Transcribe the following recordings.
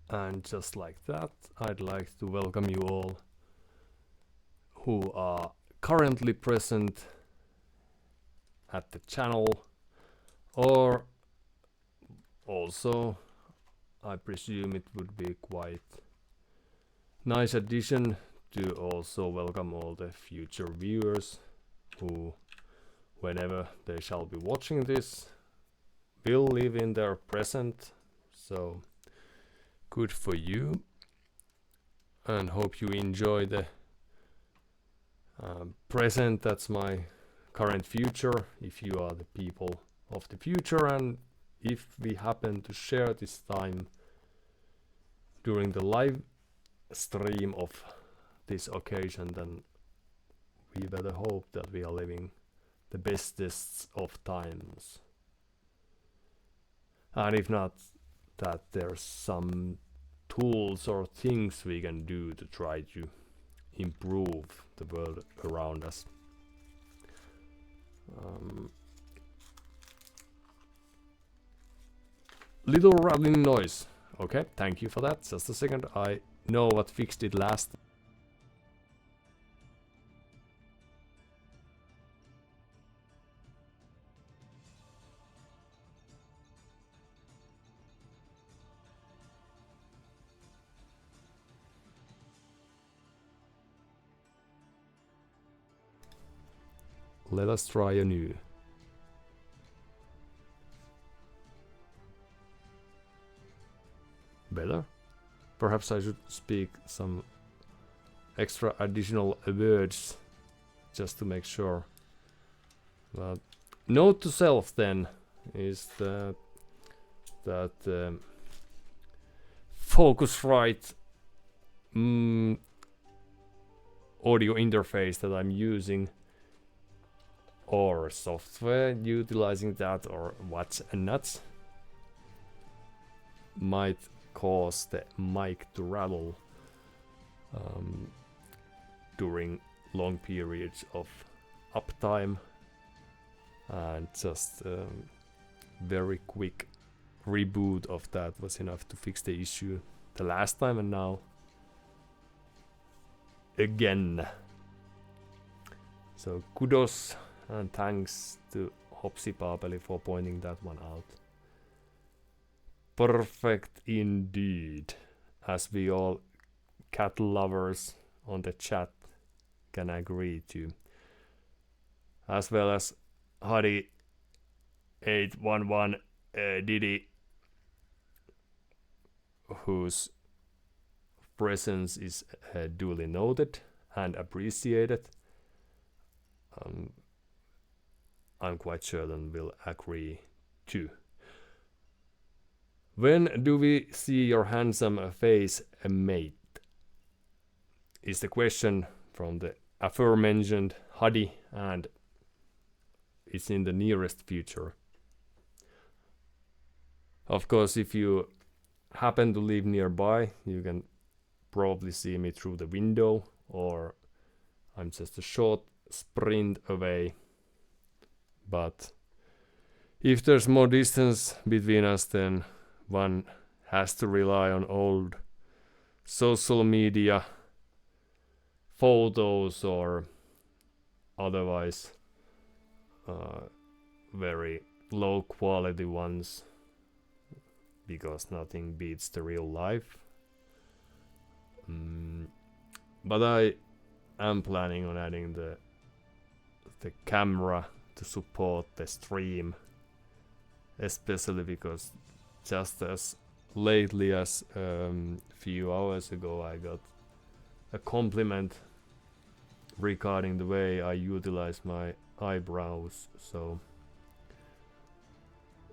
And just like that, I'd like to welcome you all who are currently present at the channel, or also I presume it would be quite nice addition to also welcome all the future viewers who, whenever they shall be watching this, will live in their present. So good for you, and hope you enjoy the present. That's my current future, if you are the people of the future, and if we happen to share this time during the live stream of this occasion, then we better hope that we are living the bestest of times. And if not, that there's some tools or things we can do to try to improve the world around us. Little rattling noise. Okay, thank you for that. Just a second. I know what fixed it last. Let us try anew. Better? Perhaps I should speak some extra additional words just to make sure. But note to self then is that Focusrite audio interface that I'm using, or software utilizing that, or what's not, might cause the mic to rattle during long periods of uptime, and just very quick reboot of that was enough to fix the issue the last time, and now again. So kudos and thanks to Hopsi Papeli for pointing that one out. Perfect indeed, as we all cat lovers on the chat can agree to, as well as Hari 811 Didi, whose presence is duly noted and appreciated. I'm quite certain will agree too. When do we see your handsome face, mate? Is the question from the aforementioned Hadi, and it's in the nearest future. Of course, if you happen to live nearby, you can probably see me through the window, or I'm just a short sprint away. But if there's more distance between us, then one has to rely on old social media photos, or otherwise very low quality ones, because nothing beats the real life. But I am planning on adding the camera to support the stream, especially because just as lately as few hours ago I got a compliment regarding the way I utilize my eyebrows, so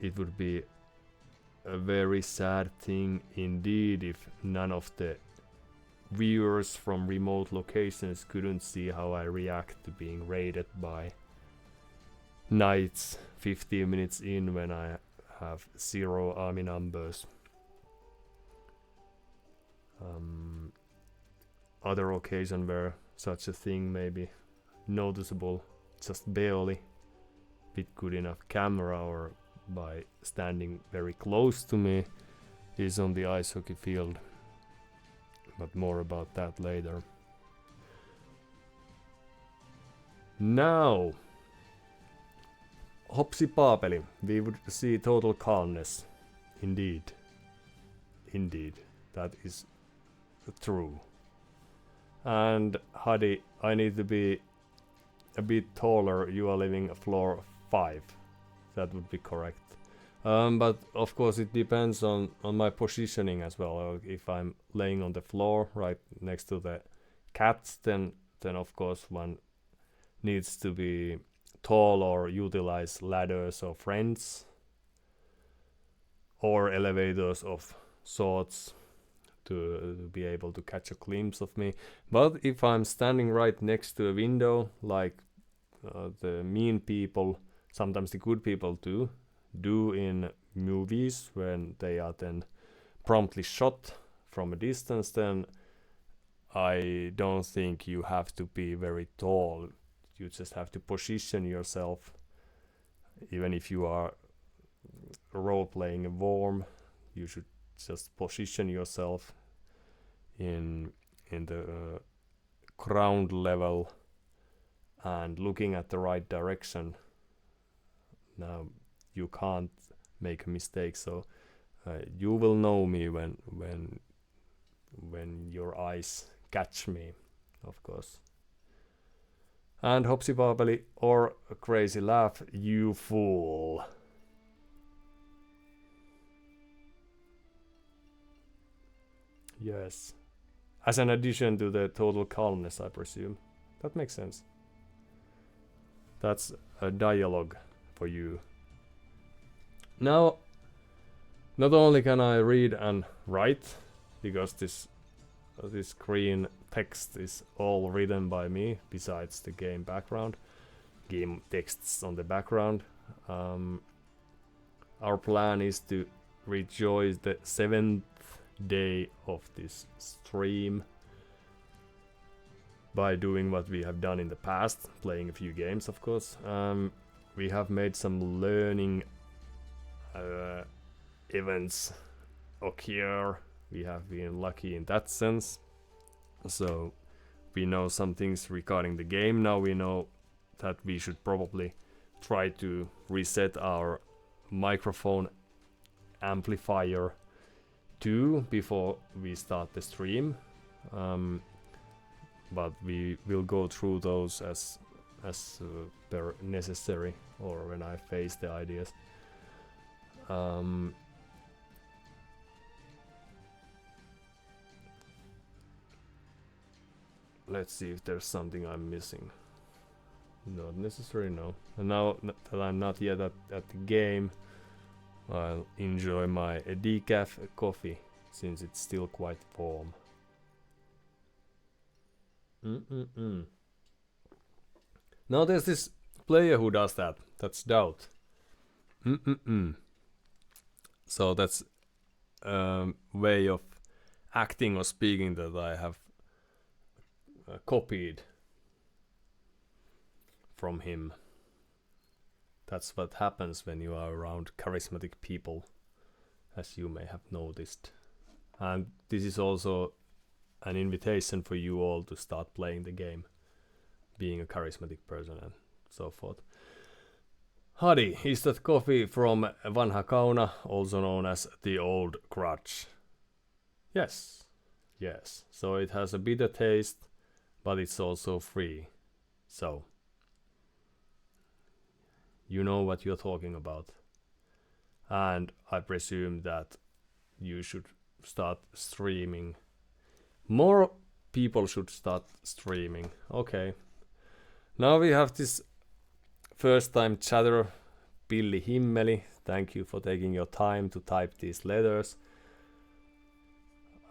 it would be a very sad thing indeed if none of the viewers from remote locations couldn't see how I react to being raided by knights 15 minutes in when I have 0 army numbers. Other occasion where such a thing may be noticeable just barely with good enough camera, or by standing very close to me, is on the ice hockey field. But more about that later. Now, Hopsi Paapeli, we would see total calmness. Indeed. Indeed, that is true. And Hadi, I need to be a bit taller. You are living floor 5. That would be correct. But of course it depends on my positioning as well. If I'm laying on the floor right next to the cats, then of course one needs to be tall or utilize ladders or friends or elevators of sorts to be able to catch a glimpse of me. But if I'm standing right next to a window, like the mean people, sometimes the good people too, do in movies when they are then promptly shot from a distance, then I don't think you have to be very tall. You just have to position yourself, even if you are role-playing a worm, you should just position yourself in the ground level and looking at the right direction. Now you can't make a mistake, so you will know me when your eyes catch me, of course. And Hopsi Paapeli or a crazy laugh, you fool. Yes. As an addition to the total calmness, I presume. That makes sense. That's a dialogue for you. Now, not only can I read and write, because this green text is all written by me, besides the game background, game texts on the background. Our plan is to rejoice the 7th day of this stream by doing what we have done in the past, playing a few games, of course. We have made some learning events occur. We have been lucky in that sense. So we know some things regarding the game. Now we know that we should probably try to reset our microphone amplifier too before we start the stream. But we will go through those as per necessary, or when I face the ideas. Let's see if there's something I'm missing. Not necessarily, no. And now that I'm not yet at the game, I'll enjoy my decaf coffee, since it's still quite warm. Now there's this player who does that. That's Doubt. So that's a way of acting or speaking that I have copied from him. That's what happens when you are around charismatic people, as you may have noticed. And this is also an invitation for you all to start playing the game, being a charismatic person and so forth. Hadi, is that coffee from Vanha Kauna, also known as the Old Grudge? Yes. Yes. So it has a bitter taste, but it's also free. So you know what you're talking about. And I presume that you should start streaming. More people should start streaming. Okay. Now we have this first time chatter, Billy Himmeli. Thank you for taking your time to type these letters,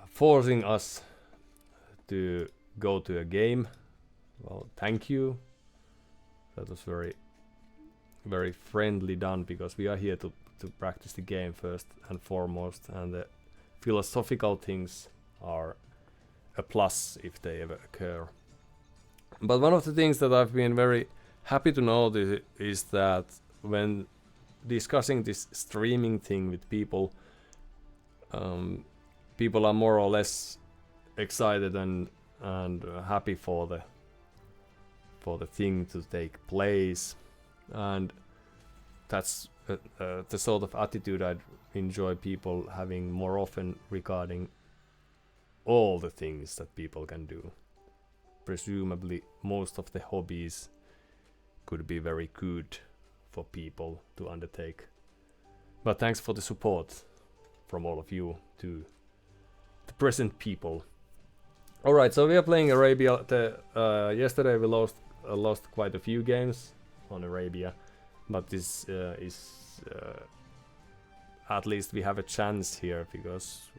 forcing us to go to a game. Well, thank you. That was very, very friendly done, because we are here to practice the game first and foremost, and the philosophical things are a plus if they ever occur. But one of the things that I've been very happy to notice is that when discussing this streaming thing with people, people are more or less excited and happy for the thing to take place, and that's the sort of attitude I'd enjoy people having more often regarding all the things that people can do. Presumably most of the hobbies could be very good for people to undertake. But thanks for the support from all of you to the present people. Alright, so we are playing Arabia. Yesterday we lost quite a few games on Arabia, but this is at least we have a chance here, because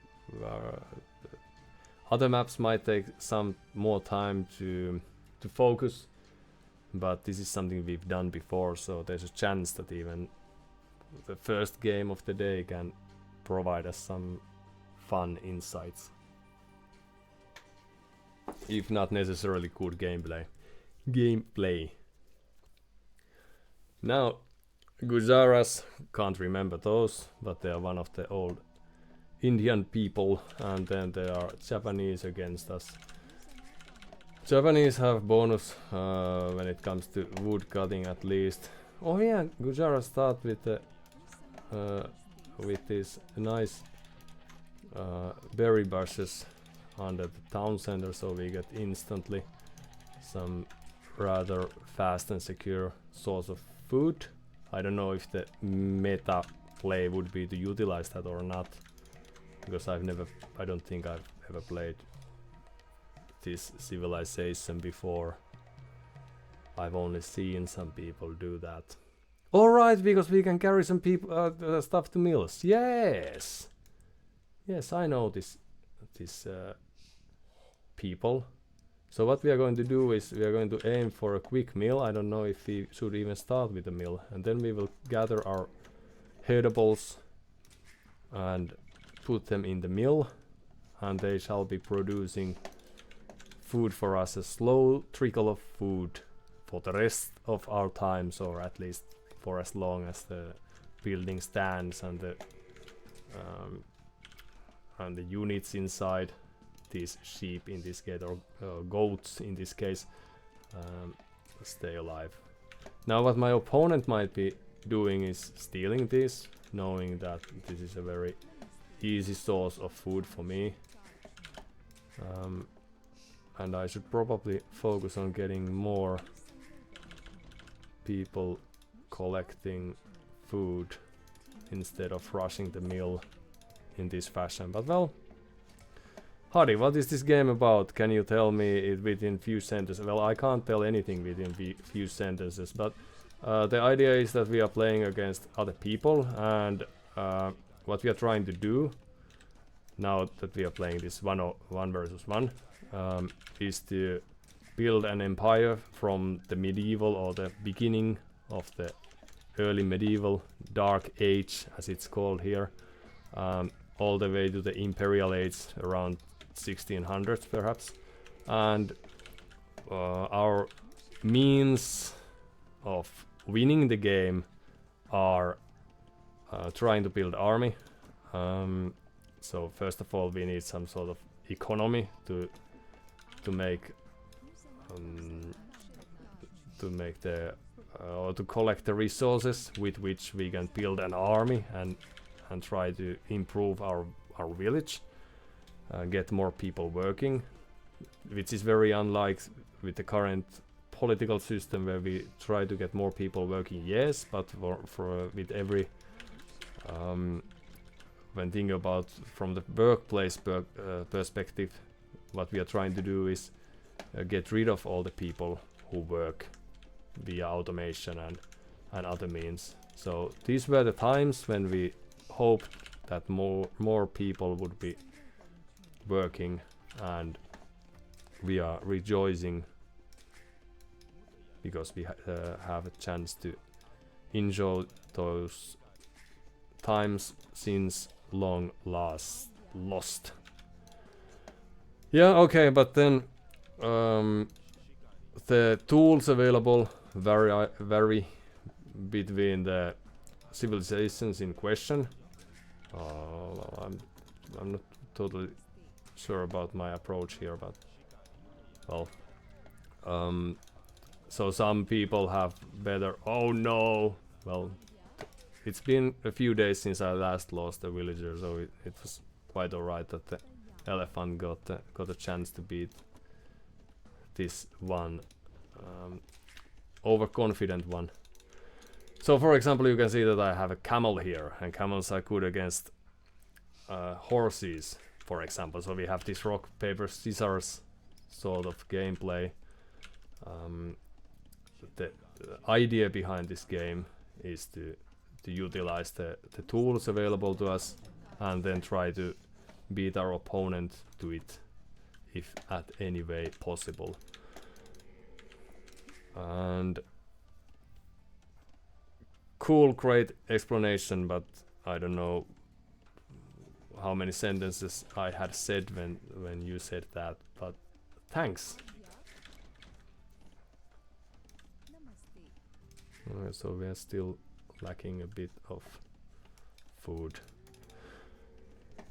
other maps might take some more time to focus, but this is something we've done before, so there's a chance that even the first game of the day can provide us some fun insights, if not necessarily good gameplay. Now, Gurjaras, can't remember those, but they are one of the old Indian people, and then there are Japanese against us. Japanese have bonus when it comes to wood cutting, at least. Oh yeah, Gurjaras start with these nice berry bushes under the town center, so we get instantly some rather fast and secure source of food. I don't know if the meta play would be to utilize that or not, because I don't think I've ever played this civilization before. I've only seen some people do that. Alright, because we can carry some people stuff to mills. Yes! Yes, I know this people. So what we are going to do is we are going to aim for a quick mill. I don't know if we should even start with a mill, and then we will gather our herdables and put them in the mill, and they shall be producing food for us, a slow trickle of food for the rest of our times, or at least for as long as the building stands and the units inside, these sheep in this case, or goats in this case, stay alive. Now what my opponent might be doing is stealing this, knowing that this is a very easy source of food for me, and I should probably focus on getting more people collecting food instead of rushing the mill in this fashion. But well, Hardy, what is this game about? Can you tell me it within few sentences? Well, I can't tell anything within few sentences, but the idea is that we are playing against other people, and what we are trying to do now that we are playing this 1 versus 1 is to build an empire from the medieval, or the beginning of the early medieval dark age, as it's called here, all the way to the imperial age around 1600s perhaps. And our means of winning the game are trying to build army. So first of all we need some sort of economy to make the or to collect the resources with which we can build an army and try to improve our village, get more people working, which is very unlike with the current political system where we try to get more people working, yes, but with every when thinking about from the workplace perspective, what we are trying to do is get rid of all the people who work via automation and other means. So these were the times when we hoped that more people would be working, and we are rejoicing because we have a chance to enjoy those times since long lost. Yeah, okay, but then the tools available vary between the civilizations in question. I'm not totally sure about my approach here, but well, so some people have better. Oh no! Well, it's been a few days since I last lost a villager, so it was quite alright that the elephant got a chance to beat this one overconfident one. So for example, you can see that I have a camel here, and camels are good against horses, for example. So we have this rock, paper, scissors sort of gameplay. The idea behind this game is to utilize the tools available to us and then try to beat our opponent to it, if at any way possible. And cool, great explanation, but I don't know how many sentences I had said when you said that, but thanks. So we are still lacking a bit of food.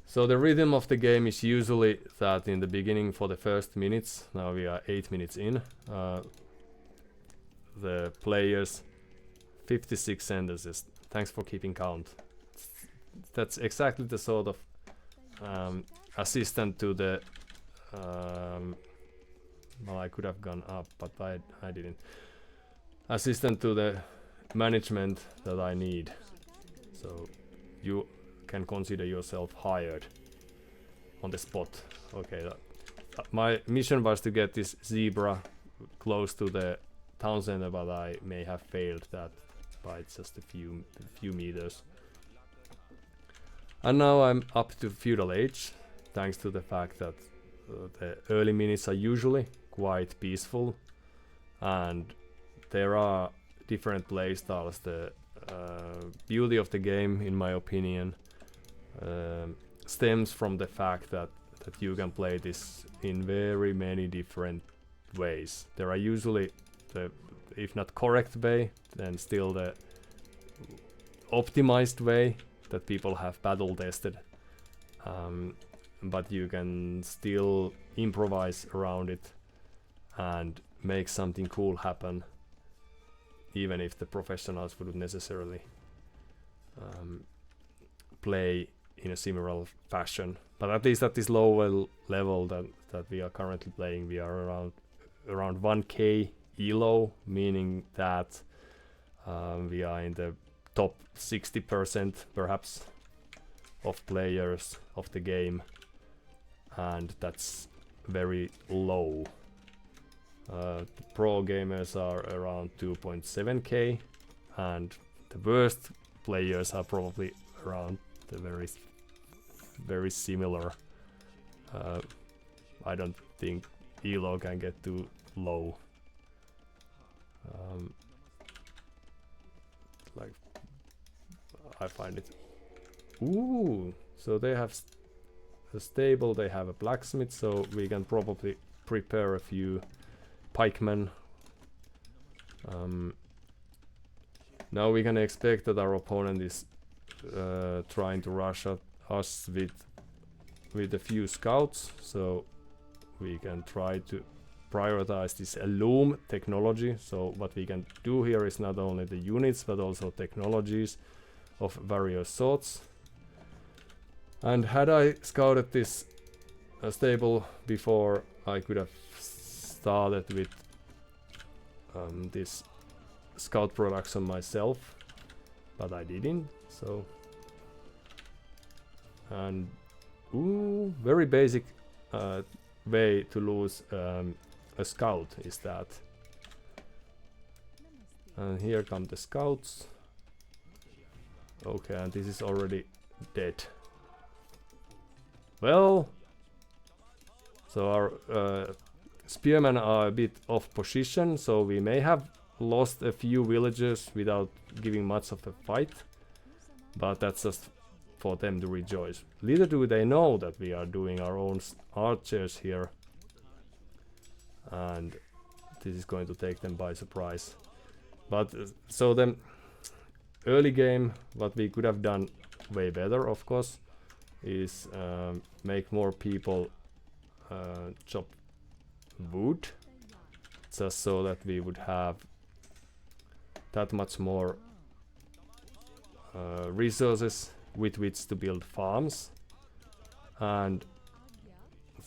So the rhythm of the game is usually that in the beginning, for the first minutes, now we are 8 minutes in, the players, 56 sentences. Thanks for keeping count. That's exactly the sort of assistant to the well, I could have gone up, but I didn't. Assistant to the management that I need. So you can consider yourself hired on the spot. Okay, my mission was to get this zebra close to the town center, but I may have failed that by just a few meters. And now I'm up to feudal age, thanks to the fact that the early minutes are usually quite peaceful, and there are different playstyles. The beauty of the game, in my opinion, stems from the fact that you can play this in very many different ways. There are usually the, if not correct way, then still the optimized way that people have battle tested, but you can still improvise around it and make something cool happen, even if the professionals wouldn't necessarily play in a similar fashion. But at least at this lower level that we are currently playing, we are around 1k elo, meaning that we are in the top 60% perhaps of players of the game, and that's very low. The pro gamers are around 2.7k, and the worst players are probably around the very similar. I don't think elo can get too low. Like, I find it. Ooh, so they have a stable, they have a blacksmith, so we can probably prepare a few pikemen. Now we can expect that our opponent is trying to rush at us with a few scouts, so we can try to prioritize this loom technology. So what we can do here is not only the units but also technologies of various sorts. And had I scouted this stable before, I could have started with this scout production myself, but I didn't. So, and ooh, very basic way to lose a scout is that. And here come the scouts. Okay, and this is already dead. Well, so our spearmen are a bit off position, so we may have lost a few villagers without giving much of a fight, but that's just for them to rejoice. Little do they know that we are doing our own archers here, and this is going to take them by surprise. But so the early game, what we could have done way better, of course, is make more people chop wood, just so that we would have that much more resources with which to build farms. And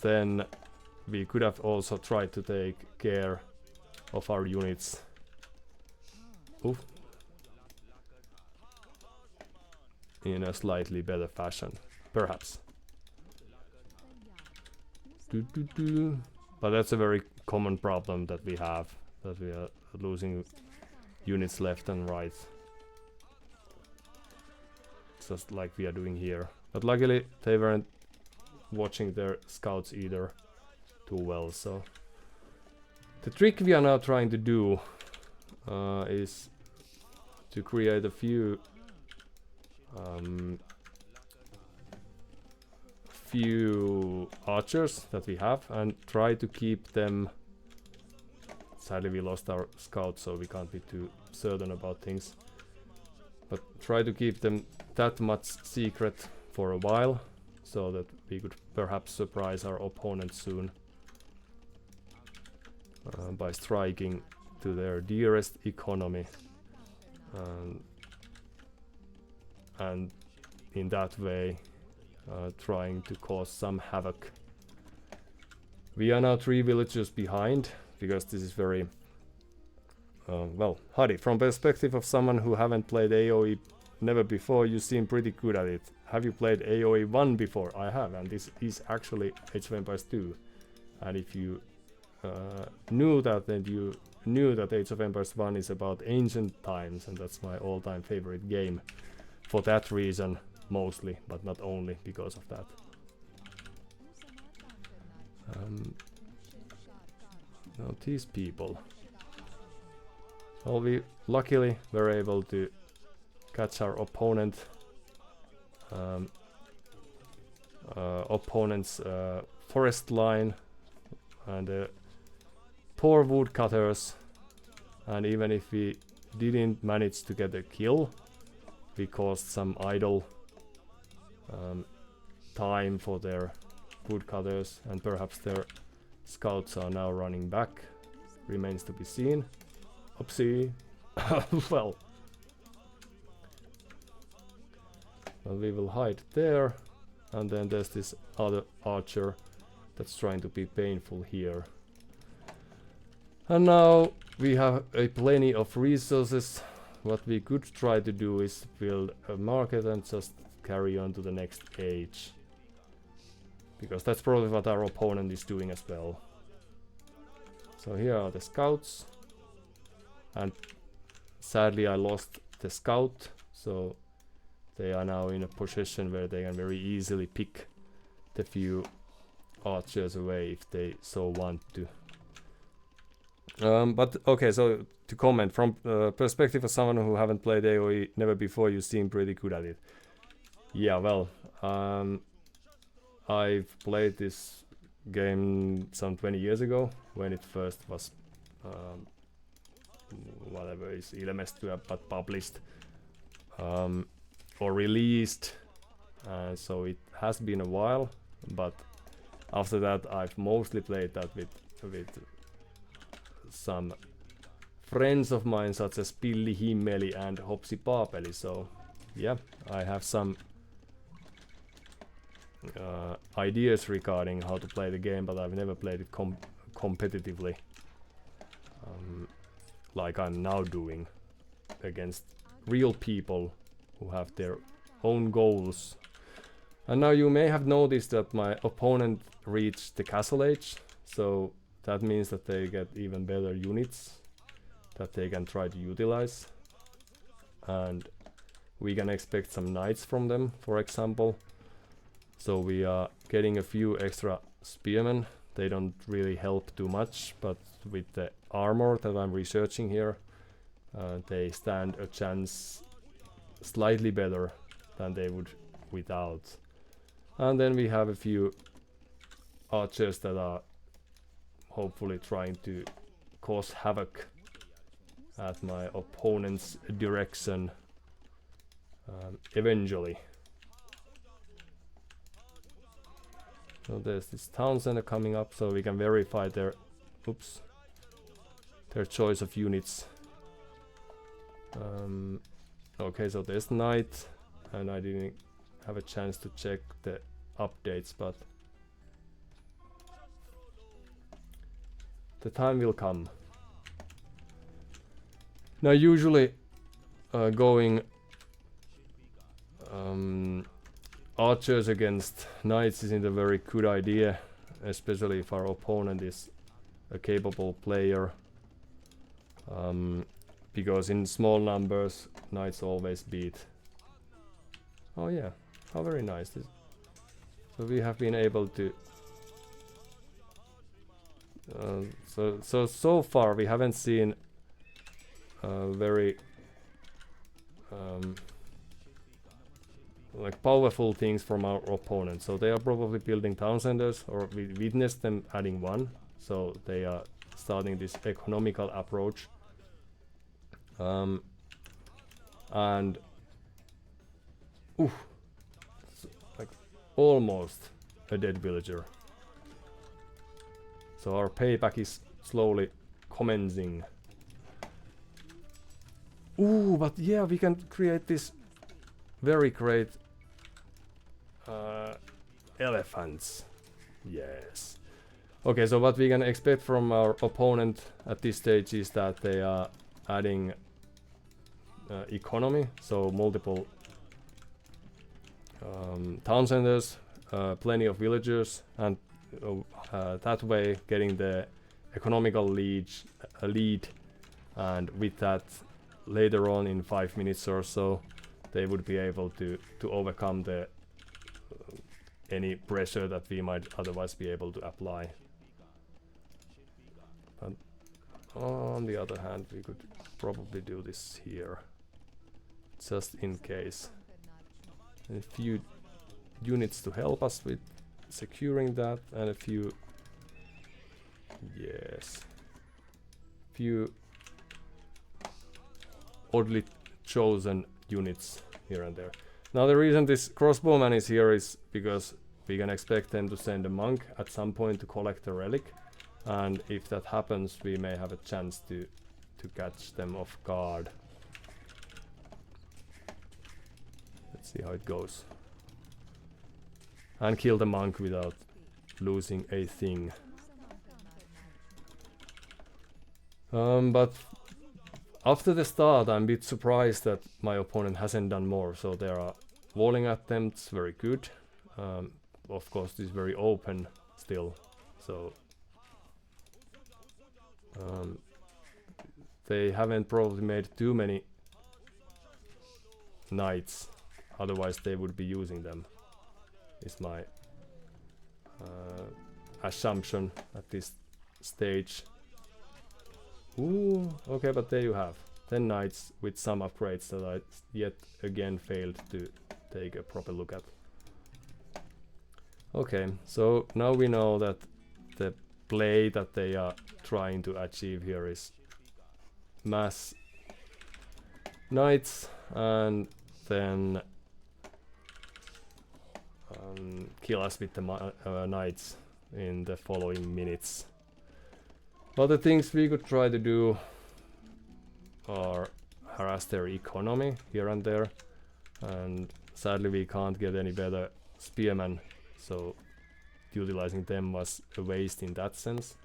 then we could have also tried to take care of our units. Oof. In a slightly better fashion, perhaps. But that's a very common problem that we have, that we are losing units left and right. Just like we are doing here. But luckily they weren't watching their scouts either too well, so the trick we are now trying to do is to create a few archers that we have and try to keep them. Sadly we lost our scouts, so we can't be too certain about things, but try to keep them that much secret for a while, so that we could perhaps surprise our opponent soon by striking to their dearest economy, and in that way trying to cause some havoc. We are now 3 villagers behind, because this is very well, Hadi, from perspective of someone who haven't played AOE never before, you seem pretty good at it. Have you played AOE 1 before? I have, and this is actually Age of Empires 2. And if you knew that, then you knew that Age of Empires 1 is about ancient times, and that's my all-time favorite game. For that reason, mostly, but not only because of that. Now these people. Well, we luckily were able to catch our opponent's forest line and poor woodcutters, and even if we didn't manage to get a kill, we caused some idle time for their woodcutters, and perhaps their scouts are now running back. Remains to be seen. Oopsie. Well, we will hide there, and then there's this other archer that's trying to be painful here. And now we have plenty of resources. What we could try to do is build a market and just carry on to the next age, because that's probably what our opponent is doing as well. So here are the scouts, and sadly I lost the scout, so they are now in a position where they can very easily pick the few archers away if they so want to. But okay, so to comment from perspective of someone who haven't played AOE never before, you seem pretty good at it. Yeah, well, I've played this game some 20 years ago when it first was whatever is ilmestyä, but published or released, so it has been a while, but after that I've mostly played that with some friends of mine such as Pilli Himmeli and Hopsi Paapeli, so yeah, I have some ideas regarding how to play the game, but I've never played it competitively like I'm now doing against real people who have their own goals. And now you may have noticed that my opponent reached the castle age, so that means that they get even better units that they can try to utilize, and we can expect some knights from them, for example. So we are getting a few extra spearmen. They don't really help too much, but with the armor that I'm researching here, they stand a chance slightly better than they would without. And then we have a few archers that are hopefully trying to cause havoc at my opponent's direction eventually. So there's this town center coming up, so we can verify their their choice of units. Okay, so there's night, and I didn't have a chance to check the updates, but the time will come. Now usually going archers against knights isn't a very good idea, especially if our opponent is a capable player, because in small numbers knights always beat. Oh yeah, how very nice this. So we have been able to so far we haven't seen very like powerful things from our opponent. So they are probably building town centers, or we witnessed them adding one. So they are starting this economical approach. And like almost a dead villager. So our payback is slowly commencing. Ooh, but yeah, we can create this very great elephants. Yes. Okay, so what we can expect from our opponent at this stage is that they are adding economy, so multiple town centers, plenty of villagers, and that way getting the economical lead, and with that later on in 5 minutes or so they would be able to overcome the any pressure that we might otherwise be able to apply. But on the other hand, we could probably do this here, just in case. And a few units to help us with securing that, and a few, yes, few oddly chosen units here and there. Now the reason this crossbowman is here is because we can expect them to send a monk at some point to collect a relic, and if that happens we may have a chance to catch them off guard. Let's see how it goes. And kill the monk without losing a thing. But after the start I'm a bit surprised that my opponent hasn't done more. So there are walling attempts, very good. Of course this is very open still, so they haven't probably made too many knights, otherwise they would be using them, is my assumption at this stage. Ooh, okay, but there you have 10 knights with some upgrades that I yet again failed to take a proper look at. Okay, so now we know that the play that they are trying to achieve here is mass knights and then kill us with the knights in the following minutes. But the things we could try to do are harass their economy here and there, and sadly we can't get any better spearmen, so utilizing them was a waste in that sense.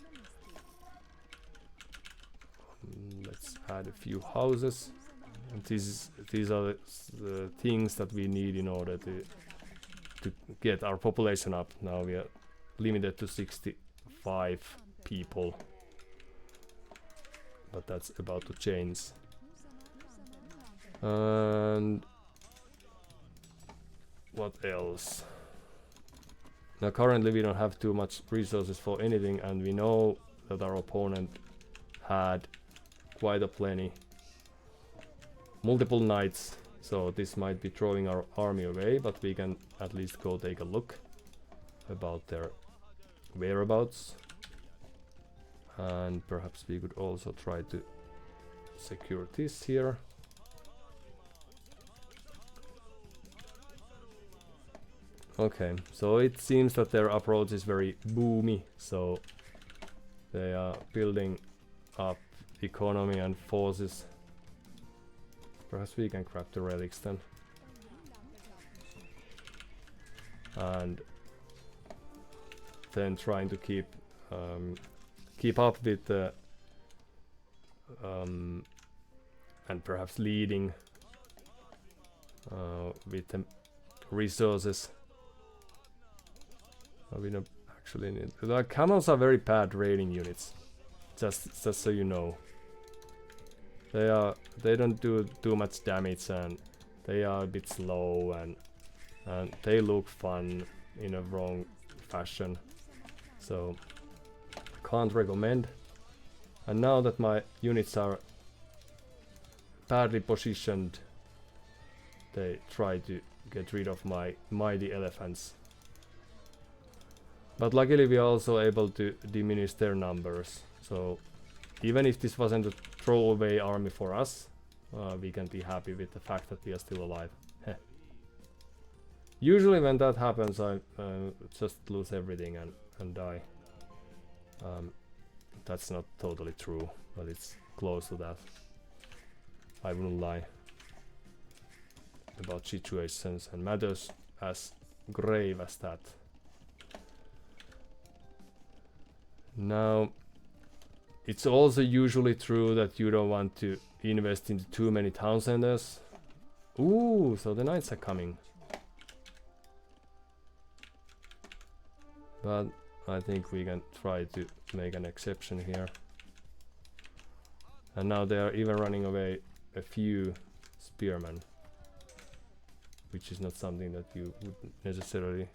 Let's add a few houses, and these are the things that we need in order to get our population up. Now we are limited to 65 people, but that's about to change. And what else? Now currently we don't have too much resources for anything, and we know that our opponent had quite a plenty, multiple knights, so this might be throwing our army away, but we can at least go take a look about their whereabouts. And perhaps we could also try to secure this here. Okay, so it seems that their approach is very boomy, so they are building up economy and forces. Perhaps we can grab the relics then. And then trying to keep up with the and perhaps leading with the resources. We don't actually need. The camels are very bad raiding units. Just so you know. They don't do too much damage and they are a bit slow and they look fun in a wrong fashion. So can't recommend. And now that my units are badly positioned, they try to get rid of my mighty elephants. But luckily we are also able to diminish their numbers. So even if this wasn't a throwaway army for us, we can be happy with the fact that we are still alive. Usually when that happens, I just lose everything and die. That's not totally true, but it's close to that. I wouldn't lie about situations and matters as grave as that. Now, it's also usually true that you don't want to invest into too many town centers. Ooh, so the knights are coming. But I think we can try to make an exception here. And now they are even running away a few spearmen, which is not something that you would necessarily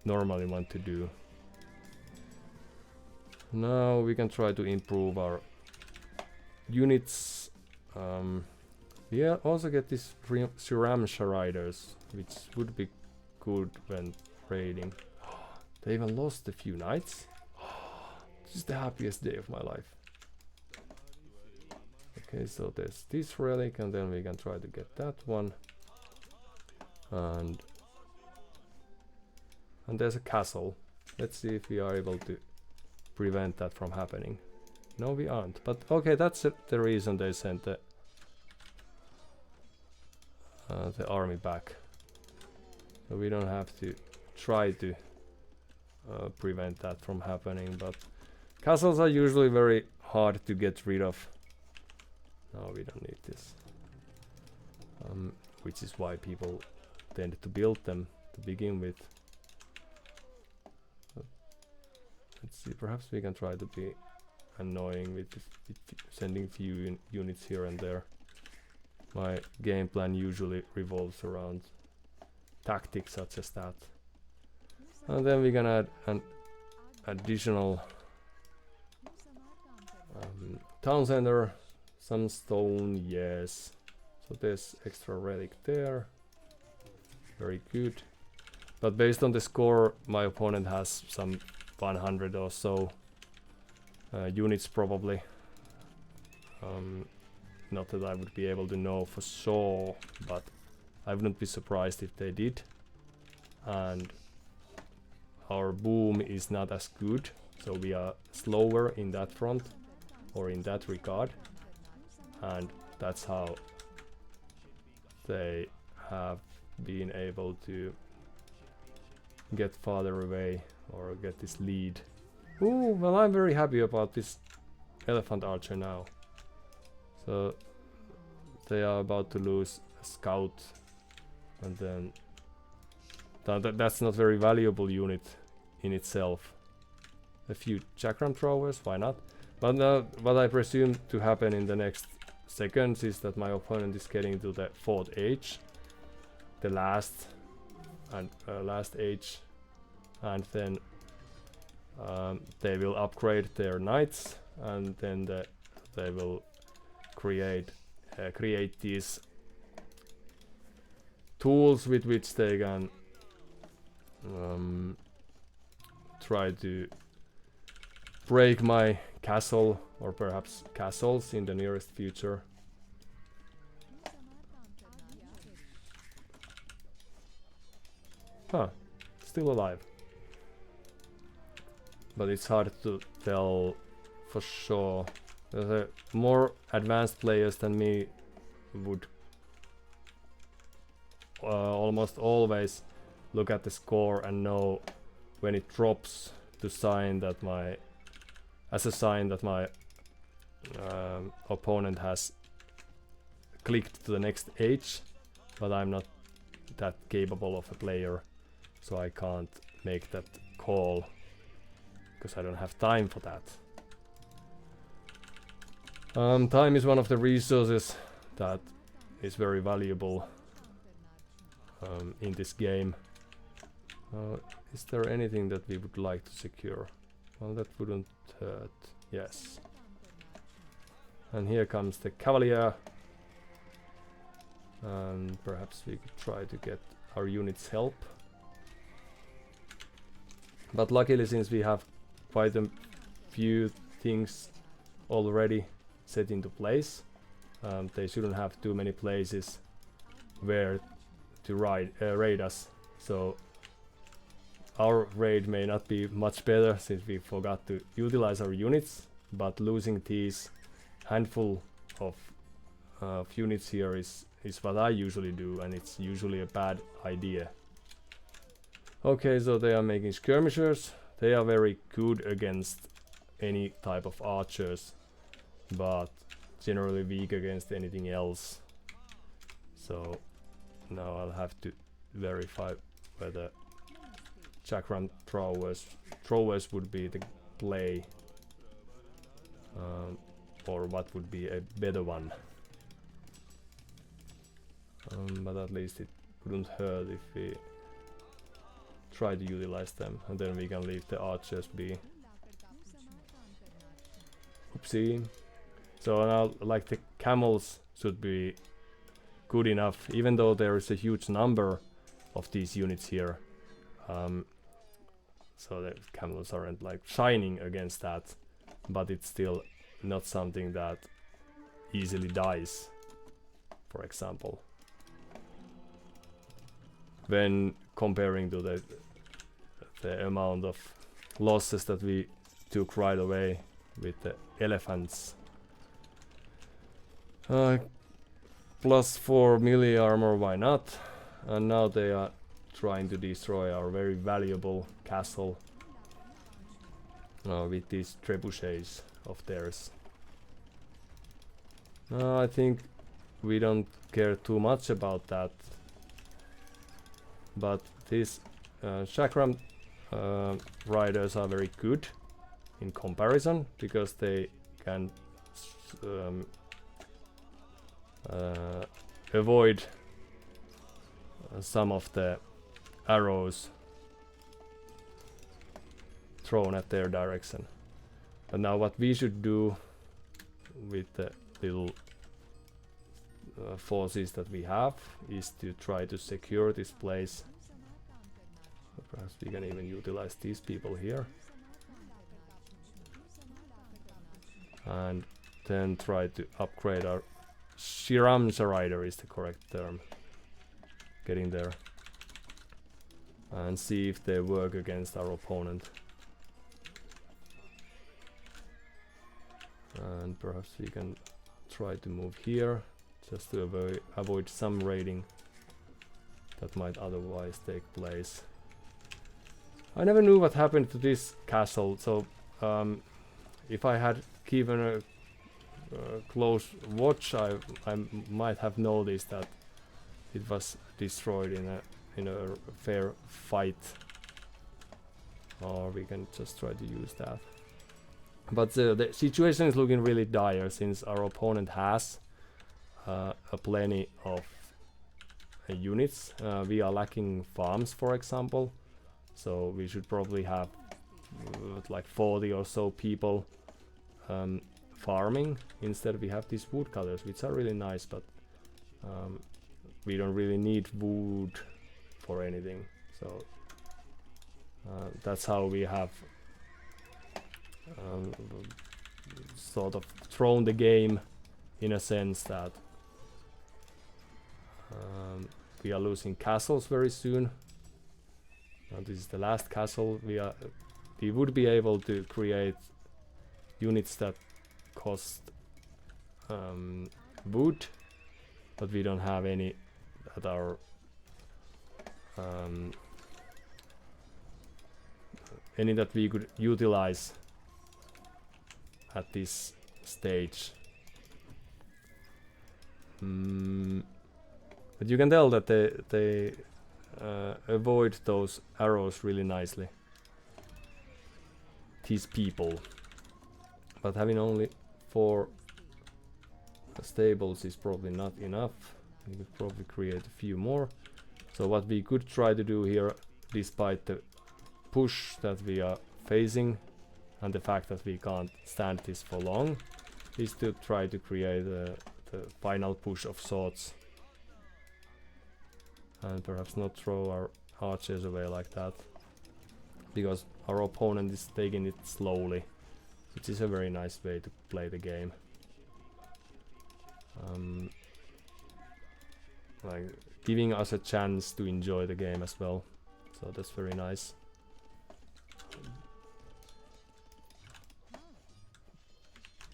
normally want to do. Now we can try to improve our units. We also get these Siramsha riders, which would be good when raiding. They even lost a few knights. This is the happiest day of my life. Okay, so there's this relic, and then we can try to get that one. And there's a castle. Let's see if we are able to prevent that from happening. No, we aren't. But okay, that's the reason they sent the army back. So we don't have to try to prevent that from happening. But castles are usually very hard to get rid of. No, we don't need this. Which is why people tend to build them to begin with. Let's see, perhaps we can try to be annoying with sending few units here and there. My game plan usually revolves around tactics such as that. And then we can add an additional town center, some stone, yes. So there's extra relic there. Very good. But based on the score, my opponent has some 100 or so units probably. Not that I would be able to know for sure, but I wouldn't be surprised if they did. And our boom is not as good, so we are slower in that front or in that regard, and that's how they have been able to get farther away or get this lead. Ooh, well, I'm very happy about this elephant archer now. So they are about to lose a scout, and then that's not very valuable unit in itself. A few chakram throwers, why not? But what I presume to happen in the next seconds is that my opponent is getting to the 4th age, the last age, and then they will upgrade their knights, and then they will create these tools with which they can try to break my castle, or perhaps castles in the nearest future. Huh, still alive. But it's hard to tell for sure. More advanced players than me would almost always look at the score and know when it drops to sign that as a sign that my opponent has clicked to the next age, but I'm not that capable of a player, so I can't make that call because I don't have time for that. Time is one of the resources that is very valuable in this game. Is there anything that we would like to secure? Well, that wouldn't hurt. Yes. And here comes the Cavalier. And perhaps we could try to get our units help. But luckily, since we have quite a few things already set into place, they shouldn't have too many places where to raid us. So our raid may not be much better since we forgot to utilize our units, but losing these handful of units here is what I usually do, and it's usually a bad idea. Okay, so they are making skirmishers. They are very good against any type of archers, but generally weak against anything else. So now I'll have to verify whether chakram throwers would be the play, or what would be a better one. But at least it wouldn't hurt if we try to utilize them, and then we can leave the archers be. Oopsie. So now, like, the camels should be good enough, even though there is a huge number of these units here. So the camels aren't like shining against that, but it's still not something that easily dies, for example, when comparing to the amount of losses that we took right away with the elephants. +4 melee armor, why not? And now they are trying to destroy our very valuable castle with these trebuchets of theirs. I think we don't care too much about that, but these chakram riders are very good in comparison, because they can avoid some of the arrows thrown at their direction. And now what we should do with the little forces that we have is to try to secure this place. Perhaps we can even utilize these people here, and then try to upgrade our Shiramsha rider is the correct term. Getting there. And see if they work against our opponent. And perhaps we can try to move here, just to avoid some raiding that might otherwise take place. I never knew what happened to this castle, so if I had given a close watch, I might have noticed that it was destroyed in a fair fight. Or we can just try to use that. But the situation is looking really dire, since our opponent has plenty of units. We are lacking farms, for example, so we should probably have like 40 or so people farming. Instead we have these woodcutters, which are really nice, but we don't really need wood for anything. So that's how we have sort of thrown the game, in a sense that we are losing castles very soon, Now this is the last castle. We would be able to create units that cost wood, but we don't have any that are any that we could utilize at this stage. But you can tell that they avoid those arrows really nicely, these people. But having only 4 stables is probably not enough. We could probably create a few more. So what we could try to do here, despite the push that we are facing and the fact that we can't stand this for long, is to try to create the final push of sorts. And perhaps not throw our archers away like that, because our opponent is taking it slowly, which is a very nice way to play the game. Like giving us a chance to enjoy the game as well, so that's very nice.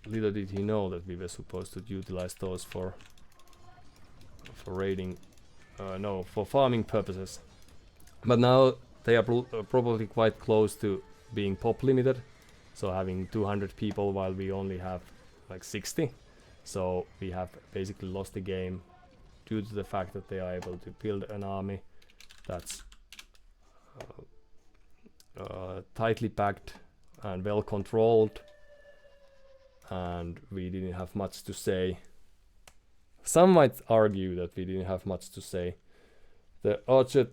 Little did he know that we were supposed to utilize those for raiding, no, for farming purposes. But now they are probably quite close to being pop limited, so having 200 people while we only have like 60. So we have basically lost the game due to the fact that they are able to build an army that's tightly packed and well controlled, and we didn't have much to say. Some might argue that we didn't have much to say. The archer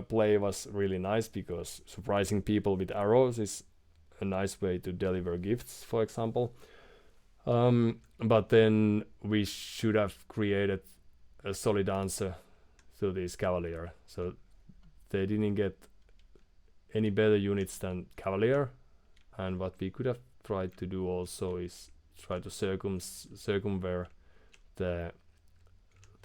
play was really nice, because surprising people with arrows is a nice way to deliver gifts, for example. But then we should have created a solid answer to this cavalier. So they didn't get any better units than cavalier, and what we could have tried to do also is try to circumvent the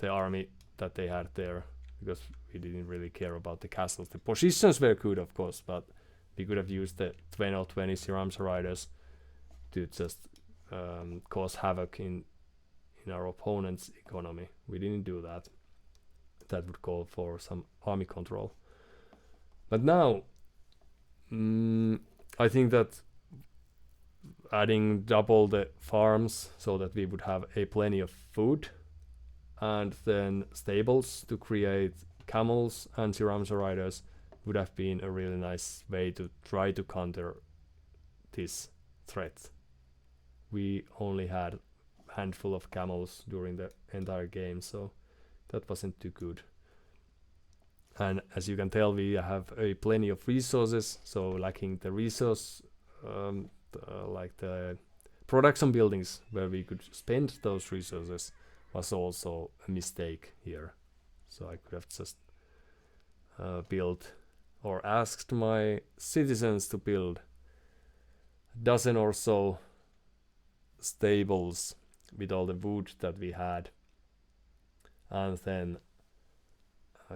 army that they had there, because we didn't really care about the castles. The positions were good, of course, but we could have used the 20 or 20 Siramsa riders to just cause havoc in our opponent's economy. We didn't do that. That would call for some army control. But now, I think that adding double the farms so that we would have plenty of food, and then stables to create camels and Siramsa riders would have been a really nice way to try to counter this threat. We only had a handful of camels during the entire game, so that wasn't too good. And as you can tell, we have plenty of resources, so lacking the resource, like the production buildings where we could spend those resources, was also a mistake here. So I could have just built, or asked my citizens to build a dozen or so stables with all the wood that we had, and then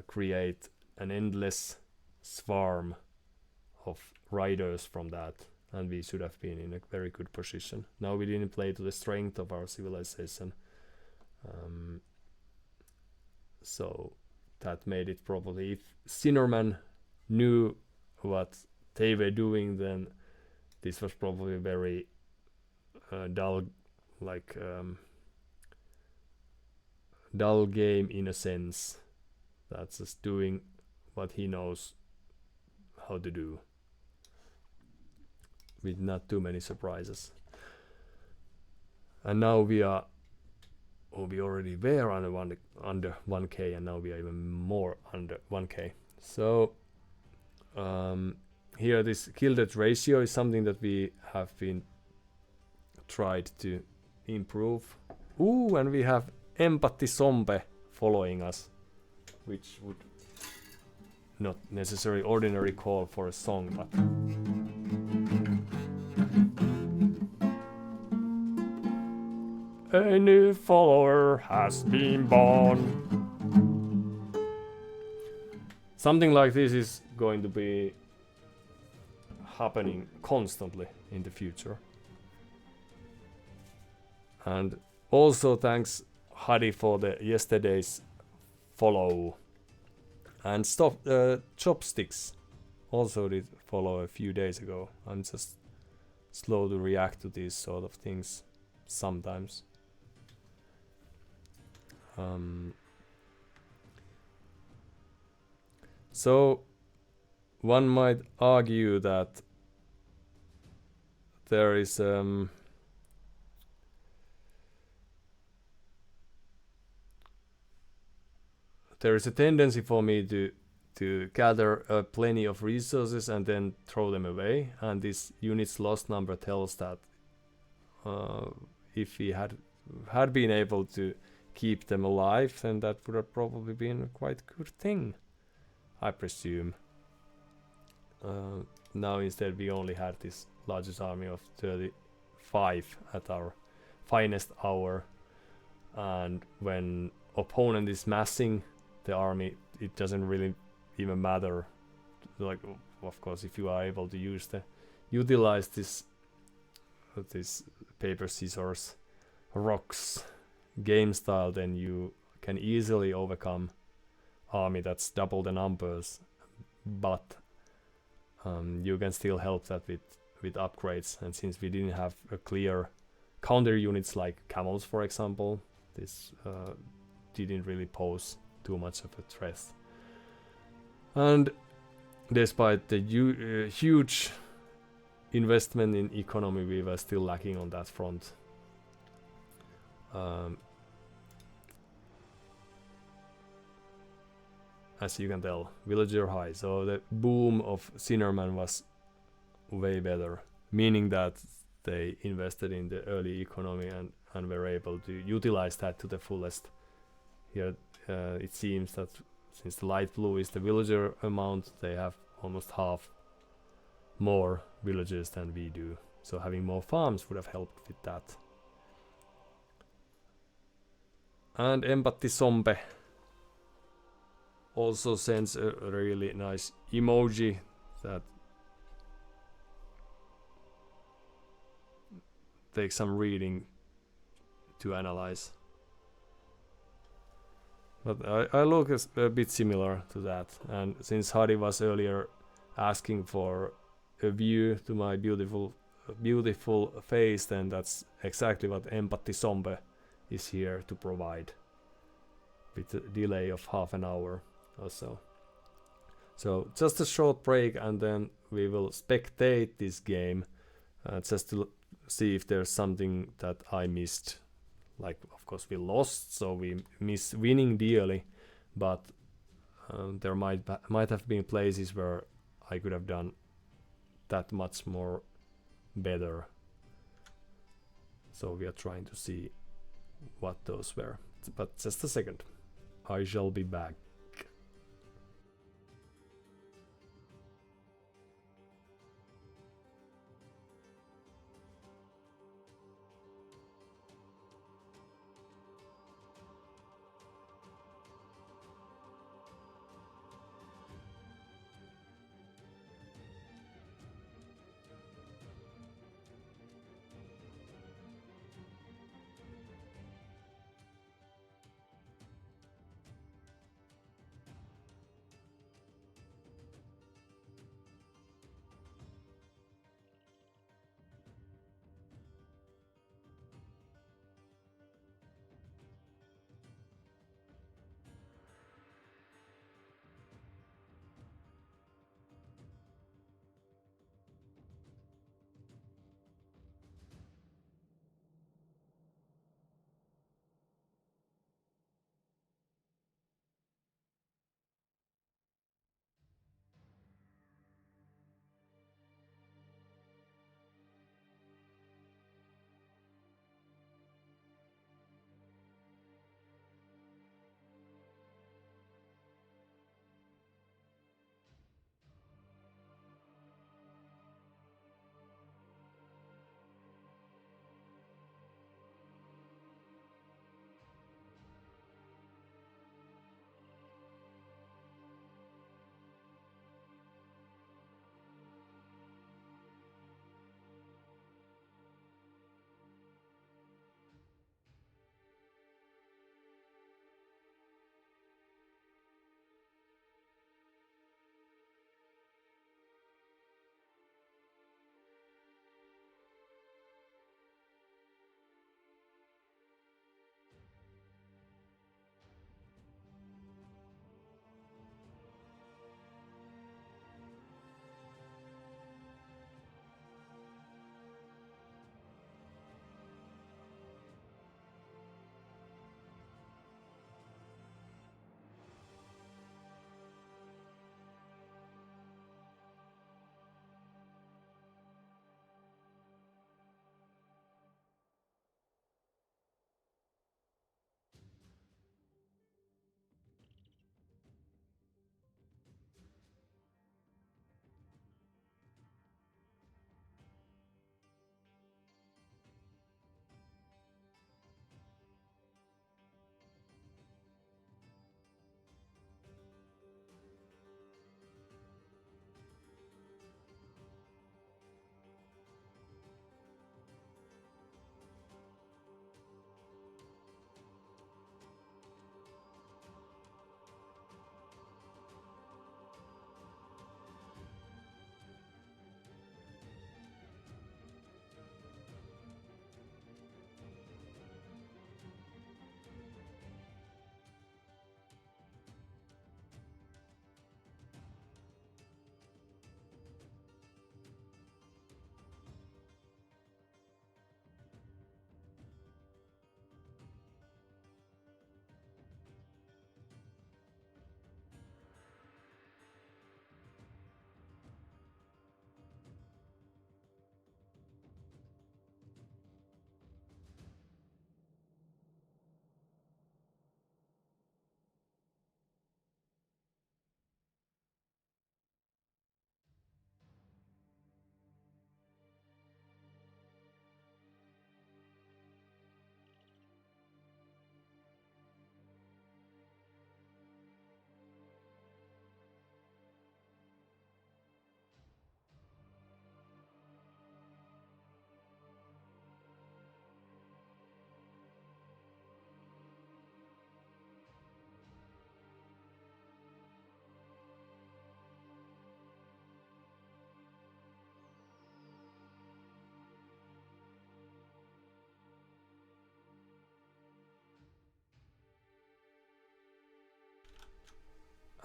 create an endless swarm of riders from that, and we should have been in a very good position. Now we didn't play to the strength of our civilization, so that made it probably, if Sinnerman knew what they were doing, then this was probably very dull game in a sense. That's just doing what he knows how to do, with not too many surprises. And now we are, we already were under 1k, and now we are even more under 1k. So here this kill death ratio is something that we have been tried to improve. Ooh, and we have Empathy Sombe following us, which would not necessarily ordinary call for a song, but a new follower has been born. Something like this is going to be happening constantly in the future. And also thanks Hadi for the yesterday's follow. And Chopsticks also did follow a few days ago. I'm just slow to react to these sort of things sometimes. So one might argue that there is a tendency for me to gather plenty of resources and then throw them away, and this units lost number tells that if we had been able to keep them alive, then that would have probably been a quite good thing, I presume. Now instead we only had this largest army of 35 at our finest hour, and when opponent is massing the army, it doesn't really even matter. Like, of course, if you are able to utilize this paper scissors rocks game style, then you can easily overcome army that's double the numbers, but you can still help that with upgrades. And since we didn't have a clear counter units like camels, for example, this didn't really pose too much of a threat. And despite the huge investment in economy, we were still lacking on that front. As you can tell, villager high, so the boom of Sinnerman was way better, meaning that they invested in the early economy and were able to utilize that to the fullest. Here it seems that since the light blue is the villager amount, they have almost half more villages than we do, so having more farms would have helped with that. And Empathy Zombie also sends a really nice emoji that takes some reading to analyze. But I look a bit similar to that, and since Hadi was earlier asking for a view to my beautiful face, then that's exactly what Empathy Zombie is here to provide, with a delay of half an hour or so. So just a short break, and then we will spectate this game just to see if there's something that I missed. Like, of course, we lost, so we miss winning dearly, but there might have been places where I could have done that much more better. So we are trying to see what those were. But just a second, I shall be back.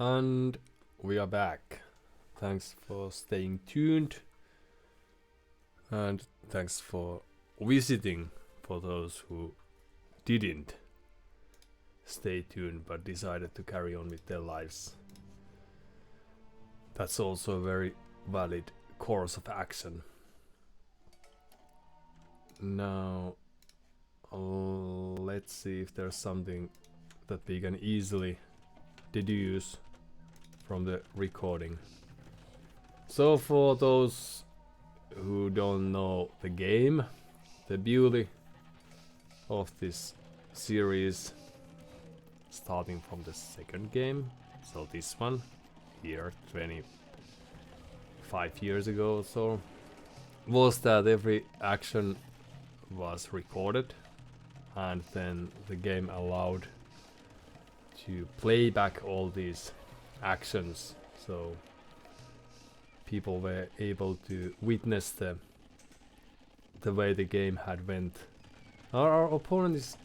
And we are back. Thanks for staying tuned. And thanks for visiting for those who didn't stay tuned but decided to carry on with their lives. That's also a very valid course of action. Now, let's see if there's something that we can easily deduce from the recording. So for those who don't know the game, the beauty of this series, starting from the second game, so this one here 25 years ago or so, was that every action was recorded and then the game allowed to play back all these actions, so people were able to witness the way the game had went. Our opponent is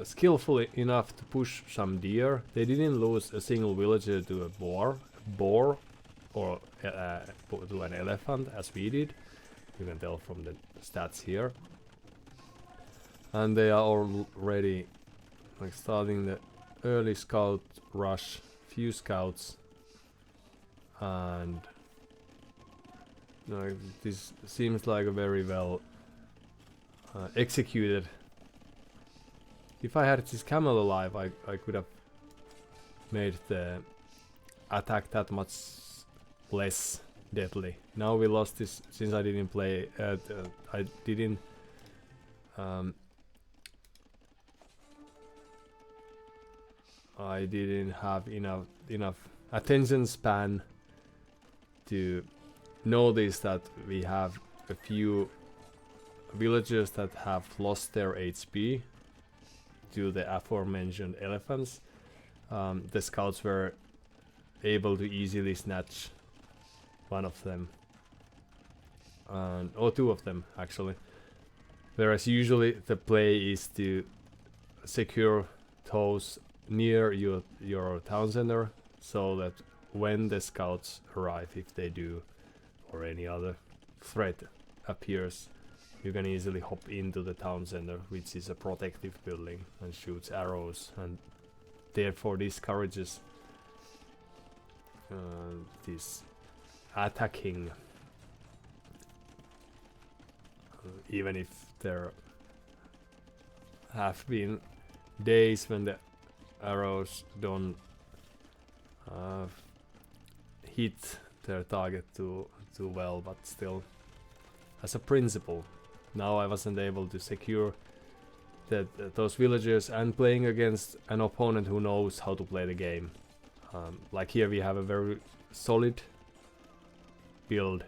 skillful enough to push some deer. They didn't lose a single villager to a boar or to an elephant as we did. You can tell from the stats here. And they are already like starting the early scout rush, few scouts, and this seems like a very well executed. If I had this camel alive, I could have made the attack that much less deadly. Now we lost this since I didn't play. I didn't. I didn't have enough attention span to notice that we have a few villagers that have lost their HP to the aforementioned elephants. The scouts were able to easily snatch one of them, or two of them actually. Whereas usually the play is to secure those near your town center, so that when the scouts arrive, if they do, or any other threat appears, you can easily hop into the town center, which is a protective building, and shoots arrows, and therefore discourages this attacking, even if there have been days when the arrows don't hit their target too well, but still, as a principle. Now I wasn't able to secure those villagers, and playing against an opponent who knows how to play the game. Like here we have a very solid build.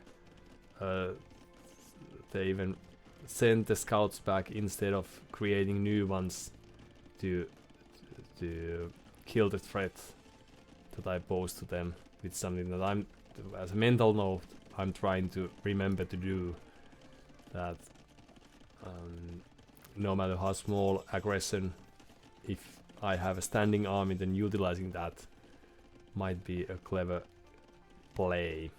They even sent the scouts back instead of creating new ones to kill the threat that I pose to them. It's something that I'm, as a mental note, I'm trying to remember to do. That no matter how small aggression, if I have a standing army, then utilizing that might be a clever play.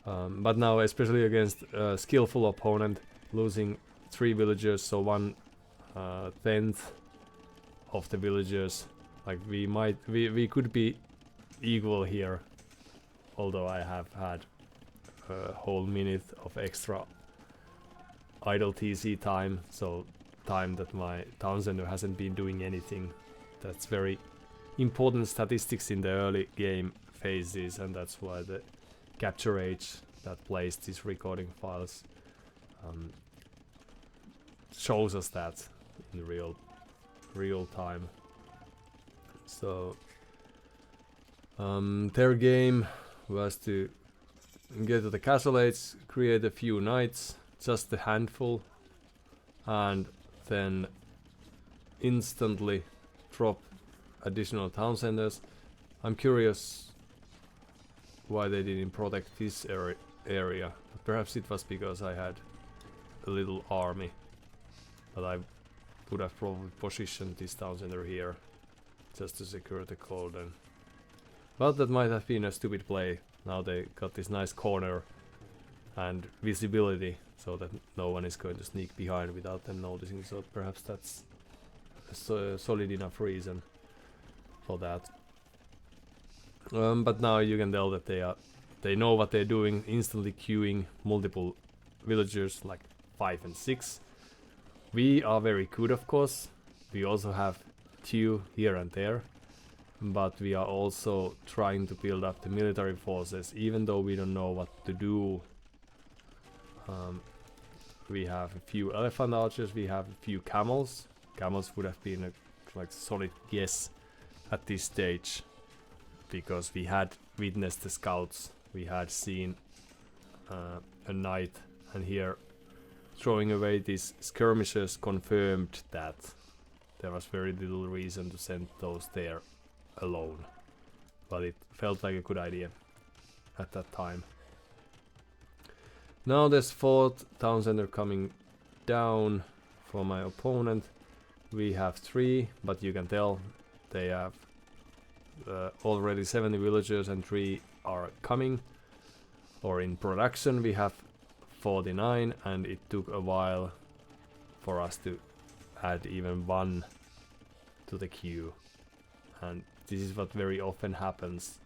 But now, especially against a skillful opponent, losing 3 villagers, so 1/10 of the villagers, like we could be equal here, although I have had a whole minute of extra idle TC time, so time that my town center hasn't been doing anything. That's very important statistics in the early game phases, and that's why the capture age that plays these recording files shows us that in real time. So their game was to get to the castle age, create a few knights, just a handful, and then instantly drop additional town centers. I'm curious why they didn't protect this area. Perhaps it was because I had a little army, but I would have probably positioned this town center here just to secure the golden. But that might have been a stupid play. Now they got this nice corner and visibility, so that no one is going to sneak behind without them noticing. So perhaps that's a solid enough reason for that. But now you can tell that they know what they're doing, instantly queuing multiple villagers like 5 and 6. We are very good, of course. We also have 2 here and there, but we are also trying to build up the military forces, even though we don't know what to do. We have a few elephant archers, we have a few camels. Camels would have been a like solid guess at this stage, because we had witnessed the scouts, we had seen a knight, and here throwing away these skirmishers confirmed that there was very little reason to send those there alone. But it felt like a good idea at that time. Now there's 4th town center coming down for my opponent. We have 3, but you can tell they have already 70 villagers and 3 are coming or in production. We have 49, and it took a while for us to add even 1 to the queue. And this is what very often happens,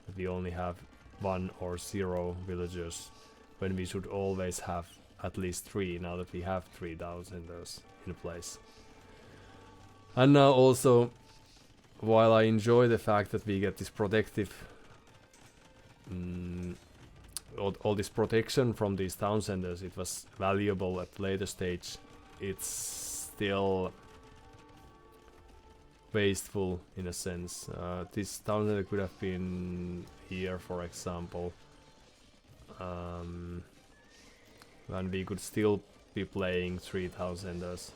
that we only have 1 or 0 villagers when we should always have at least 3, now that we have 3,000 in place. And now also, while I enjoy the fact that we get this protective all this protection from these town centers, it was valuable at later stage. It's still wasteful in a sense. This town center could have been here, for example, and we could still be playing 3,000ers.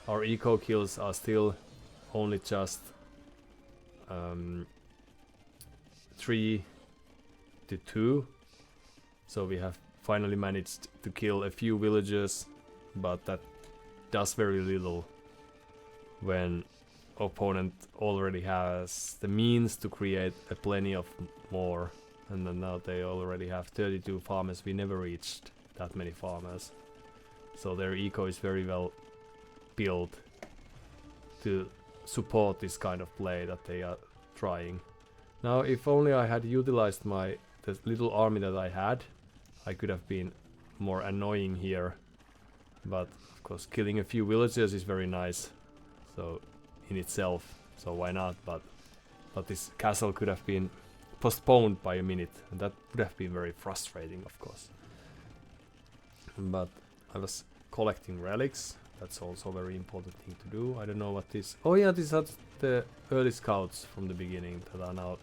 Our eco kills are still only just 3 to 2. So we have finally managed to kill a few villagers, but that does very little when opponent already has the means to create a plenty of more, and then now they already have 32 farmers. We never reached that many farmers, so their eco is very well built to support this kind of play that they are trying. Now if only I had utilized the little army that I had, I could have been more annoying here, but of course killing a few villagers is very nice, so in itself, so why not? But this castle could have been postponed by a minute, and that would have been very frustrating, of course. But I was collecting relics. That's also a very important thing to do. I don't know what this... Oh yeah, these are the early scouts from the beginning that are now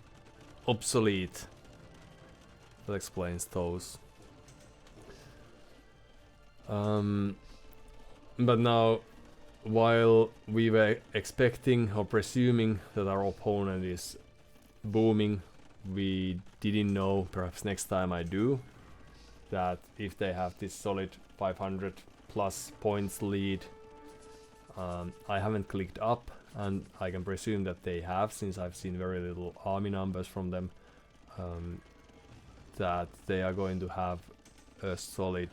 obsolete. That explains those. But now, while we were expecting or presuming that our opponent is booming, we didn't know, perhaps next time I do, that if they have this solid 500 plus points lead, I haven't clicked up, and I can presume that they have, since I've seen very little army numbers from them, that they are going to have a solid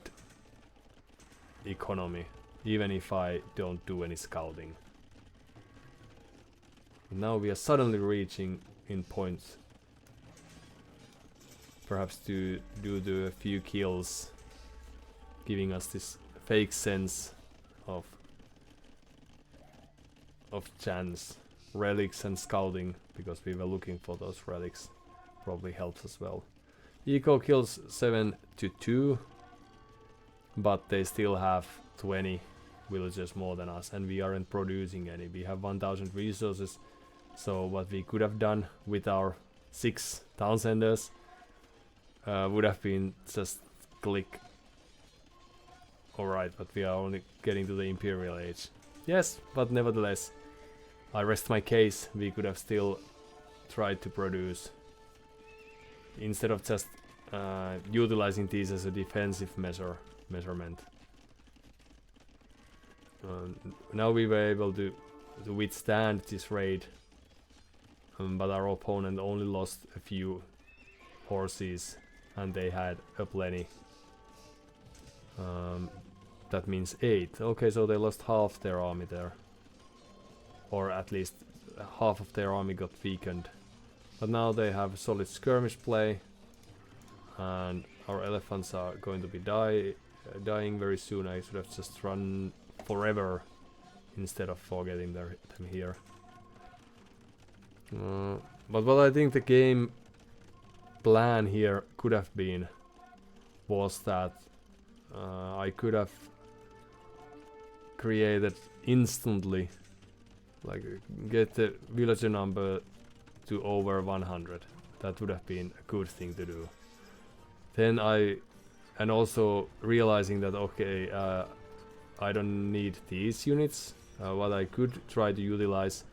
economy, even if I don't do any scouting. Now we are suddenly reaching in points, perhaps to do a few kills, giving us this fake sense of chance. Relics and scouting, because we were looking for those relics, probably helps as well. Eco kills 7 to 2, but they still have 20 villagers more than us, and we aren't producing any. We have 1000 resources, so what we could have done with our 6 town centers would have been just click. Alright, but we are only getting to the Imperial Age. Yes, but nevertheless, I rest my case. We could have still tried to produce, instead of just utilizing these as a defensive measurement. Now we were able to withstand this raid but our opponent only lost a few horses and they had a plenty. That means 8. Okay, so they lost half their army there. Or at least half of their army got weakened. But now they have solid skirmish play. And our elephants are going to be dying very soon. I should have just run forever instead of forgetting them here. But what I think the game plan here could have been was that I could have created instantly, like get the villager number to over 100. That would have been a good thing to do. Then and also realizing that okay, I don't need these units. What I could try to utilize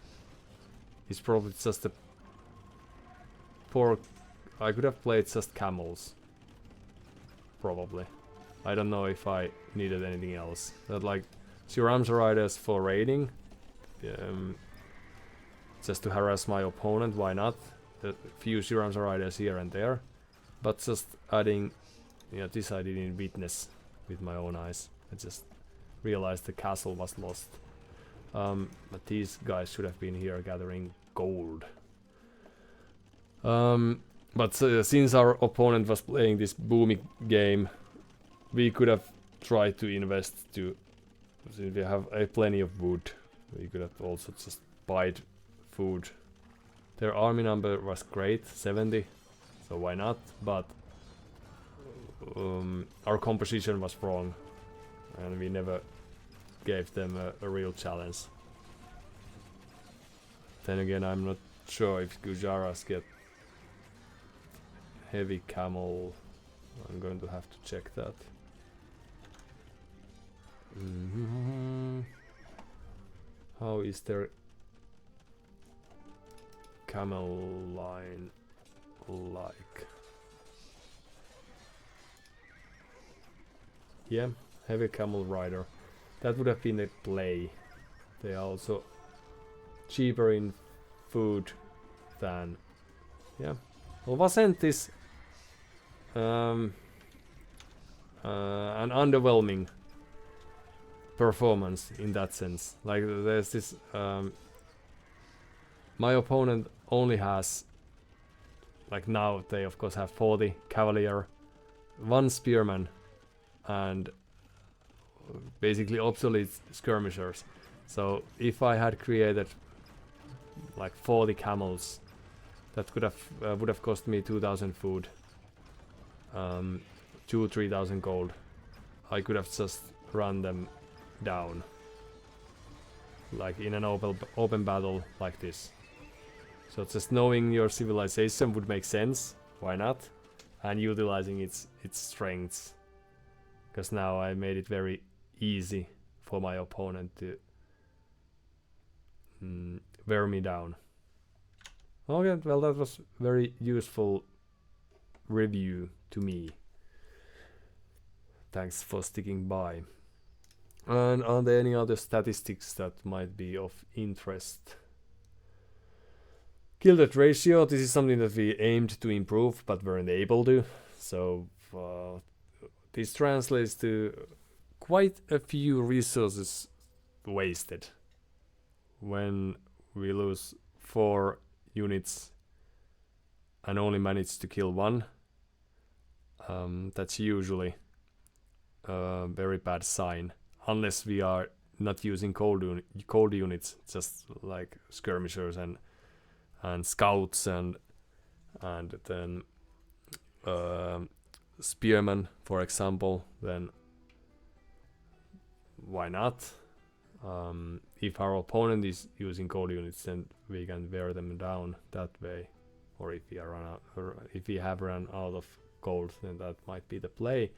is probably just a I could have played just camels. Probably. I don't know if I needed anything else. That like Shiramsa riders for raiding. Just to harass my opponent, why not? A few Shiramsa riders here and there. But just adding, this I didn't witness with my own eyes. I just realized the castle was lost. But these guys should have been here gathering gold. But since our opponent was playing this booming game, we could have tried to invest to, since we have plenty of wood, we could have also just buyed food. Their army number was great, 70, so why not? But our composition was wrong, and we never gave them a real challenge. Then again, I'm not sure if Gurjaras get heavy camel. I'm going to have to check that. How is their camel line like? Yeah, heavy camel rider. That would have been a play. They are also cheaper in food than, yeah. Well, wasn't this an underwhelming performance in that sense? Like there's this my opponent only has, like now they of course have 40 cavalier, 1 spearman, and basically obsolete skirmishers. So if I had created like 40 camels, that could have would have cost me 2,000 food, 3,000 gold. I could have just run them down, like in an open battle like this. So just knowing your civilization would make sense. Why not? And utilizing its strengths, because now I made it very easy for my opponent to wear me down. Okay, well that was very useful review to me. Thanks for sticking by. And are there any other statistics that might be of interest? Kill death ratio, this is something that we aimed to improve but weren't able to. So this translates to quite a few resources wasted when we lose 4 units and only manage to kill 1. That's usually a very bad sign, unless we are not using cold units, just like skirmishers and scouts and then spearmen, for example. Then why not? If our opponent is using cold units, then we can wear them down that way. Or if we have run out of gold, then that might be the play.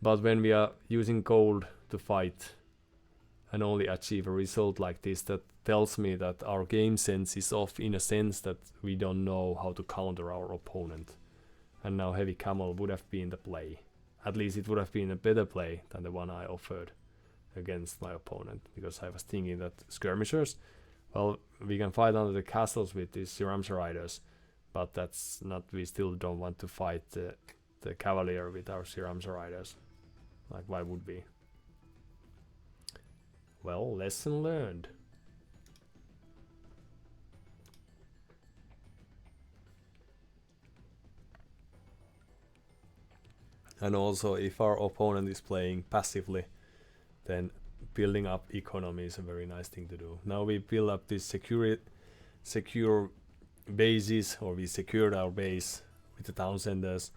But when we are using gold to fight and only achieve a result like this, that tells me that our game sense is off, in a sense that we don't know how to counter our opponent. And now heavy camel would have been the play. At least it would have been a better play than the one I offered against my opponent, because I was thinking that skirmishers Well, we can fight under the castles with these Siramsa riders, but that's not. We still don't want to fight the cavalier with our Siramsa riders. Like, why would we? Well, lesson learned. And also, if our opponent is playing passively, then building up economy is a very nice thing to do. Now we build up these secure bases, or we secured our base with the town centers,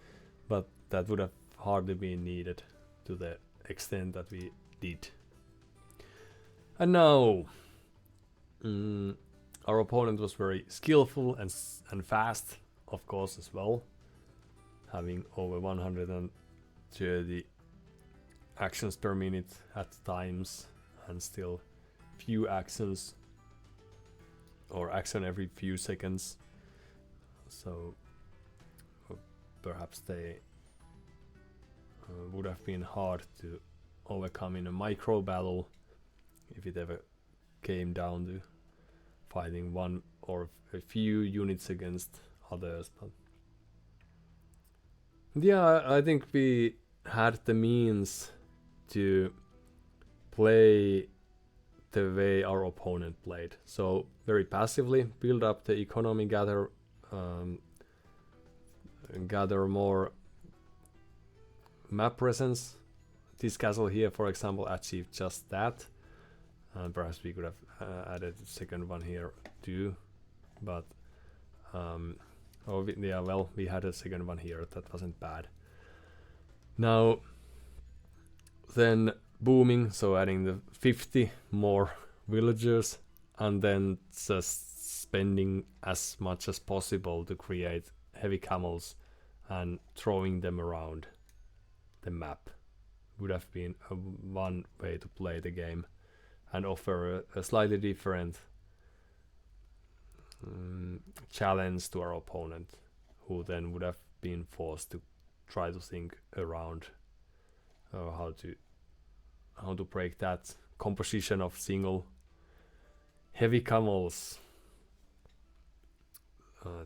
but that would have hardly been needed to the extent that we did. And now our opponent was very skillful and fast, of course, as well, having over 130 actions per minute at times, and still few actions, or action every few seconds. So perhaps they would have been hard to overcome in a micro battle if it ever came down to fighting one or a few units against others. But yeah, I think we had the means to play the way our opponent played. So very passively build up the economy, gather more map presence. This castle here, for example, achieved just that. And perhaps we could have added a second one here too, but we had a second one here. That wasn't bad. Now then booming, so adding the 50 more villagers, and then just spending as much as possible to create heavy camels and throwing them around the map would have been one way to play the game and offer a slightly different challenge to our opponent, who then would have been forced to try to think around how to break that composition of single heavy camels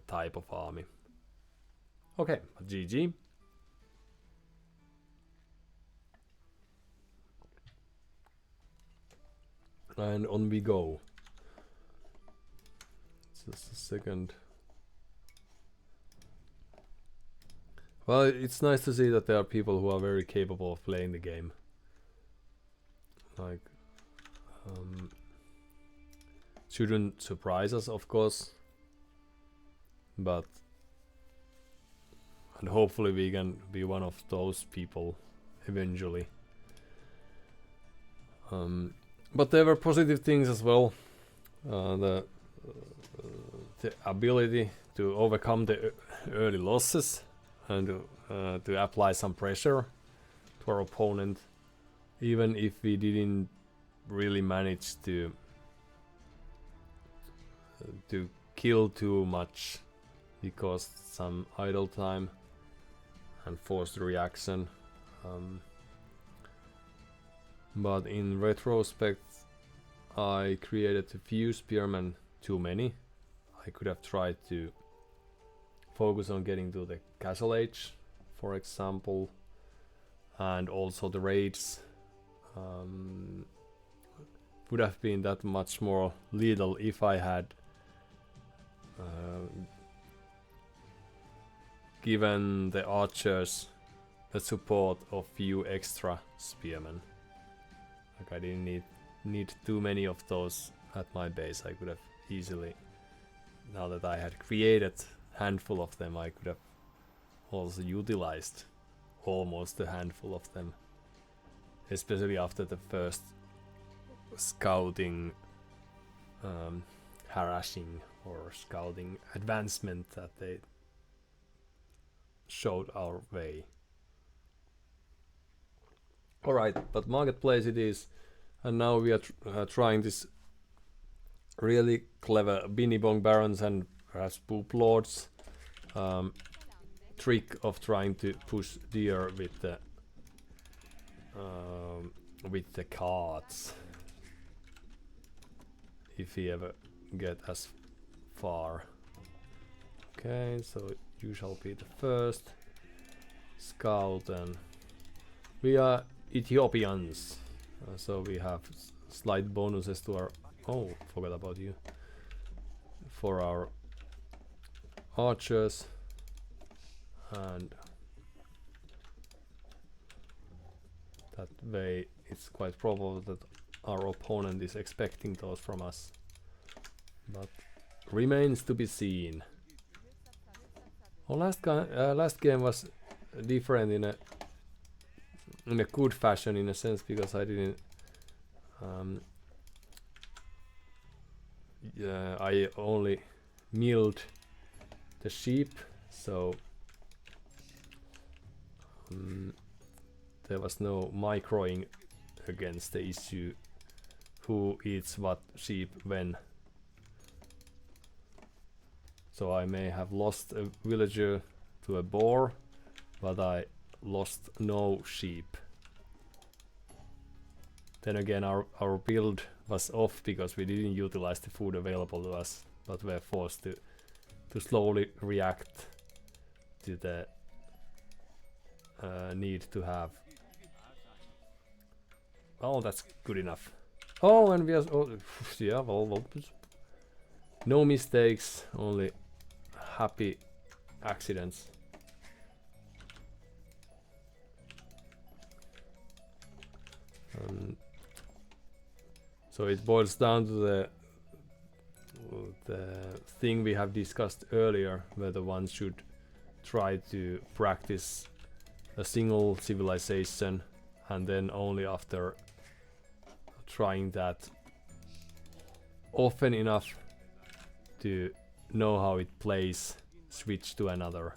type of army. Okay, GG. And on we go. Just a second. Well, it's nice to see that there are people who are very capable of playing the game. Like, shouldn't surprise us, of course, but and hopefully we can be one of those people eventually. But there were positive things as well. The ability to overcome the early losses and to apply some pressure to our opponent, even if we didn't really manage to kill too much, because some idle time and forced reaction. But in retrospect, I created a few spearmen too many. I could have tried to focus on getting to the castle age, for example, and also the raids would have been that much more lethal if I had given the archers the support of few extra spearmen. Like, I didn't need too many of those at my base. I could have easily, now that I had created a handful of them, I could have also utilized almost a handful of them, especially after the first scouting harassing or scouting advancement that they showed our way. Alright, but marketplace it is, and now we are trying this really clever Binibong Barons and perhaps Poop Lords trick of trying to push deer with the carts. If we ever get as far. Okay, so you shall be the first scout, and we are Ethiopians, so we have slight bonuses to our... Oh, forgot about you. For our archers, and that way it's quite probable that our opponent is expecting those from us, but remains to be seen. Our last game was different in a good fashion, in a sense, because I didn't I only milled the sheep, so there was no microing against the issue who eats what sheep when. So I may have lost a villager to a boar, but I lost no sheep. Then again, our build was off because we didn't utilize the food available to us, but were forced to slowly react to the need to have... Oh, that's good enough. Oh, and we are... Oh, yeah, well, no mistakes, only happy accidents. So it boils down to the thing we have discussed earlier, whether one should try to practice a single civilization and then only after trying that often enough to know how it plays, switch to another.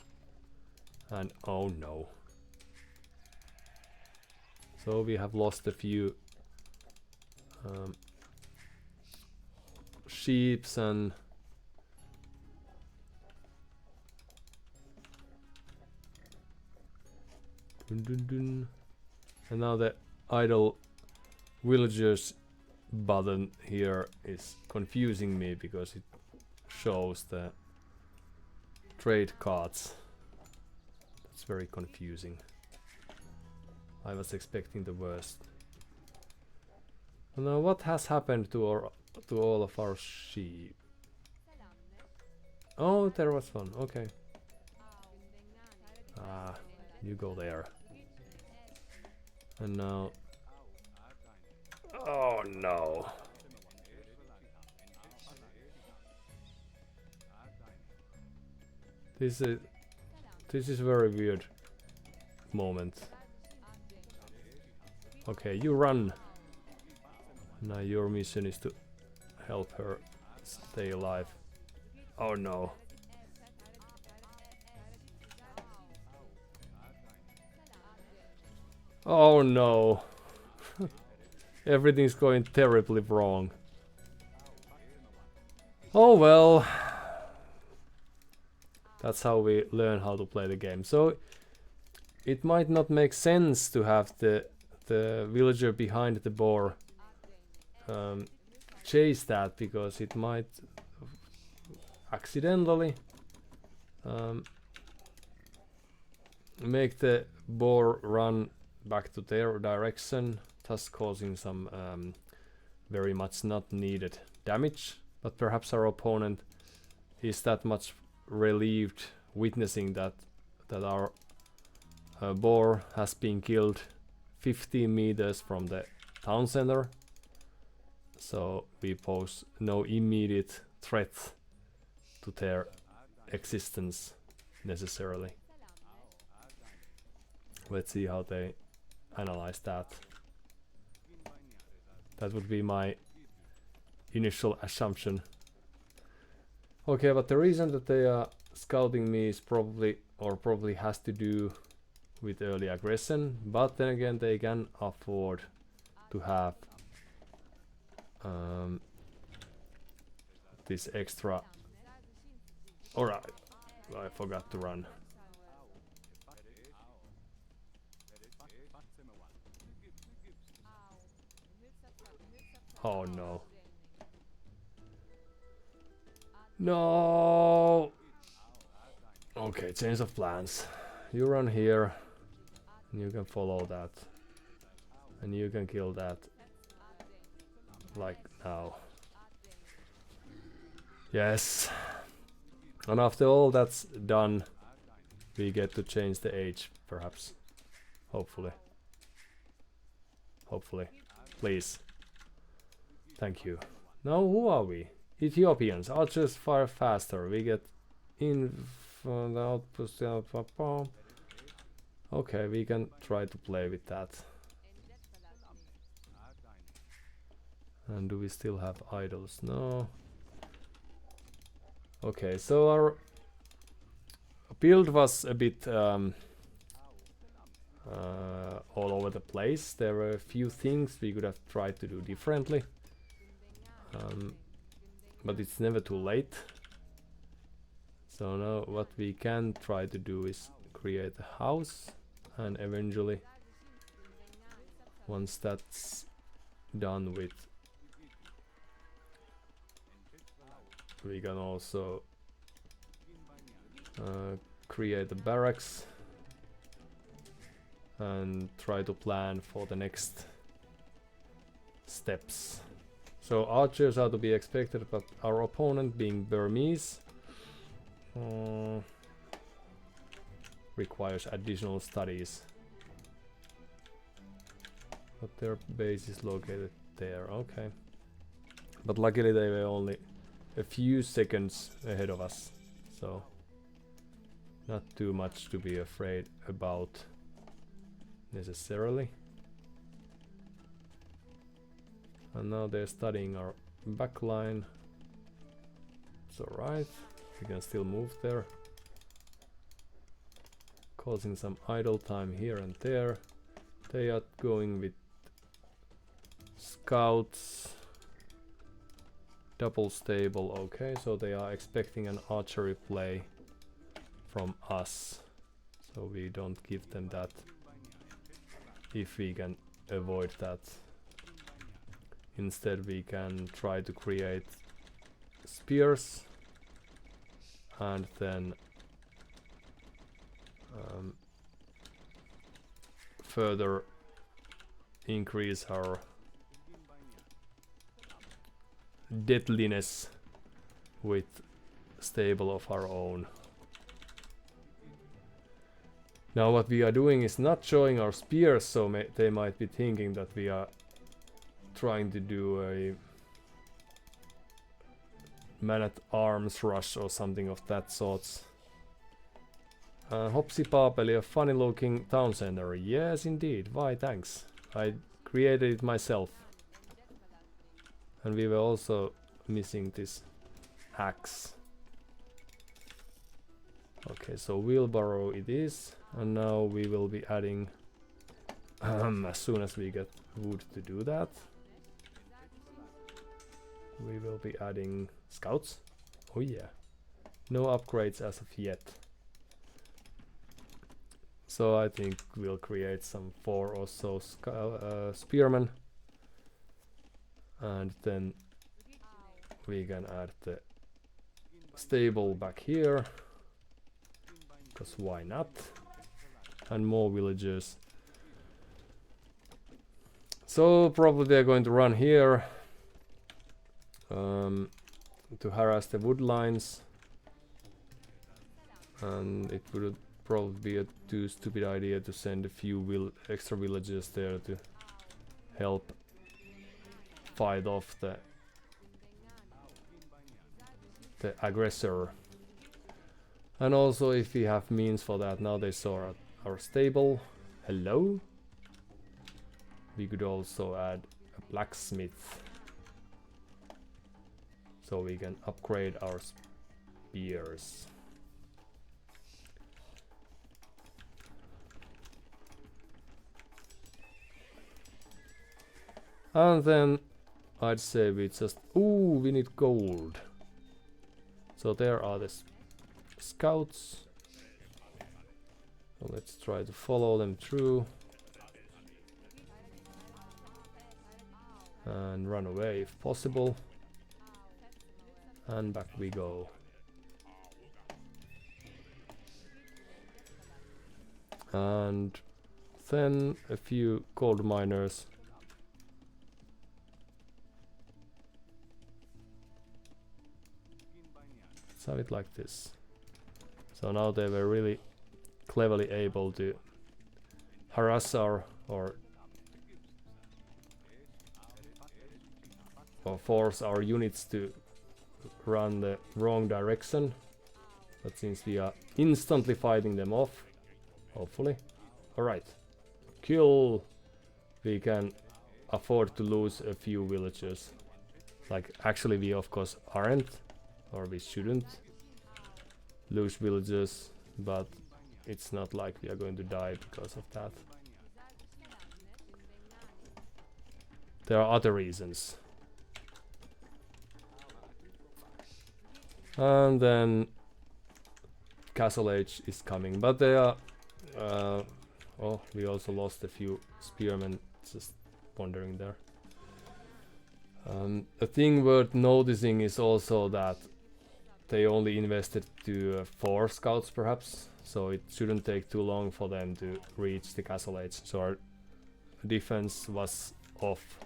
And oh no. So we have lost a few sheeps and and now the idle villagers button here is confusing me because it shows the trade cards. That's very confusing. I was expecting the worst. Now what has happened to all of our sheep? Oh, there was one. Okay. Ah, you go there. And now... Oh no. This is a very weird moment. Okay, you run. Now your mission is to help her stay alive. Oh no. Oh no. Everything's going terribly wrong. Oh well. That's how we learn how to play the game. So it might not make sense to have the villager behind the boar chase that, because it might accidentally make the boar run back to their direction, thus causing some very much not needed damage. But perhaps our opponent is that much relieved witnessing that our boar has been killed 15 meters from the town center, so we pose no immediate threat to their existence necessarily. Let's see how they analyze that. That would be my initial assumption. Okay, but the reason that they are scouting me is probably has to do with early aggression, but then again they can afford to have this extra... Alright, I forgot to run. Oh no. No. Okay, change of plans. You run here. And you can follow that. And you can kill that. Like now. Yes. And after all that's done, we get to change the age, perhaps. Hopefully. Hopefully. Please. Thank you. Now who are we? Ethiopians. Archers fire faster. We get in from the outpost. Okay, we can try to play with that. And do we still have idols? No. Okay, so our build was a bit all over the place. There were a few things we could have tried to do differently. But it's never too late. So now what we can try to do is create a house, and eventually, once that's done with, we can also create a barracks and try to plan for the next steps. So archers are to be expected, but our opponent, being Burmese, requires additional studies. But their base is located there, okay. But luckily they were only a few seconds ahead of us, so not too much to be afraid about necessarily. And now they're studying our backline. It's alright, we can still move there, causing some idle time here and there. They are going with scouts, double stable, okay, so they are expecting an archery play from us, so we don't give them that if we can avoid that. Instead we can try to create spears and then further increase our deadliness with stable of our own. Now what we are doing is not showing our spears, so they might be thinking that we are trying to do a man-at-arms rush or something of that sort. Hopsi Papeli, a funny looking town center. Yes indeed, why thanks. I created it myself. And we were also missing this axe. Okay, so wheelbarrow it is. And now we will be adding, as soon as we get wood to do that, we will be adding scouts. Oh yeah. No upgrades as of yet. So I think we'll create some 4 or so spearmen. And then we can add the stable back here. Because why not? And more villagers. So probably they're going to run here to harass the wood lines, and it would probably be a too stupid idea to send a few extra villagers there to help fight off the aggressor. And also, if we have means for that, now they saw our stable. Hello. We could also add a blacksmith, so we can upgrade our spears. And then I'd say we just... Ooh, we need gold. So there are the scouts. So let's try to follow them through. And run away if possible. And back we go. And then a few gold miners. Let's have it like this. So now they were really cleverly able to harass our or force our units to run the wrong direction. But since we are instantly fighting them off, hopefully. Alright. Kill! We can afford to lose a few villagers. Like, actually we of course aren't, or we shouldn't lose villagers, but it's not like we are going to die because of that. There are other reasons. And then Castle Age is coming, but they are oh, we also lost a few spearmen, just wandering there. A thing worth noticing is also that they only invested to 4 scouts perhaps, so it shouldn't take too long for them to reach the Castle Age, so our defense was off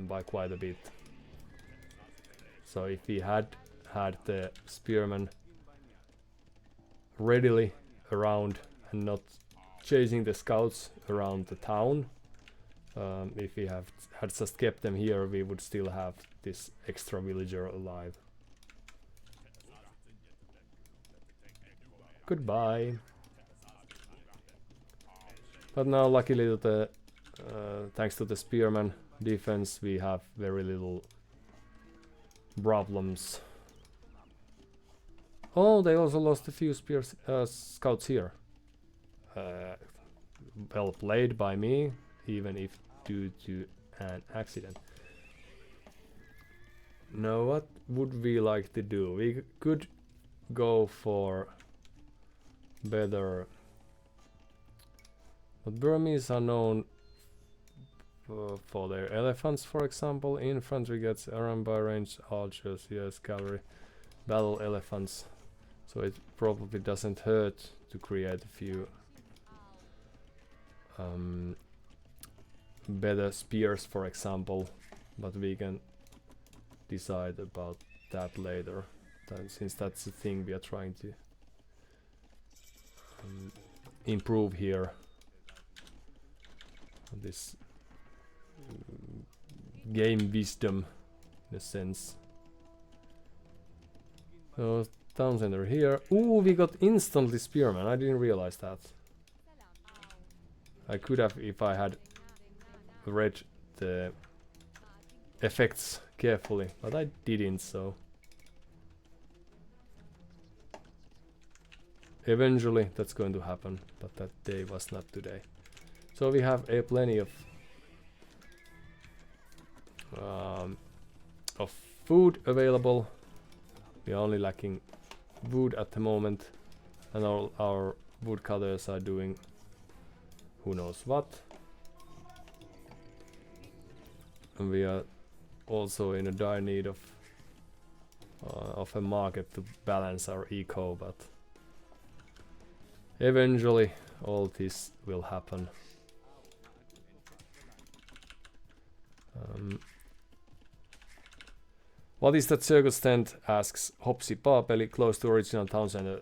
by quite a bit. So if we had the spearmen readily around and not chasing the scouts around the town, if we had just kept them here, we would still have this extra villager alive. Goodbye. But now luckily the thanks to the spearman defense we have very little problems. Oh, they also lost a few scouts here. Well played by me, even if due to an accident. Now what would we like to do? We could go for better... But Burmese are known for their elephants, for example. Infantry gets armed by ranged archers, yes, cavalry, battle elephants. So it probably doesn't hurt to create a few better spears, for example, but we can decide about that later, since that's the thing we are trying to improve here. This game wisdom, in a sense. So town center here. Ooh, we got instantly spearmen. I didn't realize that. I could have if I had read the effects carefully, but I didn't, so eventually that's going to happen, but that day was not today. So we have a plenty of food available. We are only lacking wood at the moment, and all our woodcutters are doing who knows what. And we are also in a dire need of a market to balance our eco, but eventually all this will happen. What is that circus tent? Asks Hopsi Paapeli, close to original town center.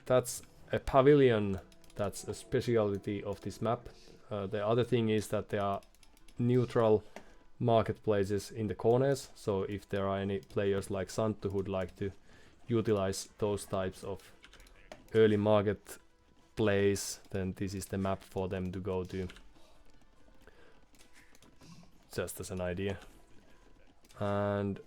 That's a pavilion. That's a specialty of this map. The other thing is that there are neutral marketplaces in the corners, so if there are any players like Santtu who'd like to utilize those types of early marketplace, then this is the map for them to go to. Just as an idea. And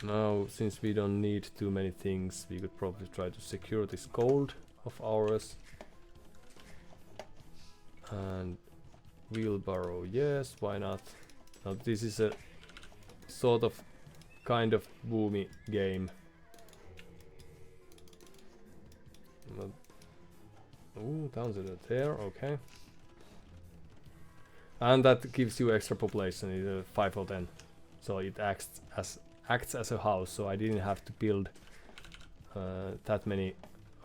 now, since we don't need too many things, we could probably try to secure this gold of ours. And wheelbarrow, yes, why not? Now this is a sort of kind of boomy game. Ooh, down to there, okay. And that gives you extra population, either 5 or 10. so it acts as a house. So I didn't have to build that many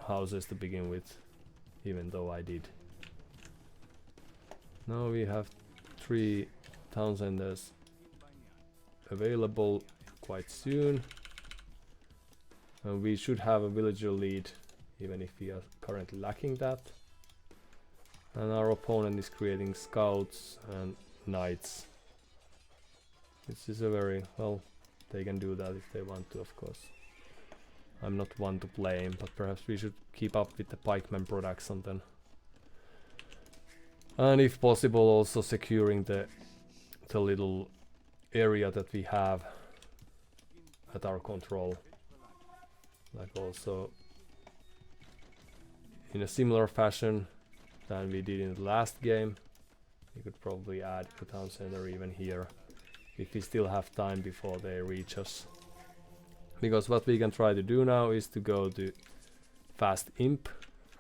houses to begin with, even though I did. Now we have 3 town centers available quite soon, and we should have a villager lead, even if we are currently lacking that. And our opponent is creating scouts and knights, which is a very well, they can do that if they want to, of course. I'm not one to blame, but perhaps we should keep up with the pikeman production then. And if possible also securing the little area that we have at our control. Like also in a similar fashion than we did in the last game, we could probably add a town center even here if we still have time before they reach us. Because what we can try to do now is to go to fast imp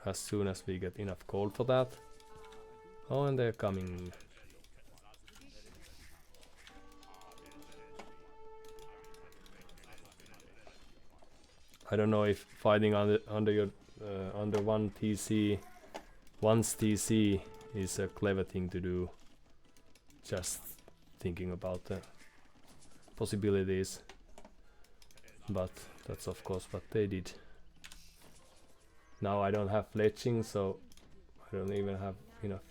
as soon as we get enough gold for that. Oh, and they're coming. I don't know if fighting under one TC, once TC is a clever thing to do. Just thinking about the possibilities. But that's of course what they did. Now I don't have fletching, so I don't even have enough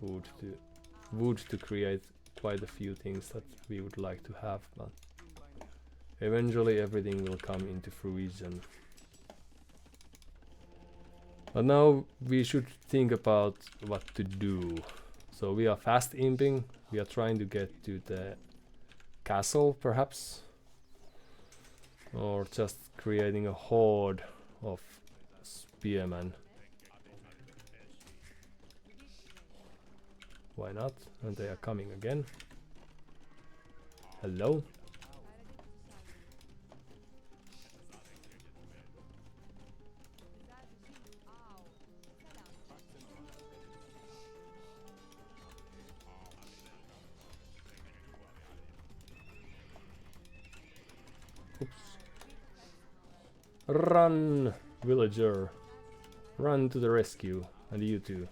wood to create quite a few things that we would like to have, but eventually everything will come into fruition. But now we should think about what to do. So we are fast imping, we are trying to get to the castle perhaps, or just creating a horde of spearmen. Why not? And they are coming again. Hello. Oops. Run, villager. Run to the rescue. And you too.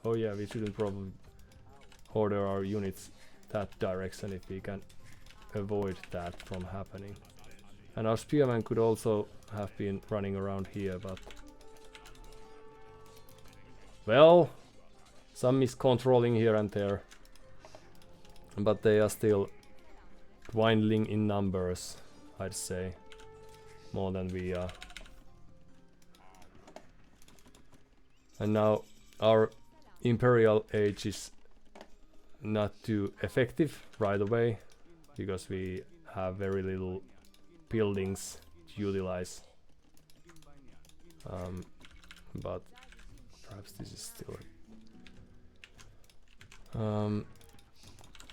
Oh yeah, we shouldn't probably order our units that direction if we can avoid that from happening. And our spearmen could also have been running around here, but well, some miscontrolling here and there, but they are still dwindling in numbers, I'd say, more than we are. And now our imperial age is not too effective right away, because we have very little buildings to utilize. But perhaps this is still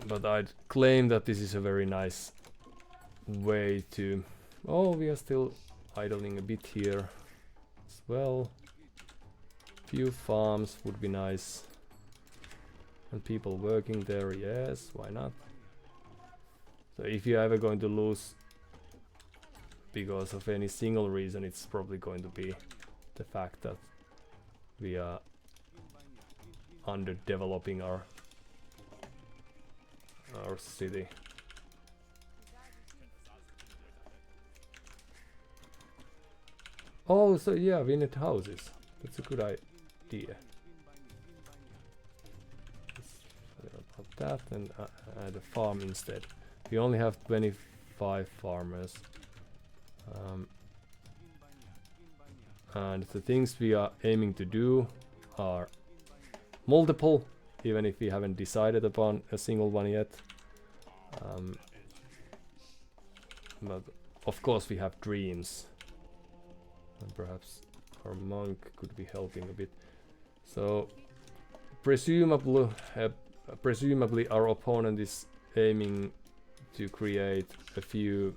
but I'd claim that this is a very nice way to... Oh, we are still idling a bit here as well. Few farms would be nice. And people working there, yes, why not? So if you're ever going to lose because of any single reason, it's probably going to be the fact that we are underdeveloping our city. Oh, so yeah, we need houses. That's a good idea. About that and add a farm instead. We only have 25 farmers. And the things we are aiming to do are multiple, even if we haven't decided upon a single one yet. But of course we have dreams. And perhaps our monk could be helping a bit. So presumably our opponent is aiming to create a few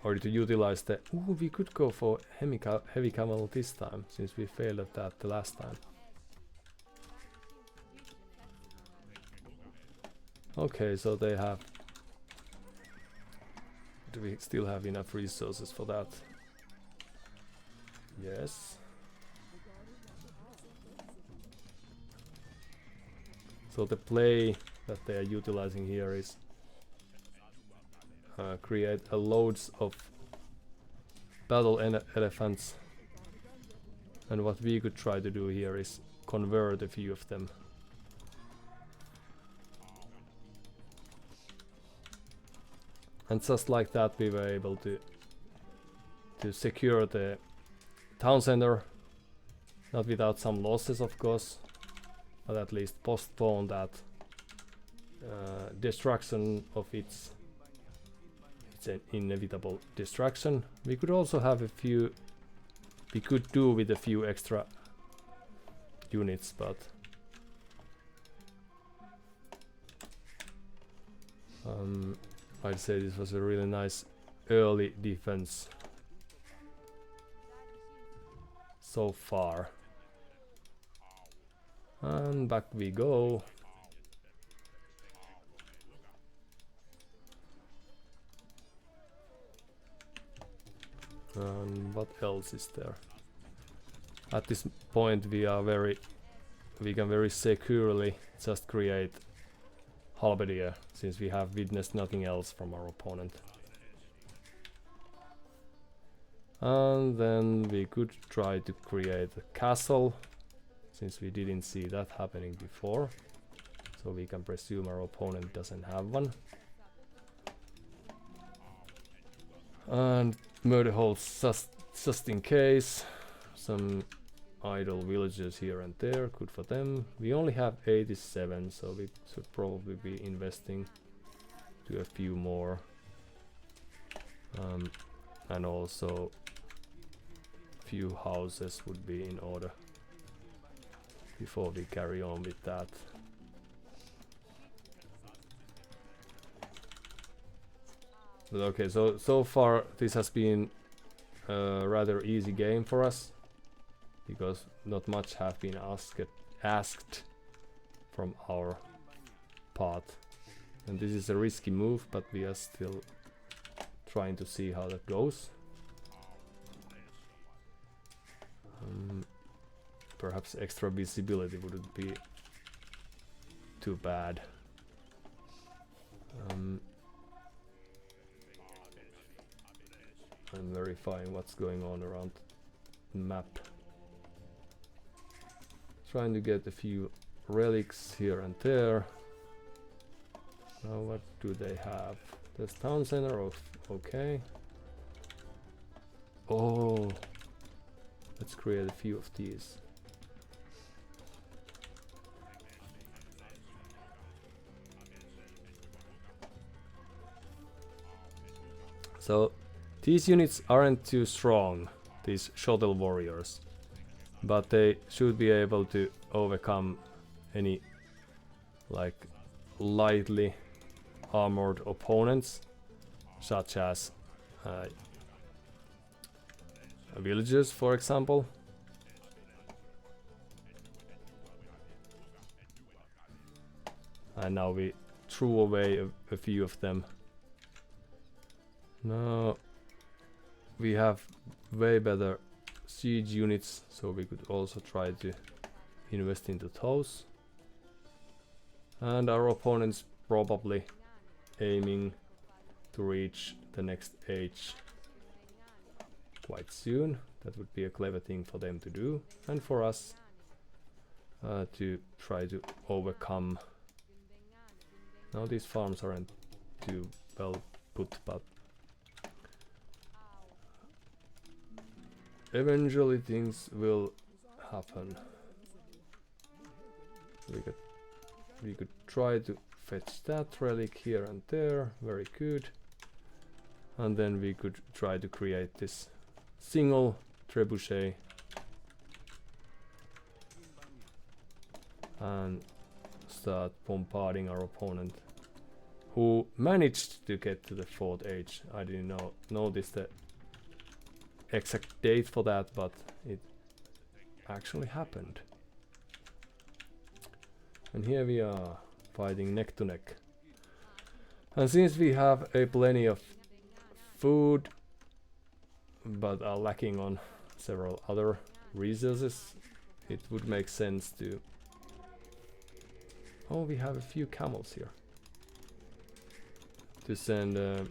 or to utilize the... Ooh, we could go for heavy camel this time, since we failed at that the last time. Okay, so they have... Do we still have enough resources for that? Yes. So the play that they are utilizing here is create loads of battle elephants, and what we could try to do here is convert a few of them. And just like that we were able to secure the town center, not without some losses of course, but at least postpone that destruction of its an inevitable destruction. We could also have a few, we could do with a few extra units, but I'd say this was a really nice early defense so far. And back we go. And what else is there? At this point we can very securely just create halberdier, since we have witnessed nothing else from our opponent. And then we could try to create a castle, since we didn't see that happening before. So we can presume our opponent doesn't have one. And murder holes just in case. Some idle villages here and there, good for them. We only have 87, so we should probably be investing to a few more. And also few houses would be in order before we carry on with that. But okay, so far this has been a rather easy game for us, because not much have been asked from our part. And this is a risky move, but we are still trying to see how that goes. Perhaps extra visibility wouldn't be too bad. I'm verifying what's going on around the map. Trying to get a few relics here and there. Now what do they have? There's town center of okay. Oh, let's create a few of these. So these units aren't too strong, these shuttle warriors, but they should be able to overcome any like lightly armored opponents, such as villagers, for example. And now we threw away a few of them. Now we have way better siege units, so we could also try to invest into those. And our opponent's probably aiming to reach the next age quite soon. That would be a clever thing for them to do, and for us to try to overcome. Now these farms aren't too well put, but eventually things will happen. We could try to fetch that relic here and there, very good. And then we could try to create this single trebuchet and start bombarding our opponent, who managed to get to the 4th age. I didn't notice the exact date for that, but it actually happened. And here we are fighting neck to neck. And since we have a plenty of food, but are lacking on several other resources, it would make sense to... Oh, we have a few camels here. To send a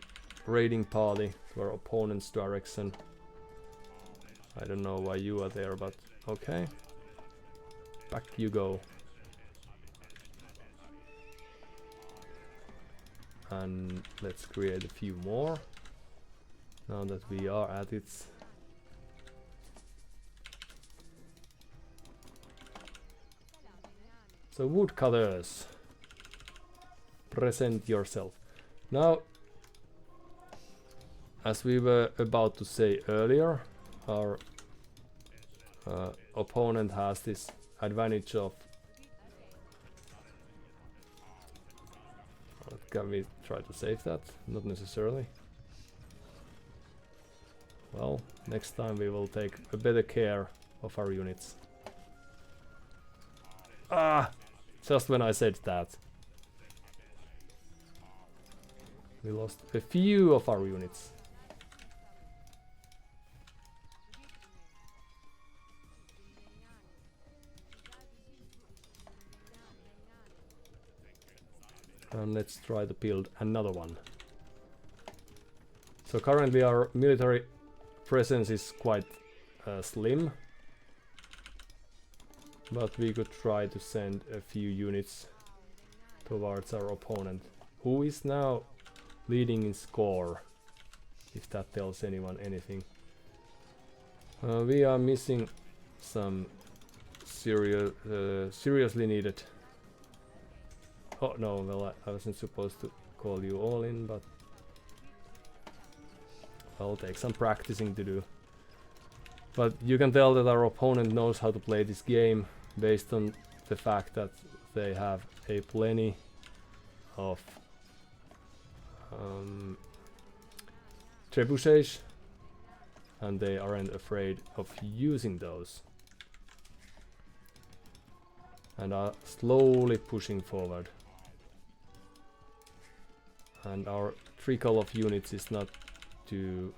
raiding party to our opponent's direction. I don't know why you are there, but okay. Back you go. And let's create a few more. Now that we are at it. So woodcutters, present yourself. Now, as we were about to say earlier, our opponent has this advantage of... Can we try to save that? Not necessarily. Well, next time we will take a better care of our units. Ah! Just when I said that. We lost a few of our units. And let's try to build another one. So currently our military presence is quite slim. But we could try to send a few units towards our opponent, who is now leading in score, if that tells anyone anything. We are missing some seriously needed... Oh no, well I wasn't supposed to call you all in, but I'll take some practicing to do. But you can tell that our opponent knows how to play this game based on the fact that they have a plenty of trebuchets, and they aren't afraid of using those, and are slowly pushing forward. And our trickle of units is not too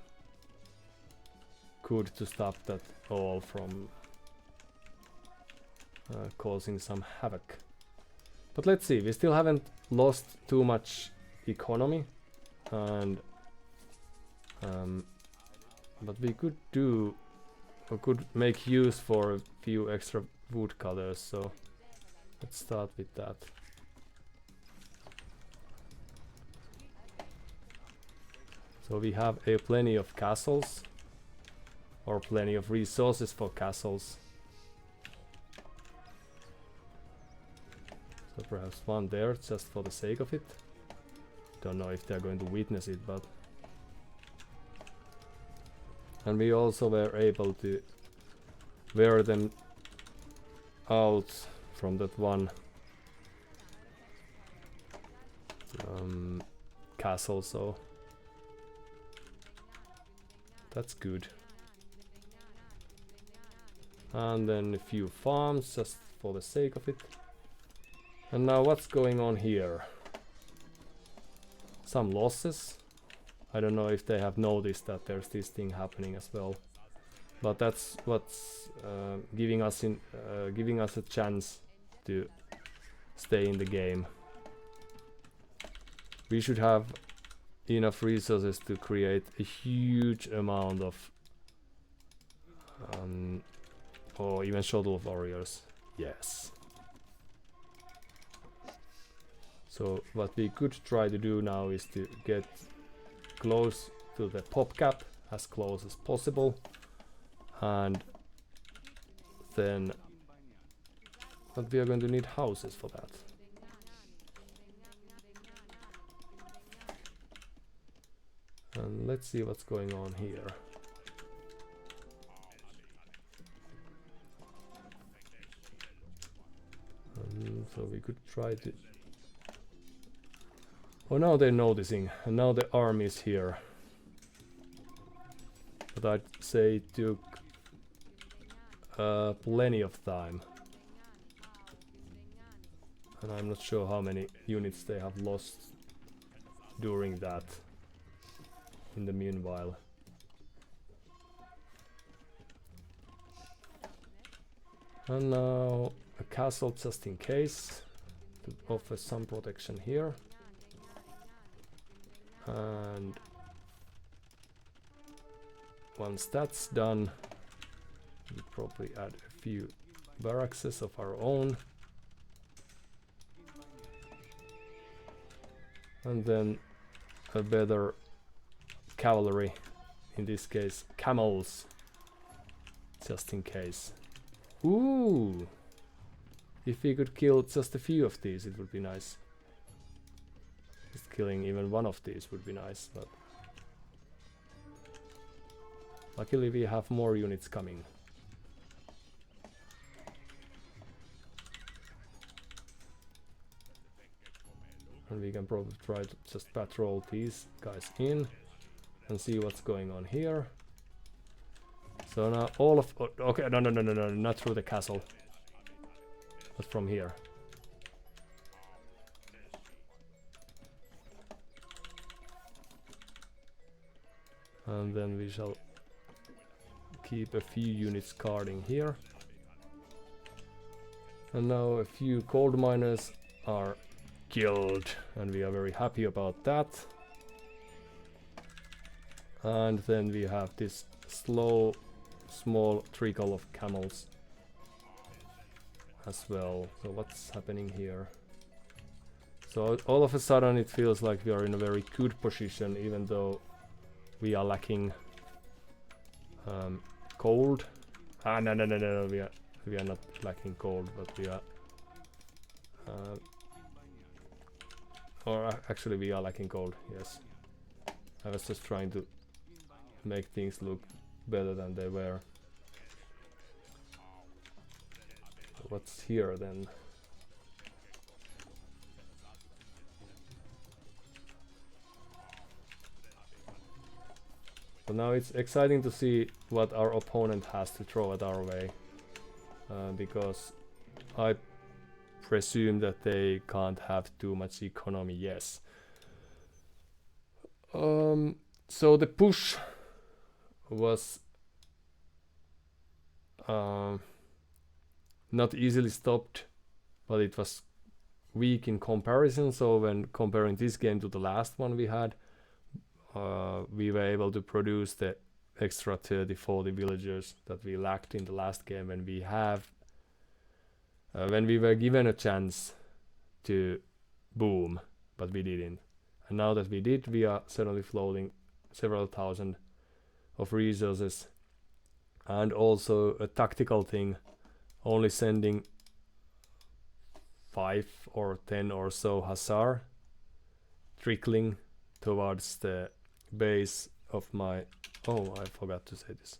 good to stop that all from causing some havoc. But let's see, we still haven't lost too much economy, and but we could do, or could make use for a few extra woodcutters, so let's start with that. So we have a plenty of castles, or plenty of resources for castles. So perhaps one there, just for the sake of it. Don't know if they're going to witness it, but... And we also were able to wear them out from that one castle, so that's good. And then a few farms, just for the sake of it. And now what's going on here? Some losses. I don't know if they have noticed that there's this thing happening as well. But that's what's giving us a chance to stay in the game. We should have enough resources to create a huge amount of or even shuttle warriors. Yes. So what we could try to do now is to get close to the pop cap, as close as possible, and then, but we are going to need houses for that. And let's see what's going on here. So we could try to... Oh, now they're noticing, and now the army is here. But I'd say it took plenty of time. And I'm not sure how many units they have lost during that in the meanwhile. And now a castle just in case to offer some protection here. And once that's done, we probably add a few barracks of our own. And then a better cavalry, in this case camels, just in case. Ooh! If we could kill just a few of these, it would be nice. Just killing even one of these would be nice, but luckily we have more units coming. And we can probably try to just patrol these guys in and see what's going on here. So now all of... okay, no, not through the castle. But from here. And then we shall keep a few units guarding here. And now a few gold miners are killed, and we are very happy about that. And then we have this slow, small trickle of camels as well. So what's happening here? So all of a sudden it feels like we are in a very good position, even though we are lacking gold. No, we are not lacking gold, but we are actually we are lacking gold, yes. I was just trying to make things look better than they were. What's here then? So now it's exciting to see what our opponent has to throw at our way, because I presume that they can't have too much economy, yes. So the push was not easily stopped, but it was weak in comparison. So when comparing this game to the last one we had, we were able to produce the extra 30-40 villagers that we lacked in the last game when we were given a chance to boom, but we didn't. And now that we did, we are suddenly floating several thousand of resources. And also a tactical thing, only sending 5 or 10 or so hussar trickling towards the base of my... oh, I forgot to say this.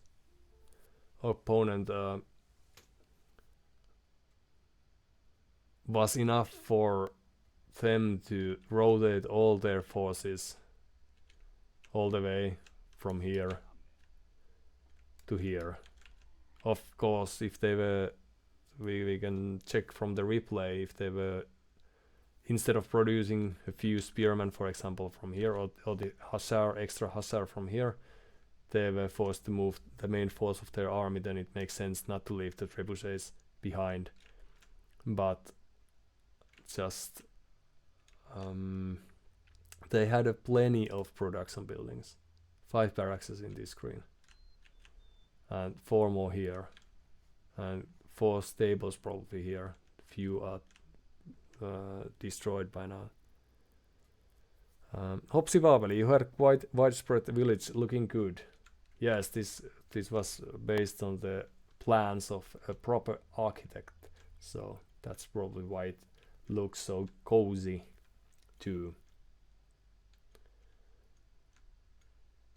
Opponent was enough for them to rotate all their forces all the way from here to here. Of course, if they were, we can check from the replay, if they were, instead of producing a few spearmen, for example, from here, or the hussar, extra hussar from here, they were forced to move the main force of their army, then it makes sense not to leave the trebuchets behind. But just they had a plenty of production buildings, 5 barracks in this screen, and 4 more here, and 4 stables probably here. Few are destroyed by now. Hopsivaveli, you had quite widespread village, looking good. Yes, this was based on the plans of a proper architect, so that's probably why it looks so cozy too.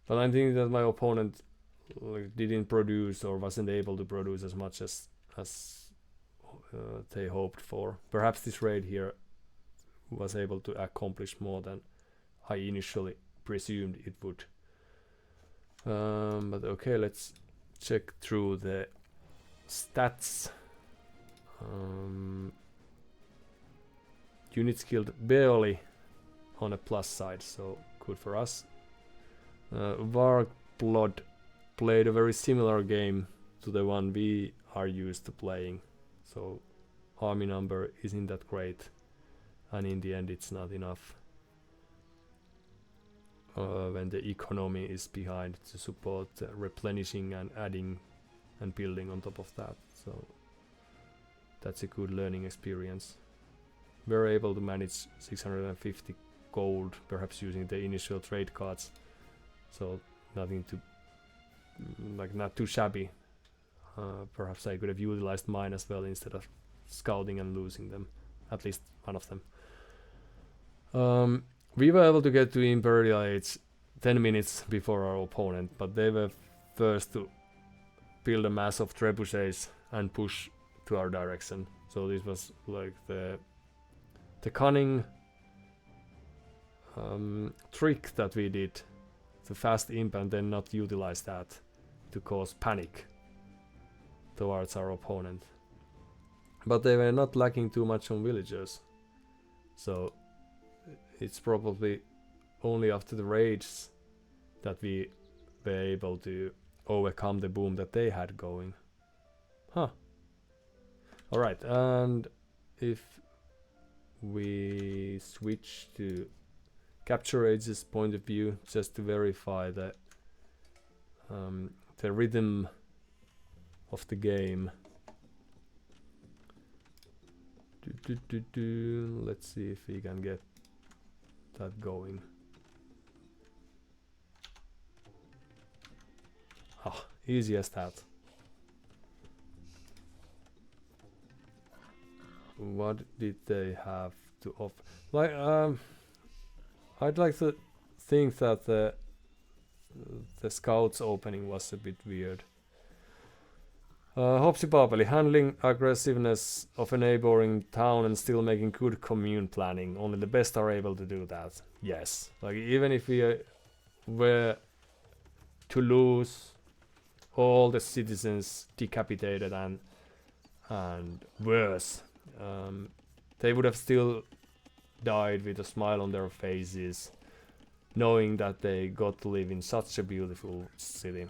But I'm thinking that my opponent didn't produce or wasn't able to produce as much as they hoped for. Perhaps this raid here was able to accomplish more than I initially presumed it would. But okay, let's check through the stats. Units killed barely on a plus side, so good for us. Vargblod played a very similar game to the one we are used to playing, so army number isn't that great, and in the end it's not enough when the economy is behind to support replenishing and adding and building on top of that. So that's a good learning experience. We're able to manage 650 gold, perhaps using the initial trade cards, so nothing to not too shabby. Perhaps I could have utilized mine as well instead of scouting and losing them, at least one of them. We were able to get to Imperial Age 10 minutes before our opponent, but they were first to build a mass of trebuchets and push to our direction. So this was like the cunning trick that we did, to fast imp and then not utilize that to cause panic towards our opponent. But they were not lacking too much on villagers, so it's probably only after the raids that we were able to overcome the boom that they had going. Huh. Alright, and if we switch to Capture Age's point of view, just to verify that the rhythm of the game. Let's see if we can get that going. Ah, easy as that. What did they have to offer? Like, I'd like to think that the scouts opening was a bit weird. Hopsi Papeli, handling aggressiveness of a neighboring town and still making good commune planning. Only the best are able to do that. Yes. Like, even if we were to lose all the citizens decapitated and worse, they would have still died with a smile on their faces, knowing that they got to live in such a beautiful city.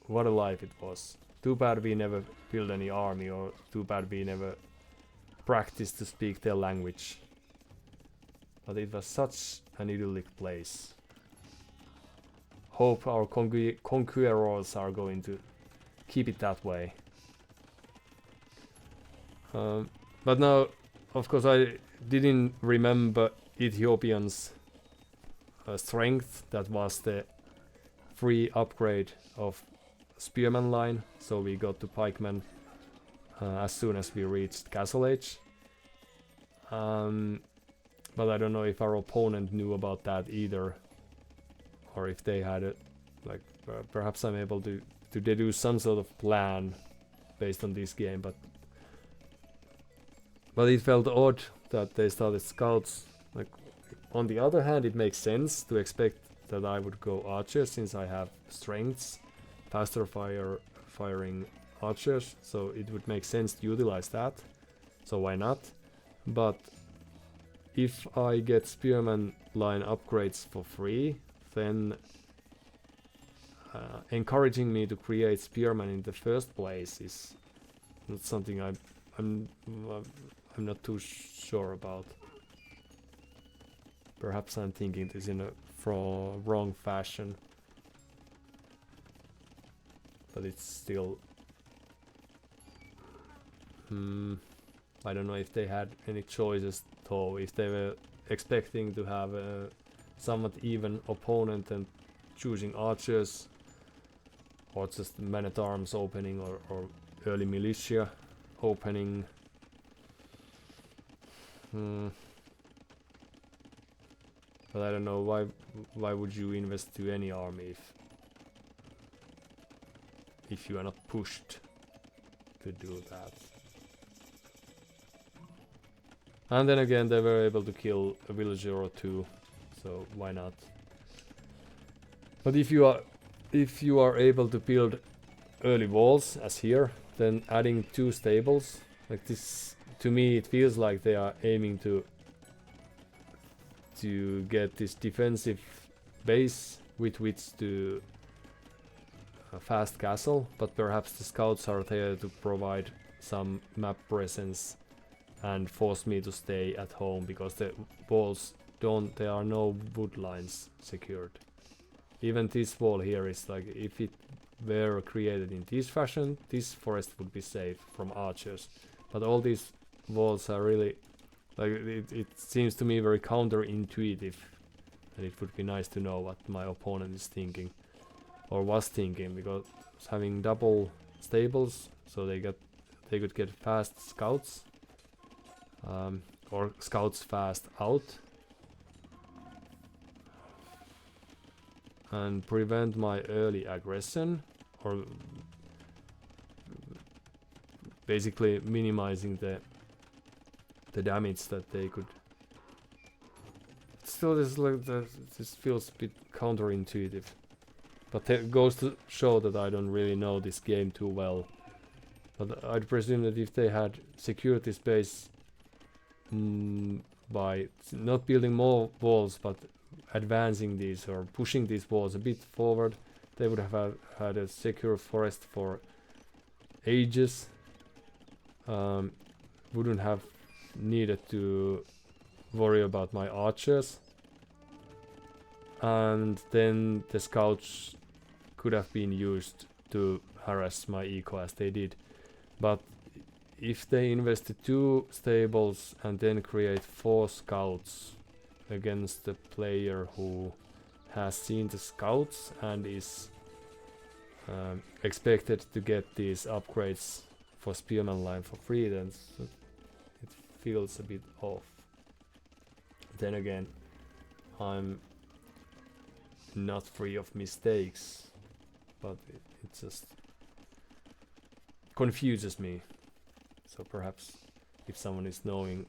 What a life it was. Too bad we never built any army, or too bad we never practiced to speak their language. But it was such an idyllic place. Hope our conquerors are going to keep it that way. But now, of course, I didn't remember Ethiopians' strength. That was the free upgrade of Spearman line, so we got to Pikeman as soon as we reached Castle Age. But I don't know if our opponent knew about that either, or if they had it. Like, perhaps I'm able to deduce some sort of plan based on this game, but it felt odd that they started scouts. Like, on the other hand, it makes sense to expect that I would go archer, since I have strengths, faster firing archers, so it would make sense to utilize that, so why not? But if I get Spearman line upgrades for free, then encouraging me to create Spearman in the first place is not something I'm not too sure about. Perhaps I'm thinking this in a wrong fashion, but it's still I don't know if they had any choices though, if they were expecting to have a somewhat even opponent and choosing archers, or just men-at-arms opening, or early militia opening. But I don't know, why would you invest to any army if you are not pushed to do that? And then again, they were able to kill a villager or two, so why not? But if you are able to build early walls, as here, then adding 2 stables like this, to me it feels like they are aiming to to get this defensive base with which to a fast castle, but perhaps the scouts are there to provide some map presence and force me to stay at home, because the walls there are no wood lines secured. Even this wall here is like, if it were created in this fashion, this forest would be safe from archers, but all these walls are really like, it seems to me very counterintuitive, and it would be nice to know what my opponent is thinking or was thinking, because having double stables, so they could get fast scouts, or scouts fast out, and prevent my early aggression, or basically minimizing the damage that they could. Still, this feels a bit counterintuitive, but it goes to show that I don't really know this game too well. But I'd presume that if they had secured this base by not building more walls but advancing these or pushing these walls a bit forward, they would have had a secure forest for ages. Wouldn't have needed to worry about my archers, and then the scouts could have been used to harass my eco as they did. But if they invested 2 stables and then create 4 scouts against the player who has seen the scouts and is expected to get these upgrades for Spearman line for free, then it feels a bit off. Then again, I'm not free of mistakes, but it just confuses me. So perhaps if someone is knowing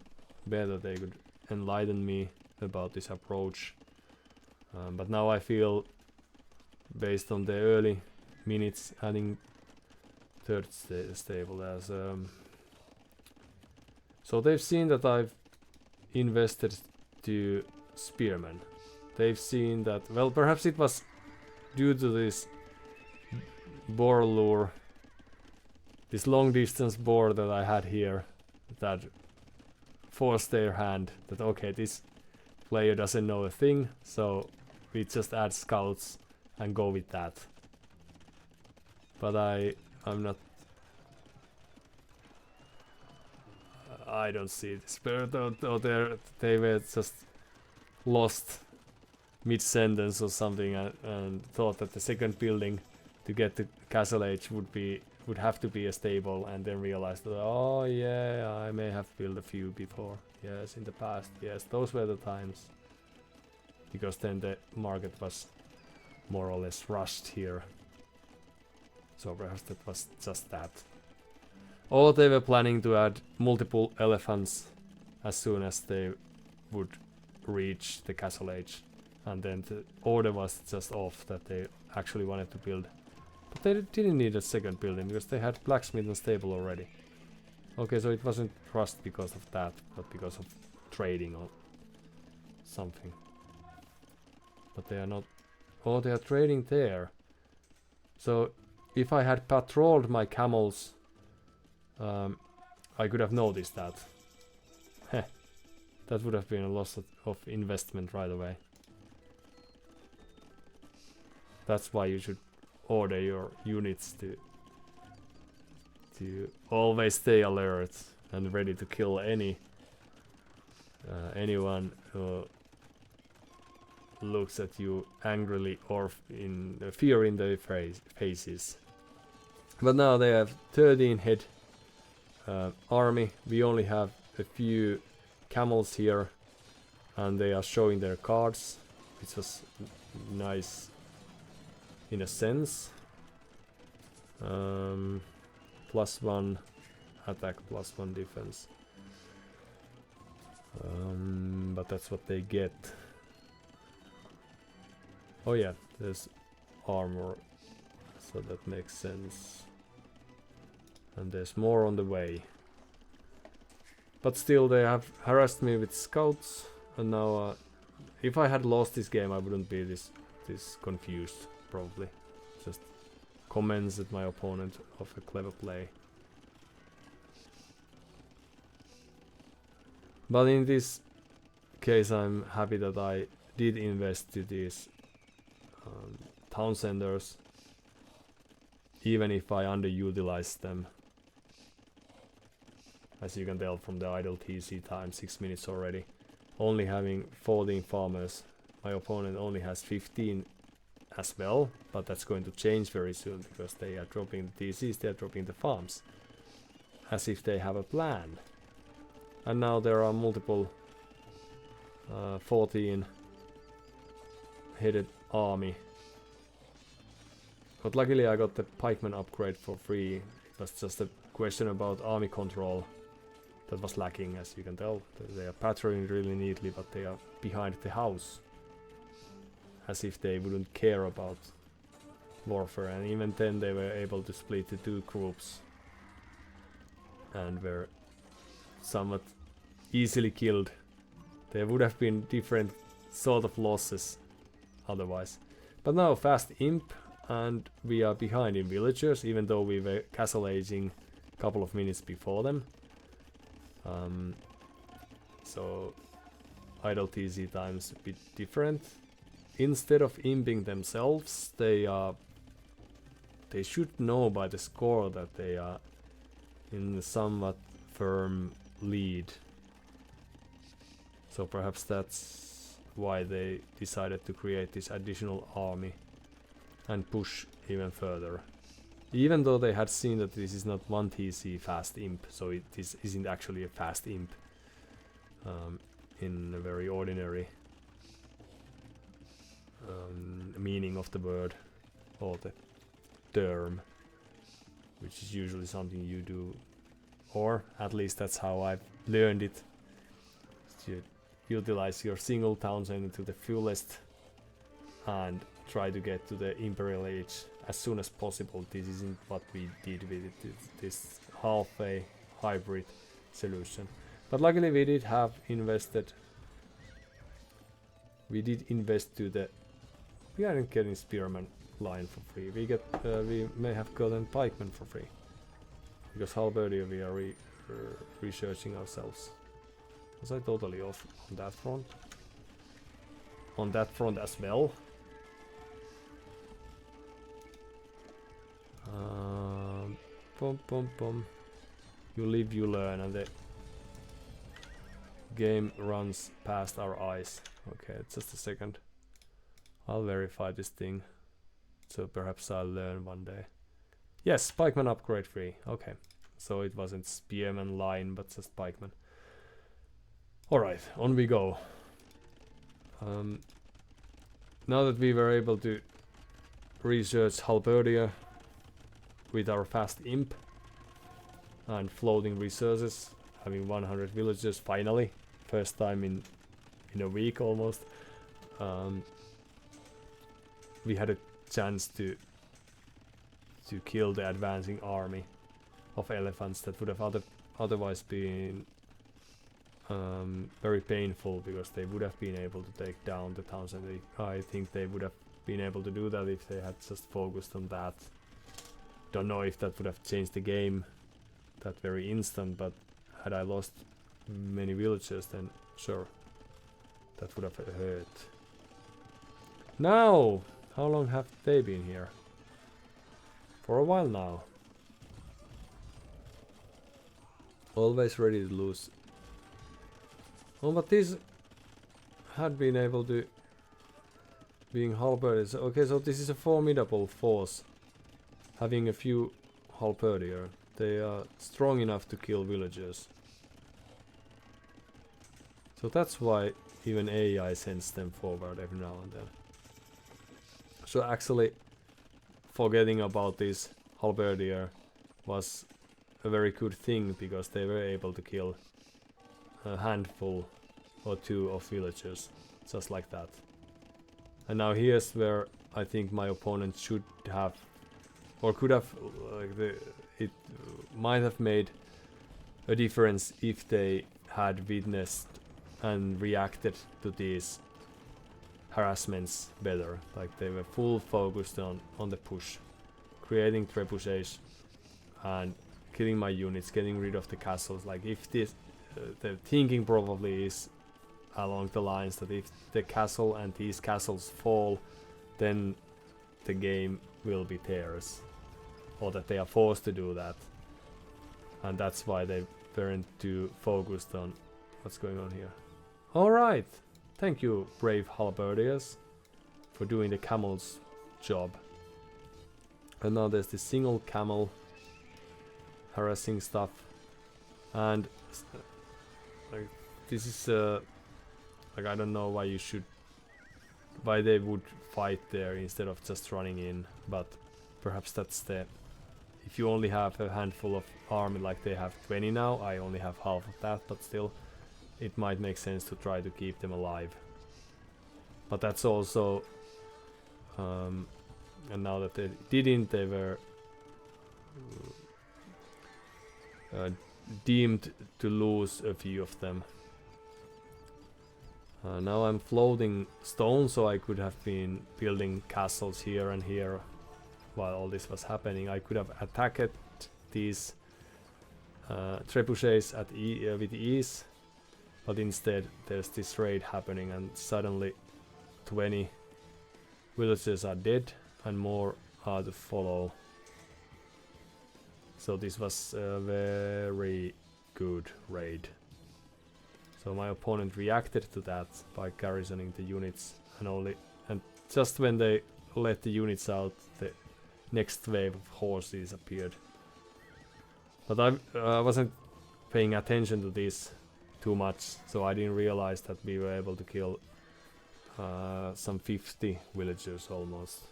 better, they could enlighten me about this approach. But now I feel, based on the early minutes, adding third stable as so they've seen that I've invested to spearmen. They've seen that, well, perhaps it was due to this boar lure, this long distance boar that I had here, that forced their hand that, okay, this player doesn't know a thing, so we just add scouts and go with that. But I'm not, I don't see this, but they were just lost mid-sentence or something, and thought that the second building to get the castle age would have to be a stable, and then realized that, oh yeah, I may have built a few before. Yes, in the past, yes, those were the times. Because then the market was more or less rushed here. So perhaps that was just that. Or they were planning to add multiple elephants as soon as they would reach the castle age. And then the order was just off that they actually wanted to build. But they didn't need a second building because they had blacksmith and stable already. Okay, so it wasn't rushed because of that, but because of trading or something. But they are not. Oh, they are trading there. So if I had patrolled my camels, I could have noticed that. Heh. That would have been a loss of investment right away. That's why you should order your units to always stay alert and ready to kill anyone who looks at you angrily or in fear in their faces. But now they have 13 head army. We only have a few camels here, and they are showing their cards, which was nice in a sense. +1 attack, +1 defense. But that's what they get. Oh yeah, there's armor, so that makes sense. And there's more on the way. But still, they have harassed me with scouts, and now if I had lost this game, I wouldn't be this confused, probably. Just comments at my opponent of a clever play. But in this case, I'm happy that I did invest to these town centers, even if I underutilized them. As you can tell from the idle TC time, 6 minutes already. Only having 14 farmers. My opponent only has 15 as well, but that's going to change very soon because they are dropping the TCs, they are dropping the farms. As if they have a plan. And now there are multiple 14 headed army. But luckily I got the pikeman upgrade for free. It was just a question about army control that was lacking, as you can tell. They are patrolling really neatly, but they are behind the house. As if they wouldn't care about warfare, and even then they were able to split the two groups. And were somewhat easily killed. There would have been different sort of losses otherwise. But now fast imp, and we are behind in villagers, even though we were castle aging a couple of minutes before them. So idle TC times a bit different. Instead of imping themselves, they should know by the score that they are in a somewhat firm lead. So perhaps that's why they decided to create this additional army and push even further. Even though they had seen that this is not 1 TC fast imp, so it isn't actually a fast imp in a very ordinary meaning of the word or the term, which is usually something you do, or at least that's how I've learned it. To utilize your single townsend to the fullest and try to get to the Imperial Age as soon as possible. This isn't what we did with it. This half a hybrid solution. But luckily we did have invested. We did invest to the. We aren't getting Spearman line for free. We may have gotten Pikeman for free because Halberdia we are researching ourselves. Was I totally off on that front? On that front as well. Pom pom pom. You live, you learn, and the game runs past our eyes. Okay, just a second. I'll verify this thing, so perhaps I'll learn one day. Yes, Pikeman upgrade free. Okay, so it wasn't Spearman line, but just Pikeman. Alright, on we go. Now that we were able to research Halberdia with our fast imp and floating resources, having 100 villagers finally, first time in a week almost, we had a chance to kill the advancing army of elephants that would have otherwise been very painful, because they would have been able to take down the towns, and I think they would have been able to do that if they had just focused on that. Don't know if that would have changed the game that very instant, but had I lost many villagers, then sure, that would have hurt. Now, how long have they been here? For a while now. Always ready to lose. Oh, but these had been able to being halberdiers. Okay, so this is a formidable force. Having a few halberdier, they are strong enough to kill villagers. So that's why even AI sends them forward every now and then. So actually, forgetting about this halberdier was a very good thing, because they were able to kill a handful or two of villagers, just like that. And now here's where I think my opponent should have, or could have, it might have made a difference if they had witnessed and reacted to these harassments better. Like they were full focused on the push, creating trebuchets and killing my units, getting rid of the castles. Like if this, the thinking probably is along the lines that if the castle and these castles fall, then the game will be theirs, or that they are forced to do that, and that's why they weren't too focused on what's going on here. All right, thank you, brave halberdiers, for doing the camel's job. And now there's this single camel harassing stuff, and like this is like I don't know why they would fight there instead of just running in, but perhaps that's the, if you only have a handful of army like they have 20 now, I only have half of that, but still it might make sense to try to keep them alive. But that's also and now that they didn't, they were deemed to lose a few of them. Now I'm floating stone, so I could have been building castles here and here while all this was happening. I could have attacked these trebuchets with ease, but instead there's this raid happening, and suddenly 20 villagers are dead and more are to follow. So this was a very good raid. So my opponent reacted to that by garrisoning the units, and just when they let the units out, the next wave of horses appeared. But I wasn't paying attention to this too much, so I didn't realize that we were able to kill some 50 villagers almost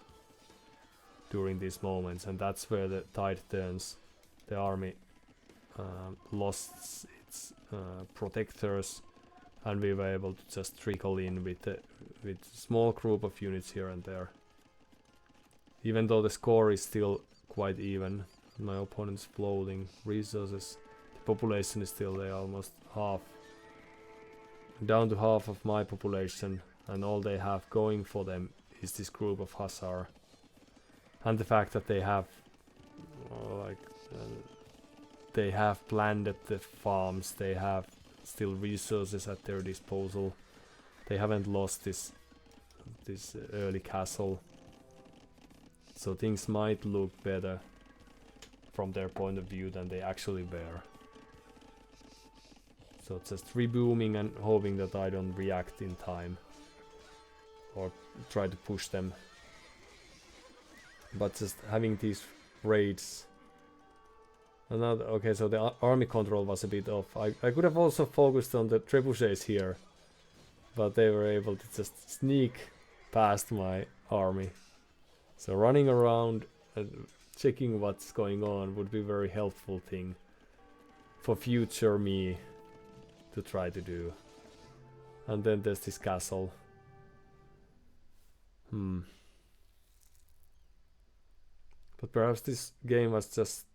during these moments, and that's where the tide turns. The army lost its protectors, and we were able to just trickle in with a small group of units here and there. Even though the score is still quite even, my opponent's floating resources, the population is still there, almost half, down to half of my population, and all they have going for them is this group of hussar, and the fact that they have they have planted the farms, they have still resources at their disposal, they haven't lost this early castle, so things might look better from their point of view than they actually were. So just rebooming and hoping that I don't react in time or try to push them, but just having these raids. Another, okay, so the army control was a bit off. I could have also focused on the trebuchets here, but they were able to just sneak past my army. So running around and checking what's going on would be a very helpful thing for future me to try to do. And then there's this castle. But perhaps this game was just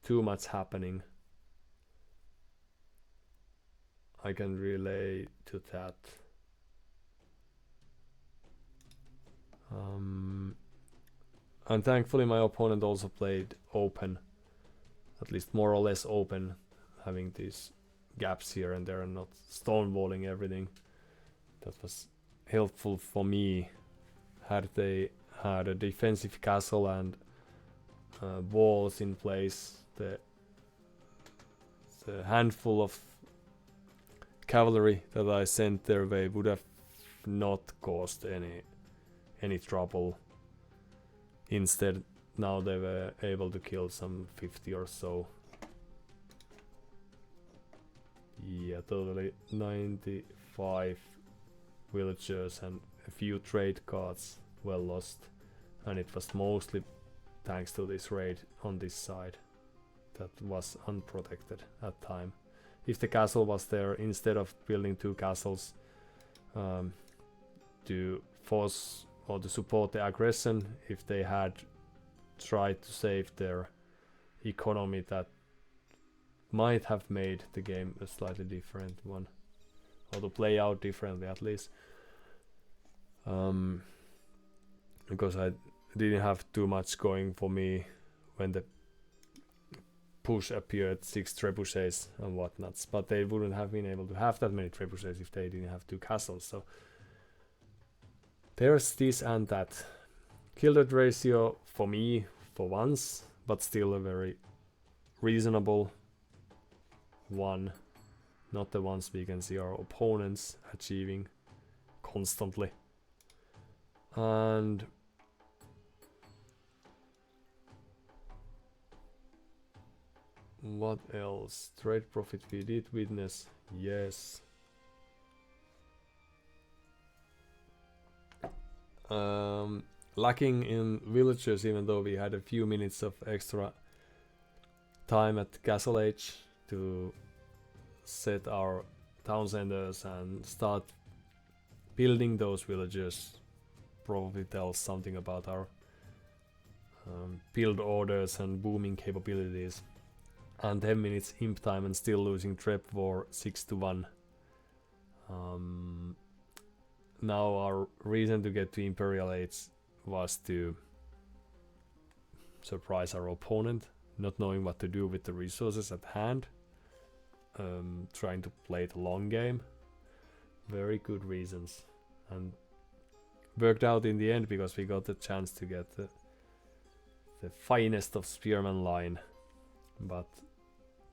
too much happening. I can relate to that. And thankfully my opponent also played open, at least more or less open, having these gaps here and there and not stonewalling everything. That was helpful for me. Had they had a defensive castle and walls in place, the handful of cavalry that I sent their way would have not caused any trouble. Instead, now they were able to kill some 50 or so. Yeah, totally 95 villagers and a few trade cards were lost, and it was mostly thanks to this raid on this side that was unprotected at time. If the castle was there, instead of building two castles to force or to support the aggression, if they had tried to save their economy, that might have made the game a slightly different one, or to play out differently at least. Because I didn't have too much going for me when the push appeared, 6 trebuchets and whatnots, but they wouldn't have been able to have that many trebuchets if they didn't have 2 castles. So there's this and that. Kill rate ratio for me for once, but still a very reasonable one, not the ones we can see our opponents achieving constantly. And what else? Trade profit we did witness, yes. Lacking in villagers, even though we had a few minutes of extra time at Castle Age to set our town centers and start building those villagers, probably tells something about our build orders and booming capabilities. And 10 minutes imp time and still losing Treb War 6-1. Now our reason to get to Imperial Age was to surprise our opponent, not knowing what to do with the resources at hand, trying to play the long game. Very good reasons, and worked out in the end because we got the chance to get the finest of spearman line, but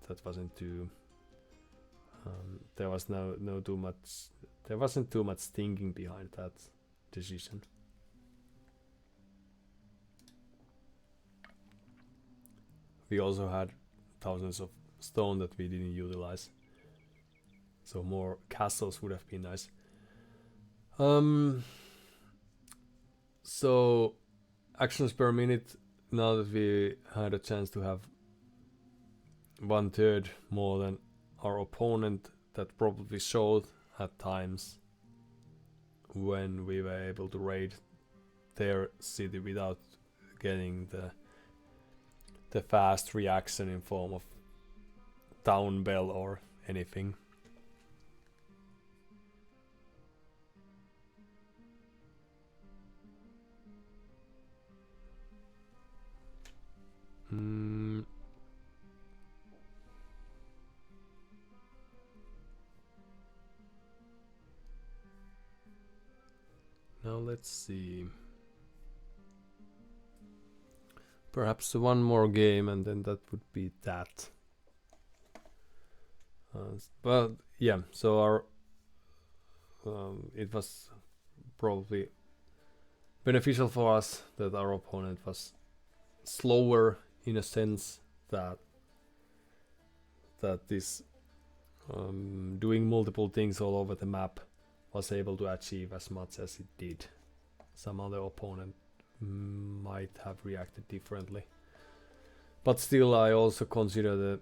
that wasn't too. There wasn't too much thinking behind that decision. We also had thousands of stone that we didn't utilize, so more castles would have been nice. So actions per minute, now that we had a chance to have 1/3 more than our opponent, that probably showed at times when we were able to raid their city without getting the fast reaction in form of town bell or anything. Now let's see. Perhaps one more game and then that would be that. But yeah, so our it was probably beneficial for us that our opponent was slower in a sense that this doing multiple things all over the map was able to achieve as much as it did. Some other opponent might have reacted differently, but still I also consider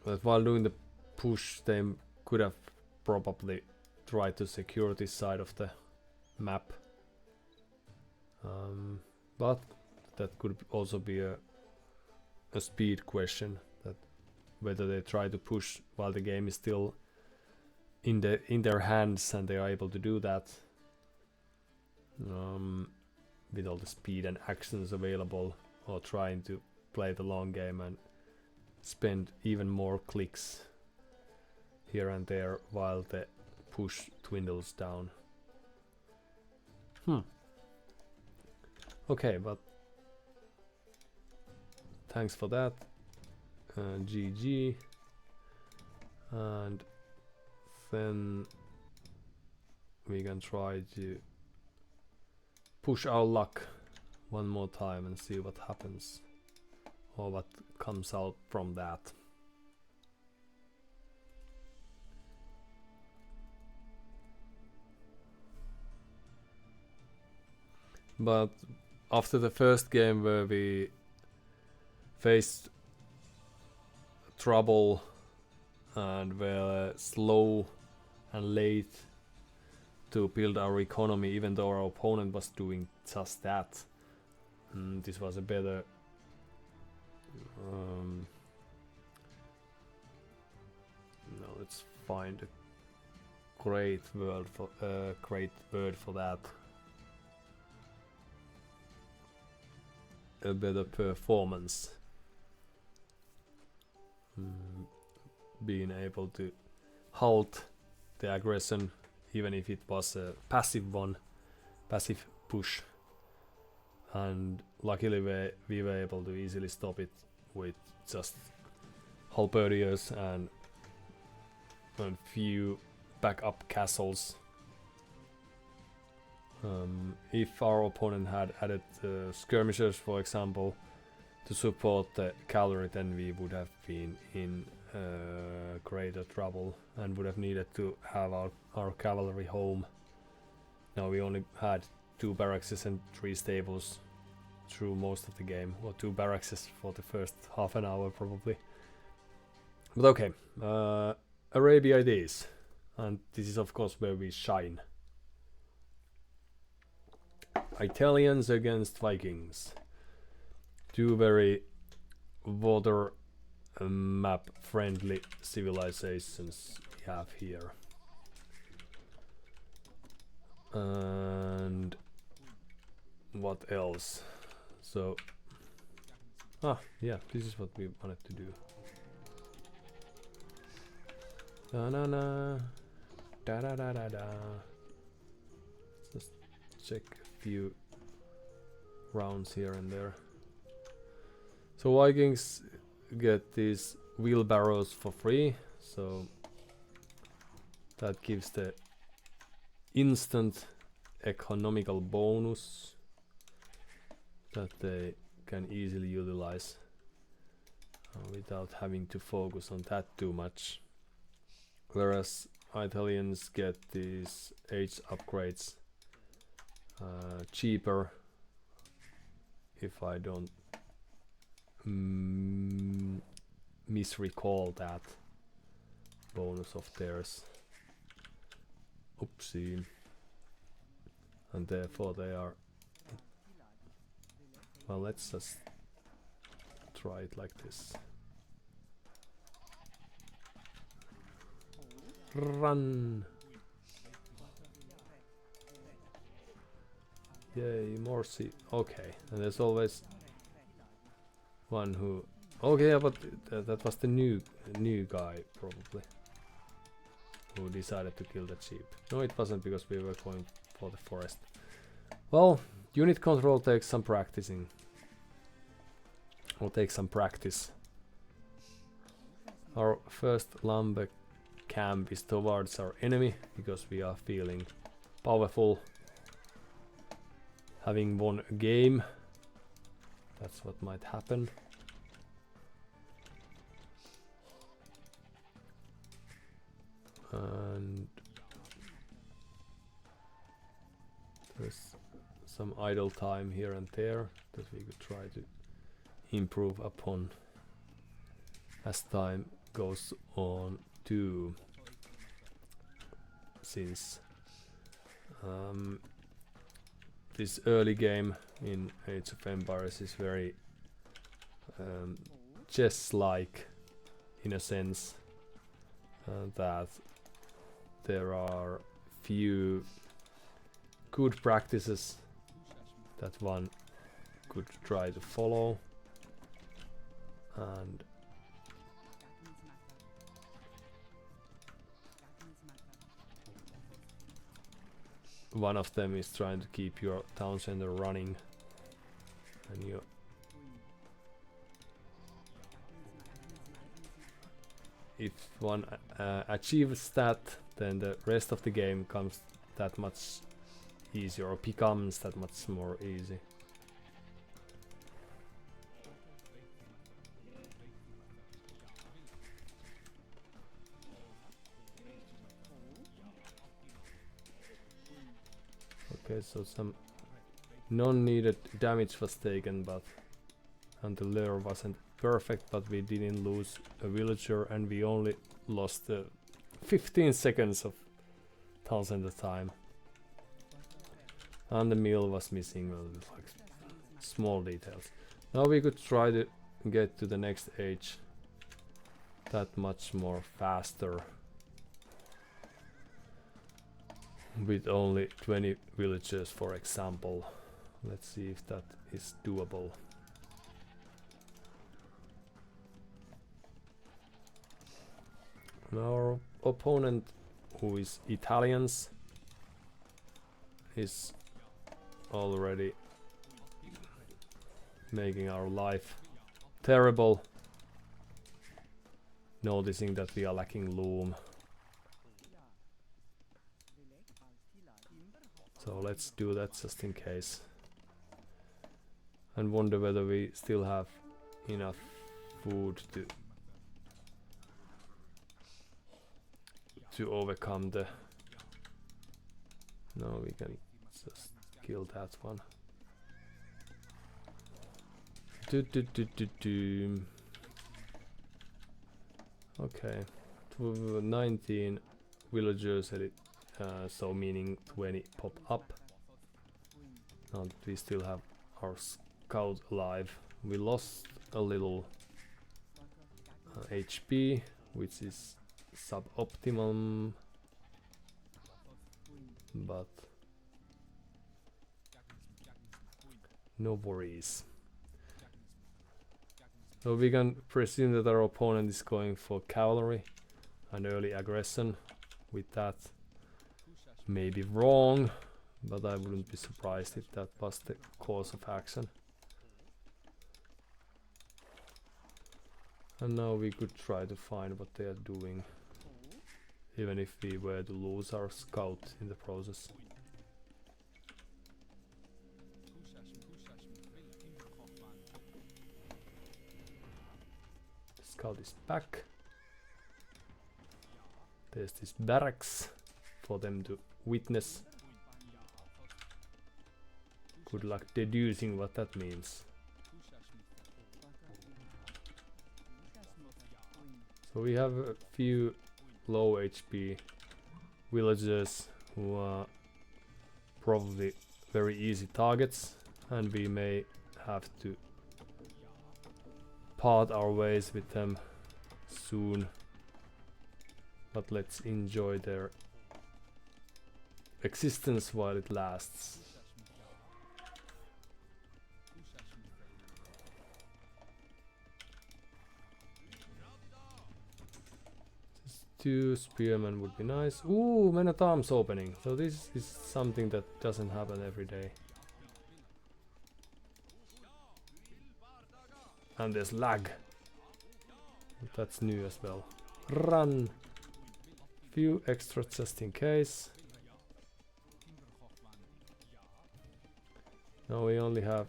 that while doing the push they could have probably tried to secure this side of the map, but that could also be a speed question, that whether they try to push while the game is still in their hands and they are able to do that with all the speed and actions available, or trying to play the long game and spend even more clicks here and there while the push dwindles down. Okay, but thanks for that. GG. And then we can try to push our luck one more time and see what happens, or what comes out from that. But after the first game where we faced trouble and were slow and late to build our economy, even though our opponent was doing just that, this was a better no, let's find a great word for that. a better performance. Being able to halt the aggression, even if it was a passive one, passive push. And luckily we were able to easily stop it with just halberdiers and a few backup castles. If our opponent had added skirmishers, for example, to support the cavalry, then we would have been in greater trouble and would have needed to have our cavalry home. Now we only had 2 barracks and 3 stables through most of the game, or 2 barracks for the first half an hour probably. But okay, Arabia it is, and this is of course where we shine. Italians against Vikings. 2 very water map friendly civilizations we have here. And what else? So yeah, this is what we wanted to do. Da na na, da da da da da. Just check a few rounds here and there. So Vikings get these wheelbarrows for free, so that gives the instant economical bonus that they can easily utilize without having to focus on that too much. Whereas Italians get these age upgrades cheaper, if I don't misrecall that bonus of theirs. Oopsie. And therefore they are... Well, let's just try it like this. Run! Yay, more sea. Okay, and there's always one who... Okay, yeah, but that was the new guy, probably, who decided to kill the sheep. No, it wasn't, because we were going for the forest. Well, unit control takes some practicing. Or takes some practice. Our first lumber camp is towards our enemy, because we are feeling powerful. Having won a game. That's what might happen. And there's some idle time here and there that we could try to improve upon as time goes on too, since this early game in Age of Empires is very chess-like, in a sense that there are few good practices that one could try to follow, and one of them is trying to keep your town center running, and you if one achieves that, then the rest of the game comes that much easier, or becomes that much more easy. Okay, so some non-needed damage was taken, but and the lure wasn't perfect, but we didn't lose a villager, and we only lost 15 seconds of town center time. And the mill was missing, well, like small details. Now we could try to get to the next age that much more faster, with only 20 villagers, for example. Let's see if that is doable. Our opponent, who is Italians, is already making our life terrible, noticing that we are lacking loom. So let's do that just in case. And wonder whether we still have enough food to overcome the... No, we can just kill that one. Okay, 19 villagers, so meaning 20 pop up. Now that we still have our scout alive, we lost a little HP, which is suboptimum, but no worries. So we can presume that our opponent is going for cavalry and early aggression. With that, maybe wrong, but I wouldn't be surprised if that was the course of action. And now we could try to find what they are doing, even if we were to lose our scout in the process. Scout is back. There's this barracks for them to witness. Good luck deducing what that means. So we have a few low HP villagers who are probably very easy targets, and we may have to part our ways with them soon, but let's enjoy their existence while it lasts. Just 2 spearmen would be nice. Ooh, men at arms opening. So this is something that doesn't happen every day. And there's lag. That's new as well. Run! Few extra just in case. Now we only have...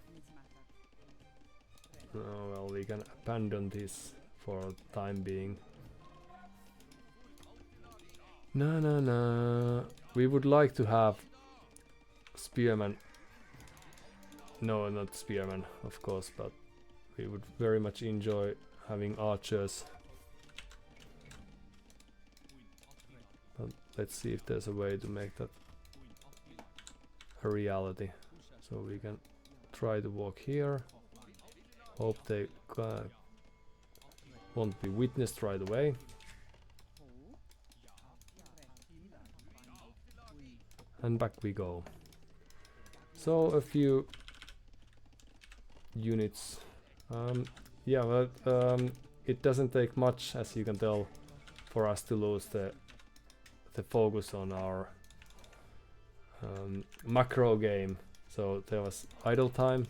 Oh well, we can abandon this for the time being. No. We would like to have spearmen. No, not spearmen, of course, but we would very much enjoy having archers. But let's see if there's a way to make that a reality. So we can try to walk here. Hope they won't be witnessed right away. And back we go. So a few units. Yeah, but it doesn't take much, as you can tell, for us to lose the focus on our macro game. So there was idle time,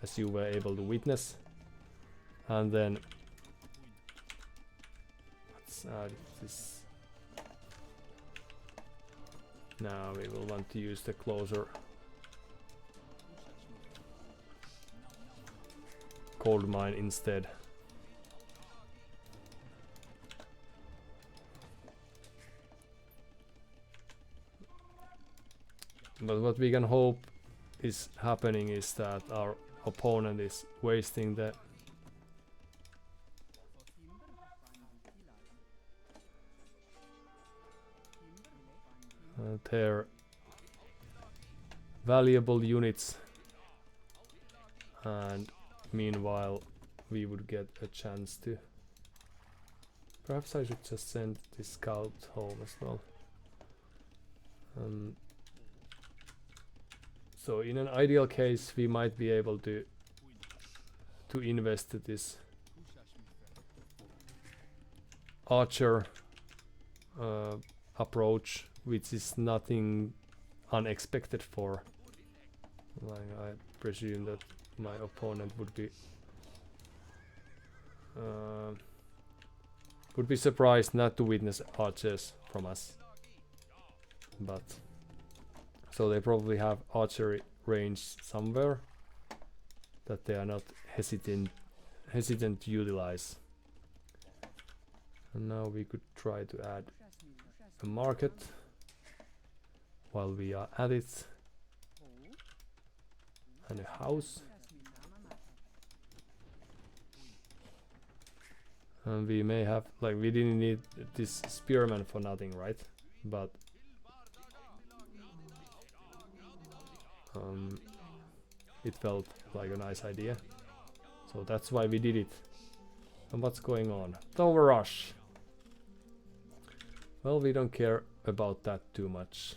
as you were able to witness, and then let's add this. Now we will want to use the closer cold mine instead. But what we can hope is happening is that our opponent is wasting their valuable units, and meanwhile we would get a chance to... Perhaps I should just send this scout home as well. So in an ideal case we might be able to invest this archer approach, which is nothing unexpected for. Like, I presume that my opponent would be surprised not to witness archers from us. But so they probably have archery range somewhere that they are not hesitant to utilize. And now we could try to add a market while we are at it, and a house. And we may have, like, we didn't need this spearman for nothing, right? But it felt like a nice idea, so that's why we did it. And what's going on? Tower rush. Well, we don't care about that too much,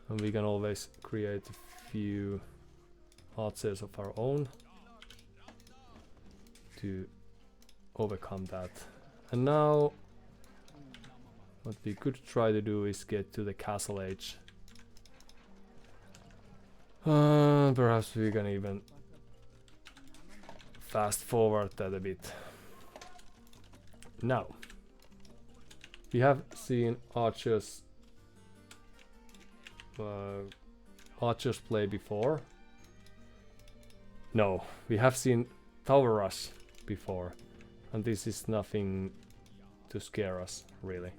and we can always create a few archers of our own to overcome that. And now what we could try to do is get to the castle age. Perhaps we can even fast forward that a bit. Now, we have seen archers play before. No, we have seen tower rush before, and this is nothing to scare us, really.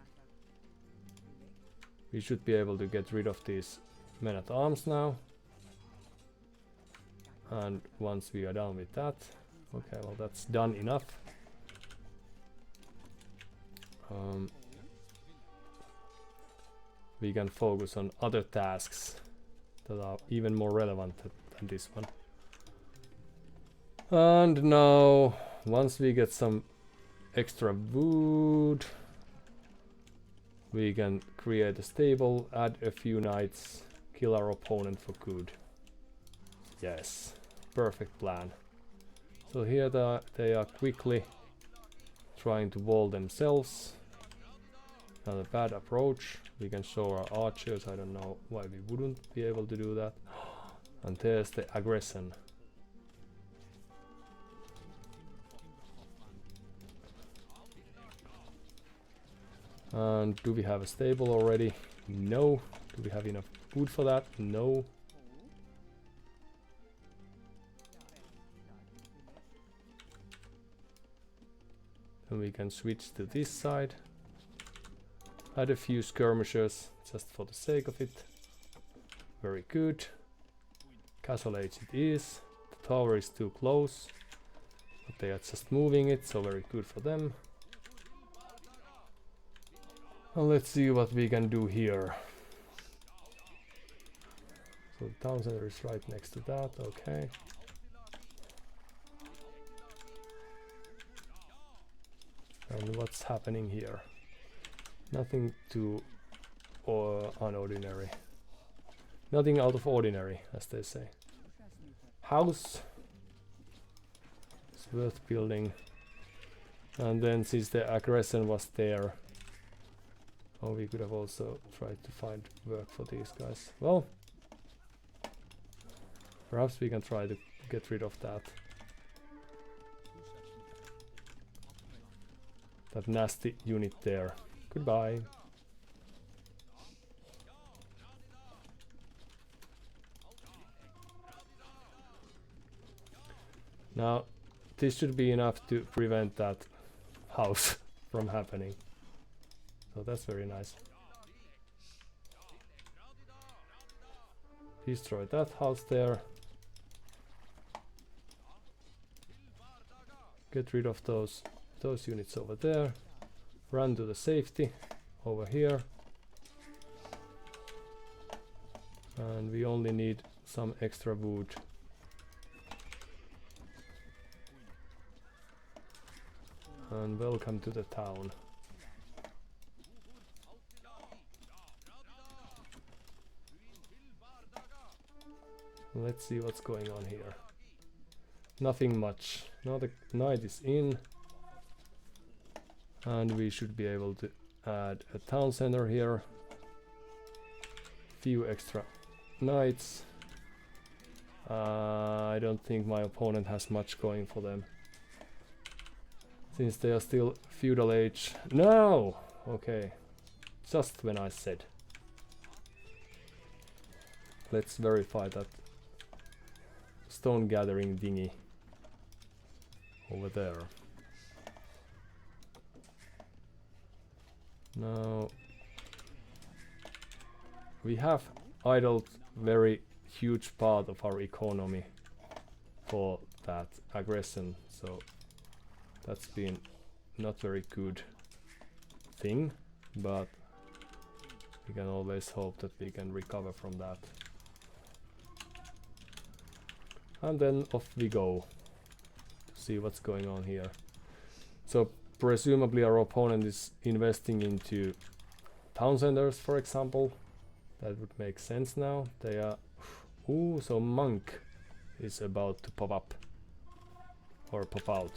We should be able to get rid of these men-at-arms now. And once we are done with that, okay, well, that's done enough. We can focus on other tasks that are even more relevant than this one. And now, once we get some extra wood, we can create a stable, add a few knights, kill our opponent for good. Yes, perfect plan. So here they are quickly trying to wall themselves. Not a bad approach. We can show our archers. I don't know why we wouldn't be able to do that. And there's the aggression. And do we have a stable already? No. Do we have enough food for that? No. And we can switch to this side. Add a few skirmishers just for the sake of it. Very good. Castle age it is. The tower is too close, but they are just moving it, so very good for them. And let's see what we can do here. So the town center is right next to that, okay. And what's happening here? Nothing too unordinary. Nothing out of ordinary, as they say. House is worth building. And then since the aggression was there, oh, we could have also tried to find work for these guys. Well, perhaps we can try to get rid of that. That nasty unit there. Goodbye. Now, this should be enough to prevent that house from happening. So that's very nice. Destroy that house there. Get rid of those units over there. Run to the safety over here. And we only need some extra wood. And welcome to the town. Let's see what's going on here. Nothing much. Now the knight is in. And we should be able to add a town center here. Few extra knights. I don't think my opponent has much going for them, since they are still feudal age. No! Okay. Just when I said. Let's verify that stone gathering dinghy over there. Now we have idled very huge part of our economy for that aggression, so that's been not very good thing, but we can always hope that we can recover from that. And then off we go to see what's going on here. So presumably our opponent is investing into town centers, for example. That would make sense now. They are... Ooh, so monk is about to pop up. Or pop out.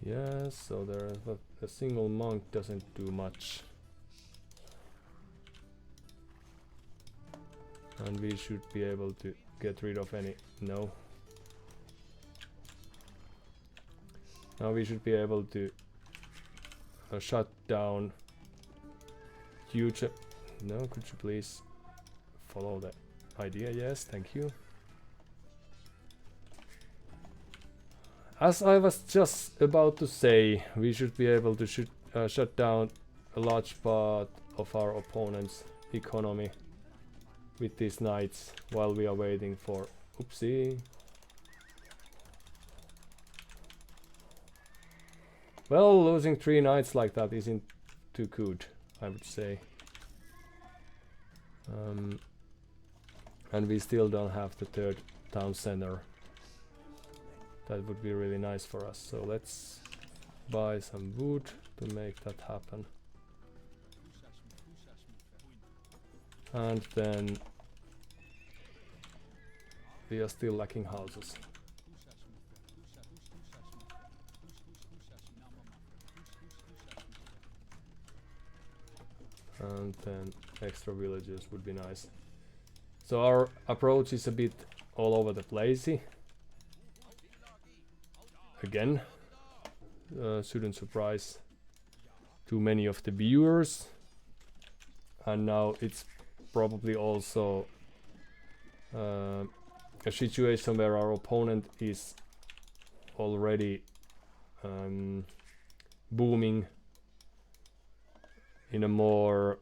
Yes, so there, a single monk doesn't do much. And we should be able to get rid of any... No. Now we should be able to shut down huge... No, could you please follow the idea? Yes, thank you. As I was just about to say, we should be able to shut down a large part of our opponent's economy with these knights while we are waiting for... Oopsie. Well, losing 3 knights like that isn't too good, I would say. And we still don't have the 3rd town center. That would be really nice for us. So let's buy some wood to make that happen. And then we are still lacking houses. And then extra villages would be nice. So our approach is a bit all over the place. Again, shouldn't surprise too many of the viewers. And now it's probably also a situation where our opponent is already booming in a more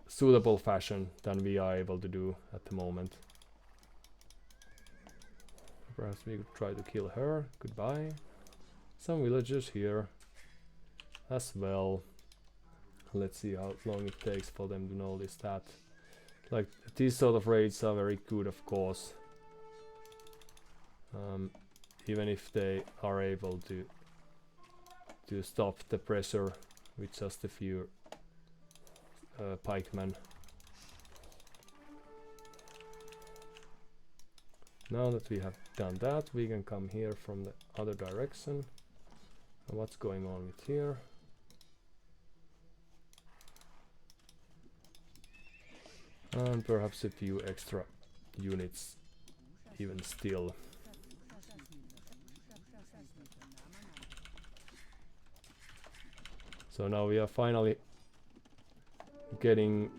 suitable fashion than we are able to do at the moment. Perhaps we could try to kill her. Goodbye. Some villagers here as well. Let's see how long it takes for them to notice that. Like, these sort of raids are very good, of course. Even if they are able to stop the pressure with just a few pikemen. Now that we have done that, we can come here from the other direction. And what's going on with here? And perhaps a few extra units even still. So now we are finally getting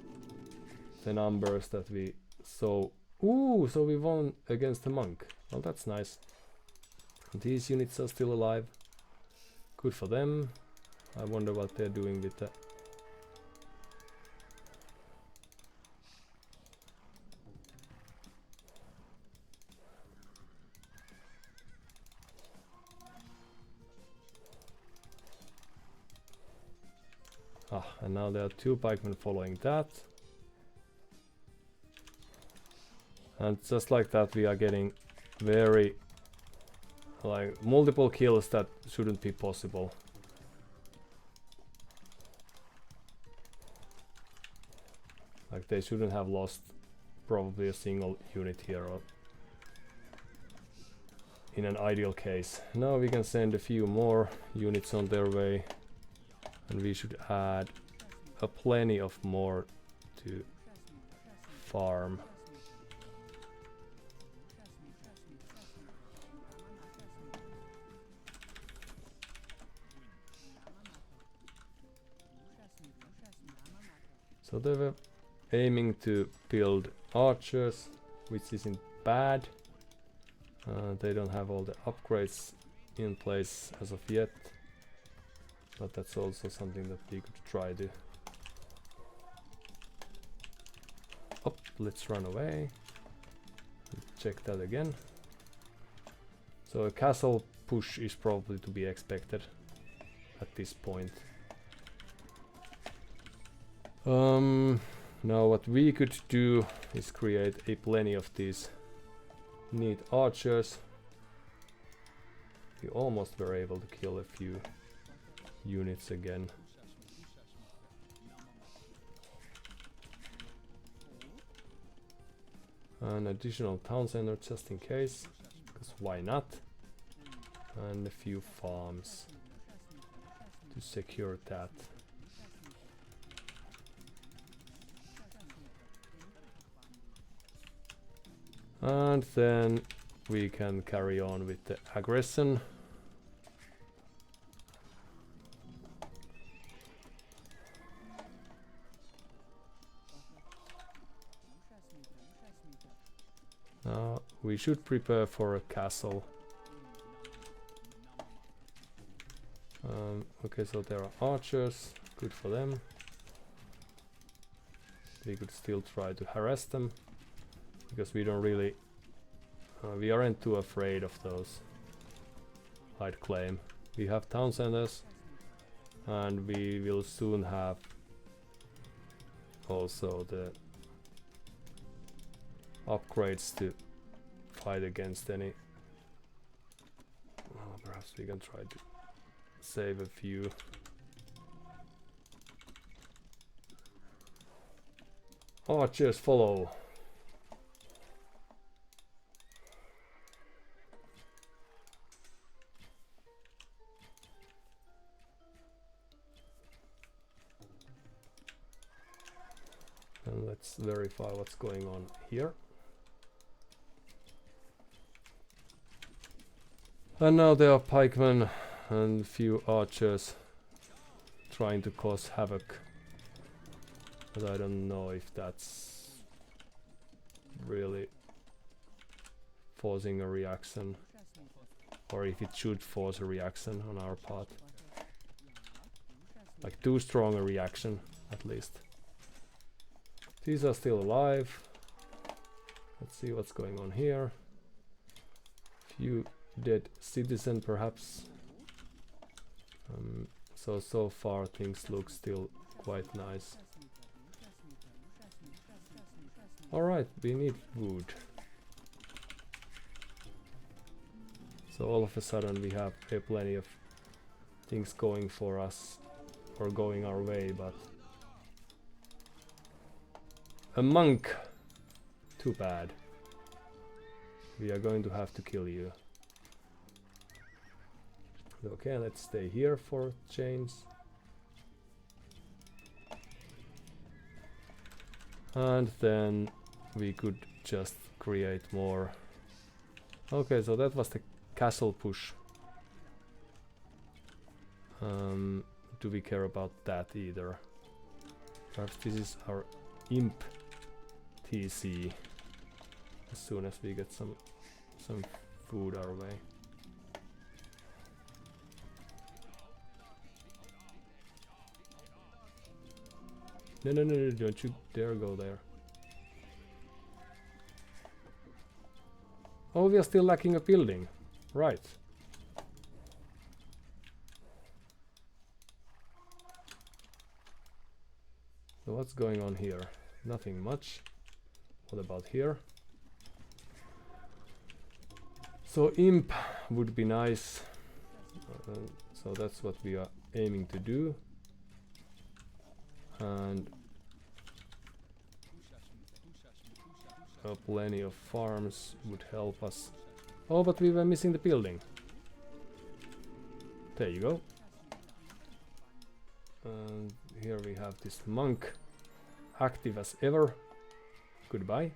the numbers that we saw. Ooh, so we won against the monk. Well, that's nice. And these units are still alive. Good for them. I wonder what they're doing with that. And now there are 2 pikemen following that. And just like that we are getting very, like, multiple kills that shouldn't be possible. Like, they shouldn't have lost probably a single unit here or in an ideal case. Now we can send a few more units on their way, and we should add a plenty of more to farm. So they were aiming to build archers, which isn't bad. They don't have all the upgrades in place as of yet, but that's also something that we could try to... Oh, let's run away. Check that again. So a castle push is probably to be expected at this point. Now what we could do is create a plenty of these neat archers. We almost were able to kill a few units again. An additional town center just in case, because why not? And a few farms to secure that. And then we can carry on with the aggression. We should prepare for a castle. Okay, so there are archers, good for them. We could still try to harass them, because we don't really... we aren't too afraid of those, I'd claim. We have town centers, and we will soon have also the upgrades to fight against any... perhaps we can try to save a few. Archers follow. And let's verify what's going on here. And now there are pikemen and a few archers trying to cause havoc. But I don't know if that's really forcing a reaction, or if it should force a reaction on our part. Like too strong a reaction, at least. These are still alive. Let's see what's going on here. Few dead citizen perhaps. So far things look still quite nice. Alright, we need wood. So all of a sudden we have plenty of things going for us, or going our way, but a monk, too bad. We are going to have to kill you. Okay, let's stay here for change. And then we could just create more. Okay, so that was the castle push. Do we care about that either? Perhaps this is our imp TC. As soon as we get some food our way. No, don't you dare go there. Oh, we are still lacking a building. Right. So what's going on here? Nothing much. What about here? So imp would be nice. So that's what we are aiming to do. And plenty of farms would help us Oh, but we were missing the building. There you go. And here we have this monk, active as ever. Goodbye.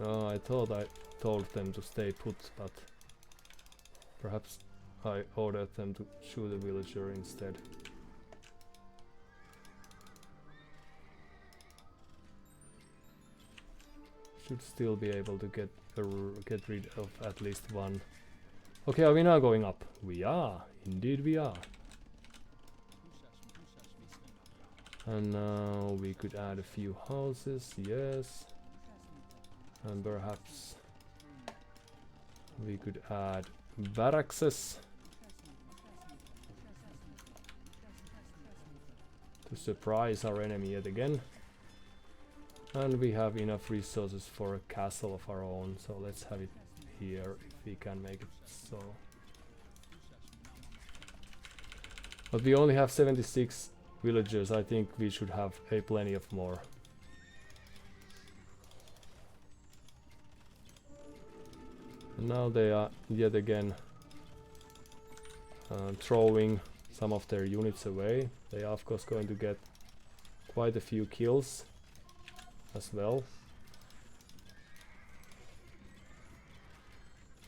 Oh, I thought I told them to stay put, but perhaps I ordered them to shoot a villager instead. Should still be able to get rid of at least one. Okay, are we now going up? We are. Indeed we are. And now we could add a few houses, yes. And perhaps we could add barracks to surprise our enemy yet again. And we have enough resources for a castle of our own, so let's have it here if we can make it so. But we only have 76 villagers. I think we should have plenty of more. And now they are yet again throwing some of their units away. They are of course going to get quite a few kills as well.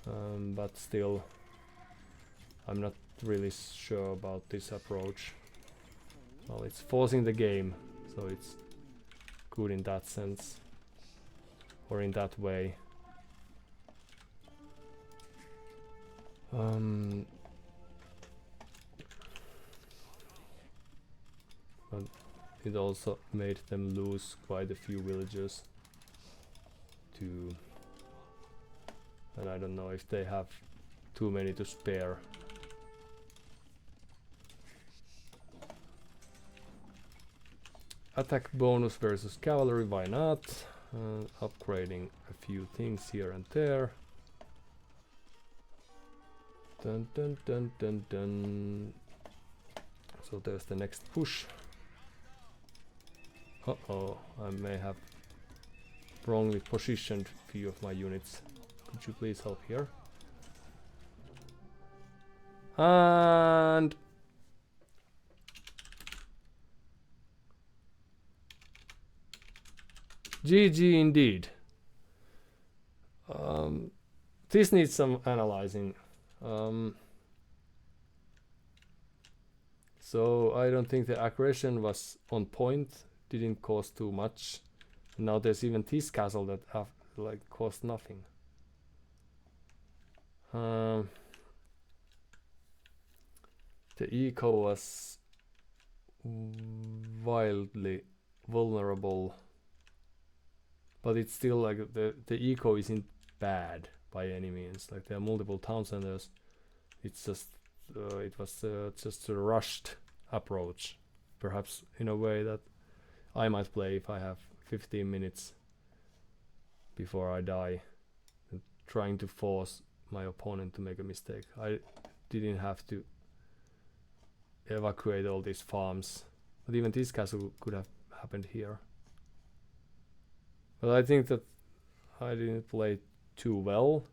But still, I'm not really sure about this approach. Well, it's forcing the game, so it's good in that sense, or in that way. But it also made them lose quite a few villagers too. And I don't know if they have too many to spare. Attack bonus versus cavalry, why not? Upgrading a few things here and there. Dun dun dun dun dun. So there's the next push. Uh-oh, I may have wrongly positioned a few of my units. Could you please help here? And GG indeed. This needs some analyzing. So I don't think the aggression was on point. Didn't cost too much. Now there's even this castle that have like cost nothing. The eco was wildly vulnerable, but it's still like the eco isn't bad by any means. Like there are multiple town centers. It's just it was just a rushed approach, perhaps in a way that I might play if I have 15 minutes before I die, and trying to force my opponent to make a mistake. I didn't have to evacuate all these farms, but even this castle could have happened here. But I think that I didn't play too well,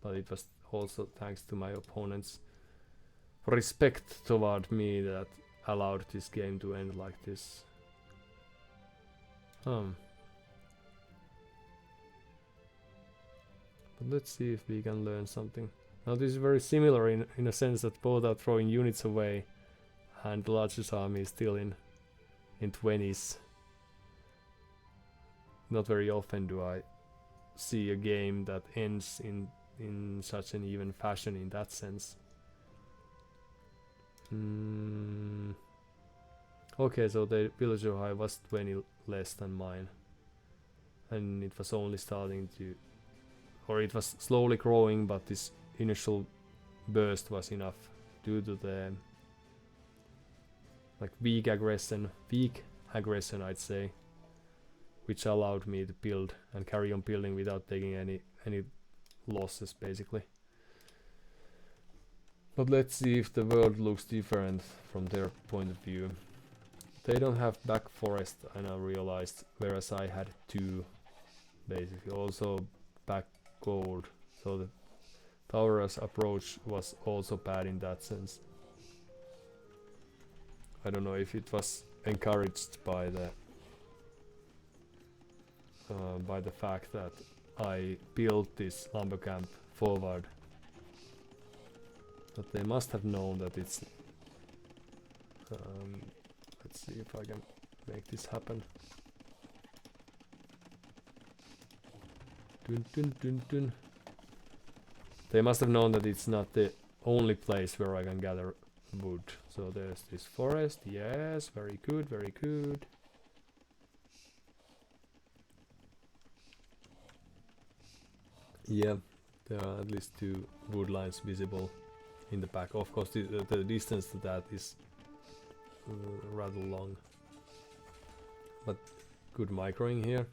but it was also thanks to my opponent's respect toward me that allowed this game to end like this. But let's see if we can learn something. Now this is very similar in a sense that both are throwing units away and the largest army is still in 20s. Not very often do I see a game that ends in such an even fashion in that sense. Okay, so the villager high was 20 less than mine, and it was only starting to, or it was slowly growing, but this initial burst was enough due to the like weak aggression I'd say, which allowed me to build and carry on building without taking any losses basically. But let's see if the world looks different from their point of view. They don't have back forest, I now realized, whereas I had two, basically. Also back gold, so the Taura's approach was also bad in that sense. I don't know if it was encouraged by the fact that I built this lumber camp forward, but they must have known that it's let's see if I can make this happen. Dun, dun, dun, dun. They must have known that it's not the only place where I can gather wood. So there's this forest, yes, very good, very good. Yeah, there are at least two wood lines visible in the back. Of course, the distance to that is rather long. But good microing here,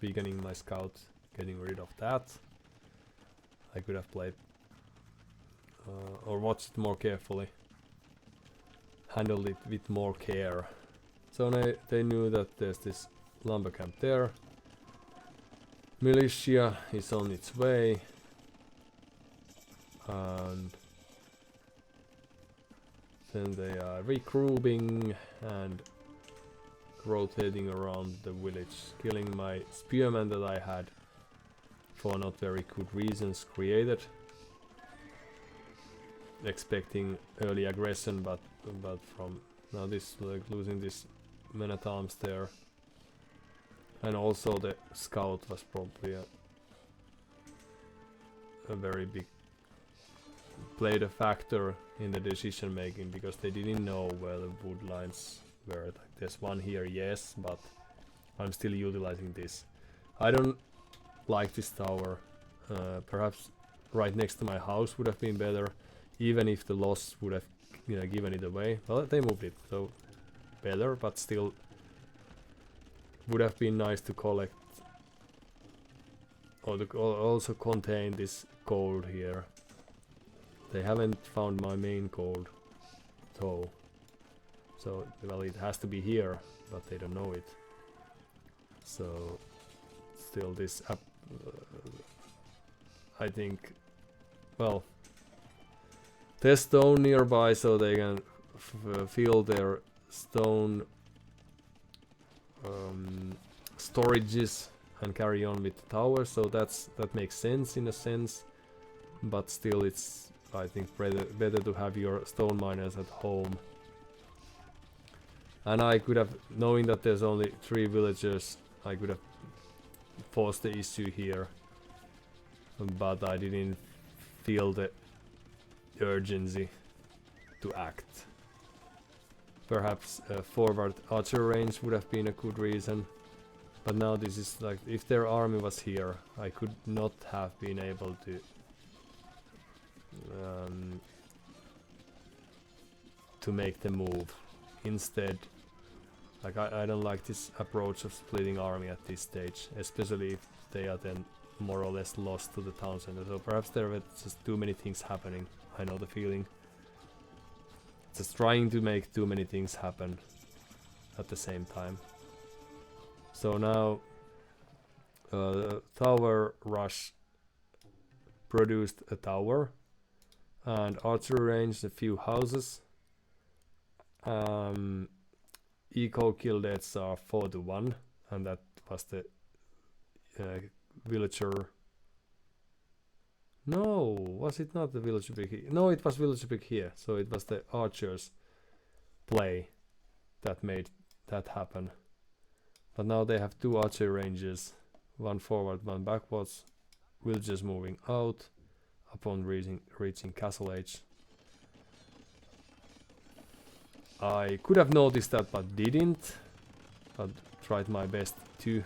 weakening my scout, getting rid of that. I could have played or watched it more carefully, handled it with more care. So they knew that there's this lumber camp there. Militia is on its way, and then they are regrouping and rotating around the village, killing my spearmen that I had for not very good reasons created, expecting early aggression, but from now this, like, losing this men at arms there, and also the scout was probably a very big, played a factor in the decision making, because they didn't know where the wood lines were. Like, there's one here, yes, but I'm still utilizing this. I don't like this tower. Perhaps right next to my house would have been better, even if the loss would have, you know, given it away. Well, they moved it, so better, but still would have been nice to collect, or to also contain this gold here. They haven't found my main gold though, so well, it has to be here, but they don't know it. So still this up, I think, well, there's stone nearby, so they can fill their stone storages and carry on with the tower. So that makes sense in a sense, but still it's, I think, better to have your stone miners at home. And I could have, knowing that there's only 3 villagers, I could have forced the issue here, but I didn't feel the urgency to act. Perhaps forward archer range would have been a good reason, but now this is like, if their army was here, I could not have been able to make the move. Instead, like, I don't like this approach of splitting army at this stage, especially if they are then more or less lost to the town center. So perhaps there were just too many things happening. I know the feeling. Just trying to make too many things happen at the same time. So now Tower Rush produced a tower and archery range, a few houses. Eco kill deaths are 4-1, and that was the villager. No, was it not the villager pick here? No, it was villager pick here. So it was the archers play that made that happen. But now they have 2 archery ranges, one forward, one backwards. Villagers moving out upon reaching Castle Age. I could have noticed that, but didn't. But tried my best to.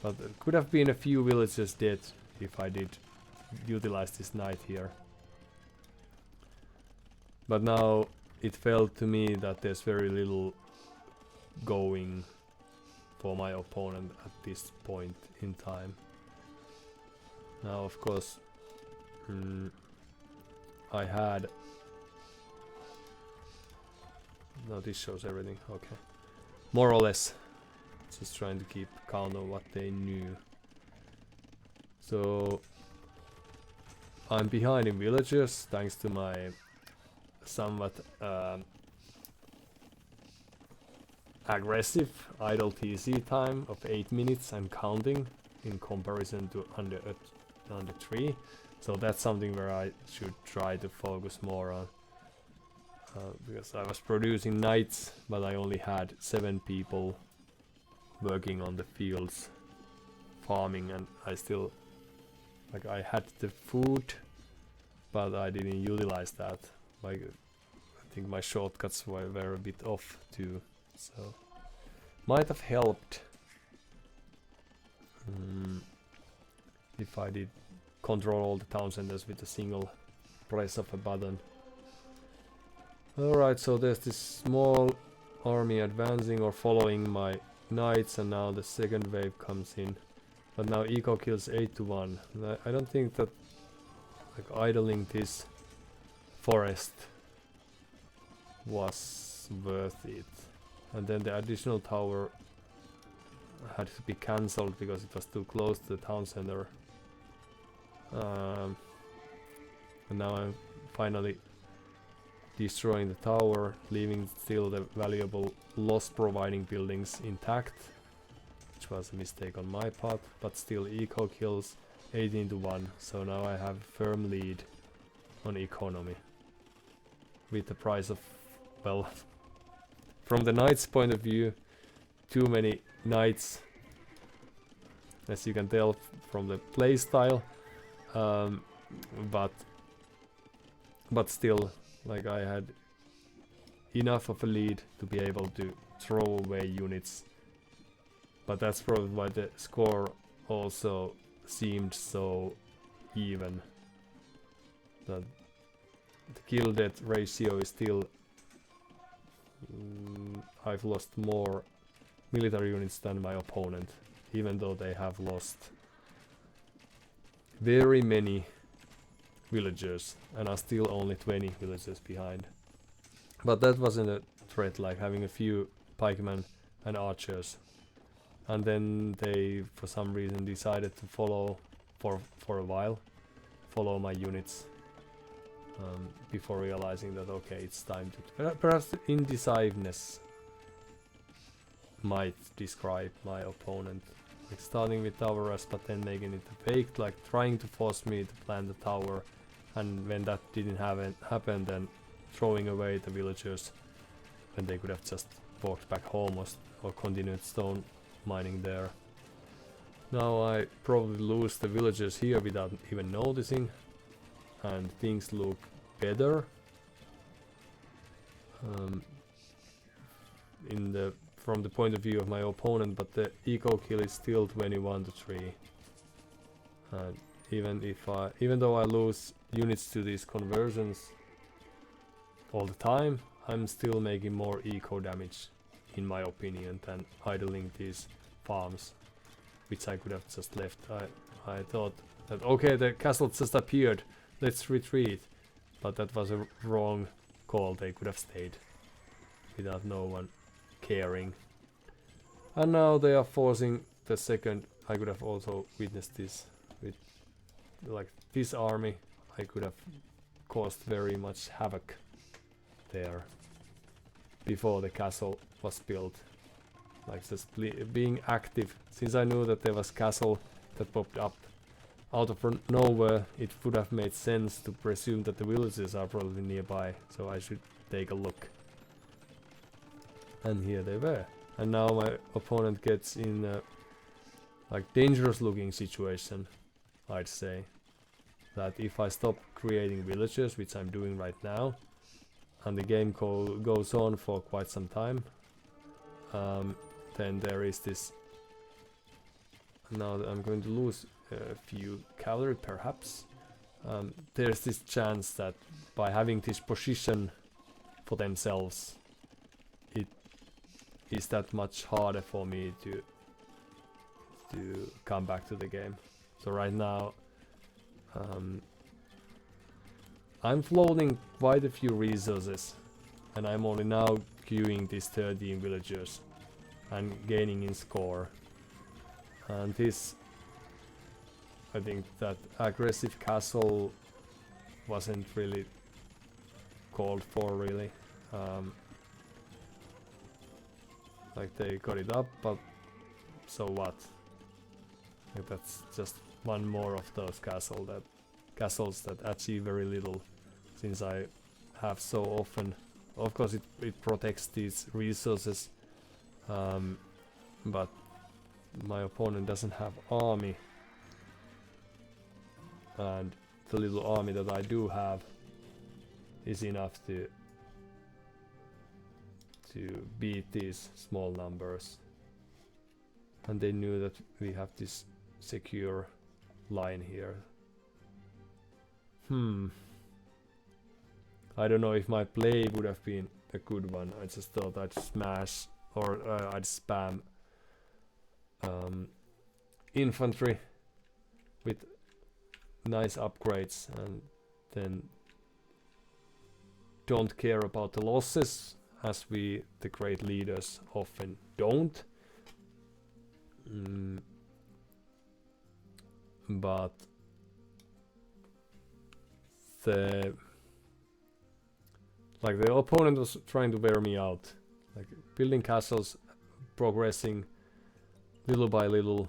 But there could have been a few villagers dead if I did utilize this knight here. But now it felt to me that there's very little going for my opponent at this point in time. Now, of course, I had... No, this shows everything, okay. More or less. Just trying to keep count on what they knew. So... I'm behind in villagers thanks to my somewhat aggressive idle TC time of 8 minutes. I'm counting in comparison to under 3. So that's something where I should try to focus more on. Because I was producing nights, but I only had 7 people working on the fields farming, and I still... Like, I had the food, but I didn't utilize that. Like, I think my shortcuts were a bit off too, so might have helped if I did control all the town centers with a single press of a button. Alright, so there's this small army advancing or following my knights, and now the second wave comes in. But now eco kills 8-1. I don't think that like idling this forest was worth it. And then the additional tower had to be cancelled because it was too close to the town center. And now I'm finally destroying the tower, leaving still the valuable loss providing buildings intact. Which was a mistake on my part, but still eco kills 18-1, so now I have a firm lead on economy. With the price of, well, from the knight's point of view, too many knights, as you can tell from the playstyle, but still, like, I had enough of a lead to be able to throw away units. But that's probably why the score also seemed so even. That the kill death ratio is still... I've lost more military units than my opponent, even though they have lost very many villagers and are still only 20 villagers behind. But that wasn't a threat, like having a few pikemen and archers. And then they, for some reason, decided to follow for a while, follow my units, before realizing that okay, it's time to... Perhaps indecisiveness might describe my opponent. Like starting with Gurjaras, but then making it a fake, like trying to force me to plant the tower, and when that didn't happen, then throwing away the villagers when they could have just walked back home or continued stone mining there. Now I probably lose the villagers here without even noticing, and things look better. From the point of view of my opponent, but the eco kill is still 21-3. And even though I lose units to these conversions all the time, I'm still making more eco damage, in my opinion, than idling these farms, which I could have just left. I thought that okay, the castle just appeared, let's retreat, but that was a wrong call. They could have stayed without no one caring. And now they are forcing the second. I could have also witnessed this with like this army. I could have caused very much havoc there before the castle was built. Like just being active. Since I knew that there was castle that popped up out of nowhere, it would have made sense to presume that the villages are probably nearby, so I should take a look. And here they were. And now my opponent gets in a like dangerous looking situation, I'd say. That if I stop creating villages, which I'm doing right now, and the game goes on for quite some time, then there is this... Now I'm going to lose a few cavalry perhaps. There's this chance that by having this position for themselves, it is that much harder for me to come back to the game. So right now I'm floating quite a few resources, and I'm only now queuing these 13 villagers and gaining in score. And this, I think that aggressive castle wasn't really called for, really. Like they got it up, but so what? Like that's just one more of those castles that achieve very little, since I have so often. Of course, it protects these resources, but my opponent doesn't have army, and the little army that I do have is enough to beat these small numbers. And they knew that we have this secure line here. I don't know if my play would have been a good one. I just thought I'd smash, or I'd spam infantry with nice upgrades, and then don't care about the losses, as we, the great leaders, often don't. But the opponent was trying to wear me out, like building castles, progressing little by little,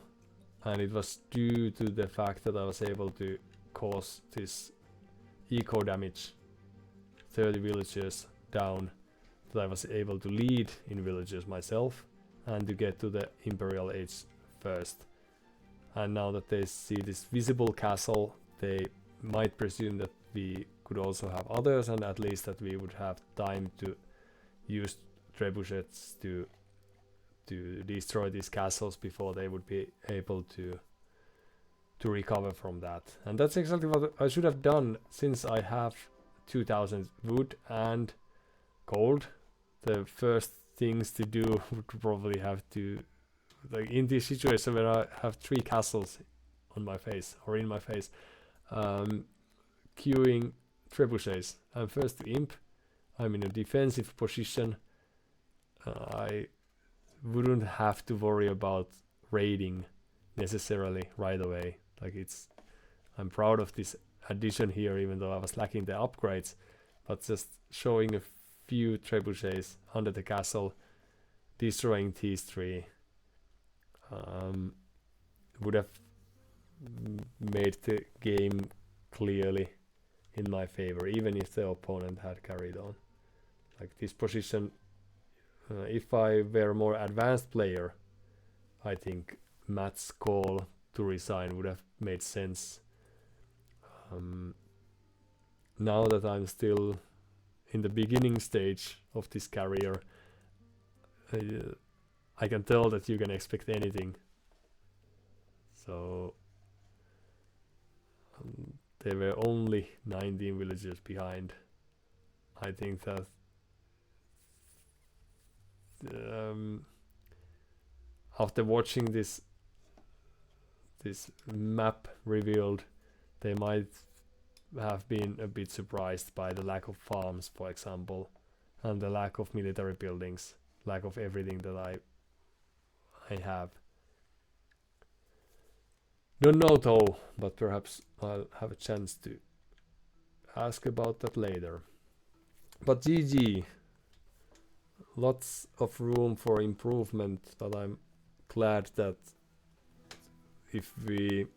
and it was due to the fact that I was able to cause this eco damage, 30 villagers down, that I was able to lead in villages myself and to get to the Imperial Age first. And now that they see this visible castle, they might presume that we could also have others, and at least that we would have time to use trebuchets to destroy these castles before they would be able to recover from that. And that's exactly what I should have done, since I have 2000 wood and gold. The first things to do would probably have to, like in this situation where I have 3 castles on my face, or in my face, queuing trebuchets. I'm first to imp, I'm in a defensive position. I wouldn't have to worry about raiding necessarily right away. Like I'm proud of this addition here, even though I was lacking the upgrades, but just showing a few trebuchets under the castle, destroying these 3 would have made the game clearly in my favor, even if the opponent had carried on. Like this position, if I were a more advanced player, I think Matt's call to resign would have made sense. Now that I'm still in the beginning stage of this career, I can tell that you can expect anything. So they were only 19 villagers behind. I think that after watching this map revealed, they might have been a bit surprised by the lack of farms, for example, and the lack of military buildings, lack of everything that I have. Don't know though, but perhaps I'll have a chance to ask about that later. But GG, lots of room for improvement, but I'm glad that if we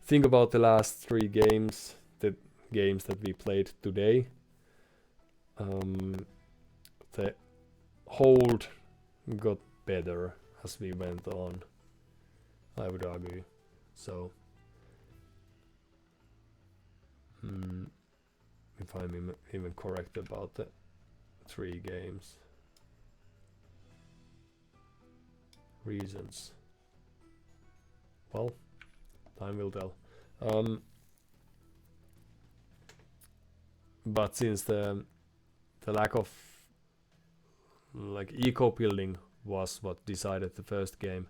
think about the last 3 games, the games that we played today, the hold got better as we went on, I would argue. So if I'm even correct about the 3 games. Reasons. Well, time will tell. But since the lack of like eco building was what decided the first game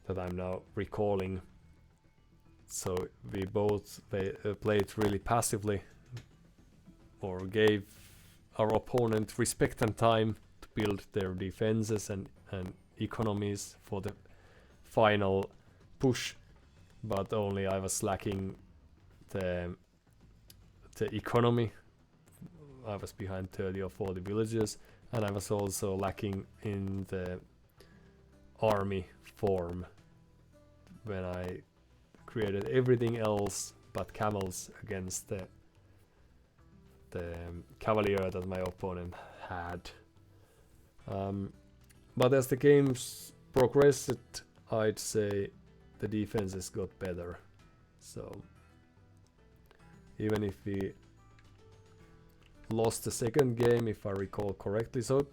that I'm now recalling, so we both played really passively, or gave our opponent respect and time to build their defenses and economies for the final push, but only I was lacking the economy. I was behind 30 or 40 villages, and I was also lacking in the army form when I created everything else but camels against the cavalier that my opponent had. But as the games progressed, I'd say the defenses got better. So even if we lost the second game, if I recall correctly, so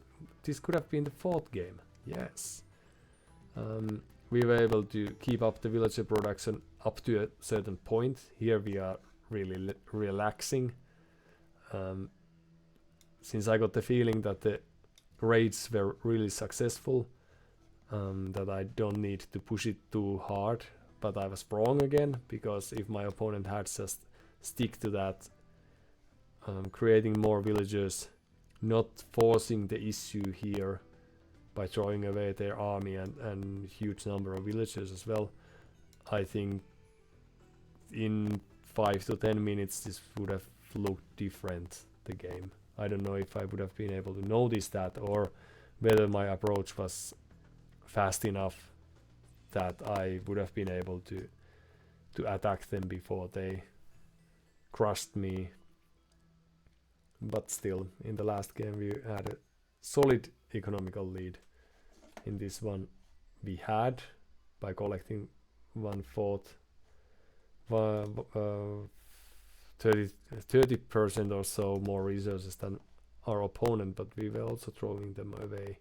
this could have been the fourth game. Yes. We were able to keep up the villager production up to a certain point. Here we are really relaxing. Since I got the feeling that the raids were really successful, that I don't need to push it too hard, but I was wrong again, because if my opponent had just stick to that, creating more villagers, not forcing the issue here by throwing away their army and huge number of villagers as well, I think in 5 to 10 minutes this would have looked different, the game. I don't know if I would have been able to notice that, or whether my approach was fast enough that I would have been able to attack them before they crushed me. But still, in the last game we had a solid economical lead. In this one we had, by collecting 1/4, 30% or so more resources than our opponent, but we were also throwing them away,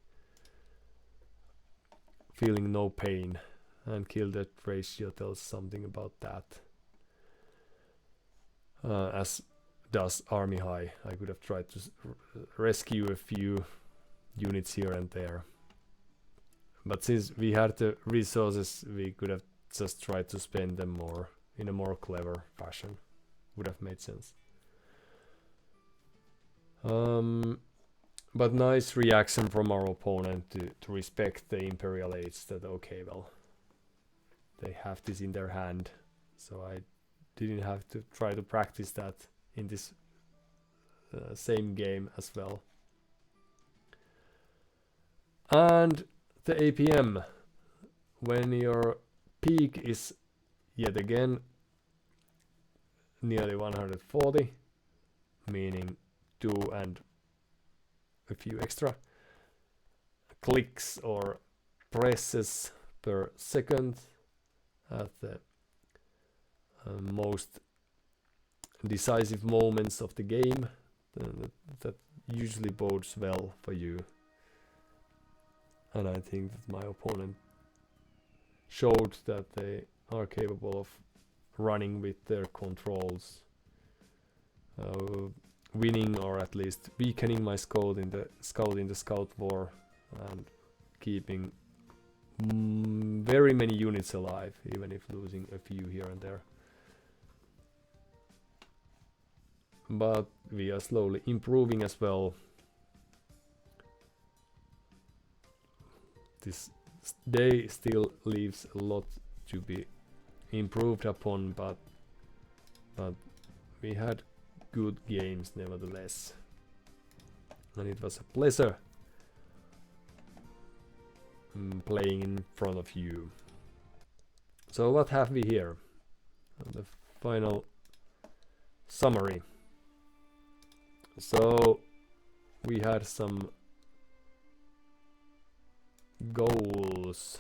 feeling no pain, and kill death ratio tells something about that, as does army high. I could have tried to rescue a few units here and there, but since we had the resources, we could have just tried to spend them more in a more clever fashion. Would have made sense. But nice reaction from our opponent to respect the Imperial Age, that okay, well, they have this in their hand, so I didn't have to try to practice that in this same game as well. And the APM, when your peak is yet again nearly 140, meaning 2 and a few extra clicks or presses per second at the most decisive moments of the game, that usually bodes well for you. And I think that my opponent showed that they are capable of running with their controls, winning or at least weakening my scout in the scout war, and keeping very many units alive, even if losing a few here and there. But we are slowly improving as well. This day still leaves a lot to be improved upon, but we had good games nevertheless, and it was a pleasure playing in front of you. So what have we here? The final summary. So we had some goals.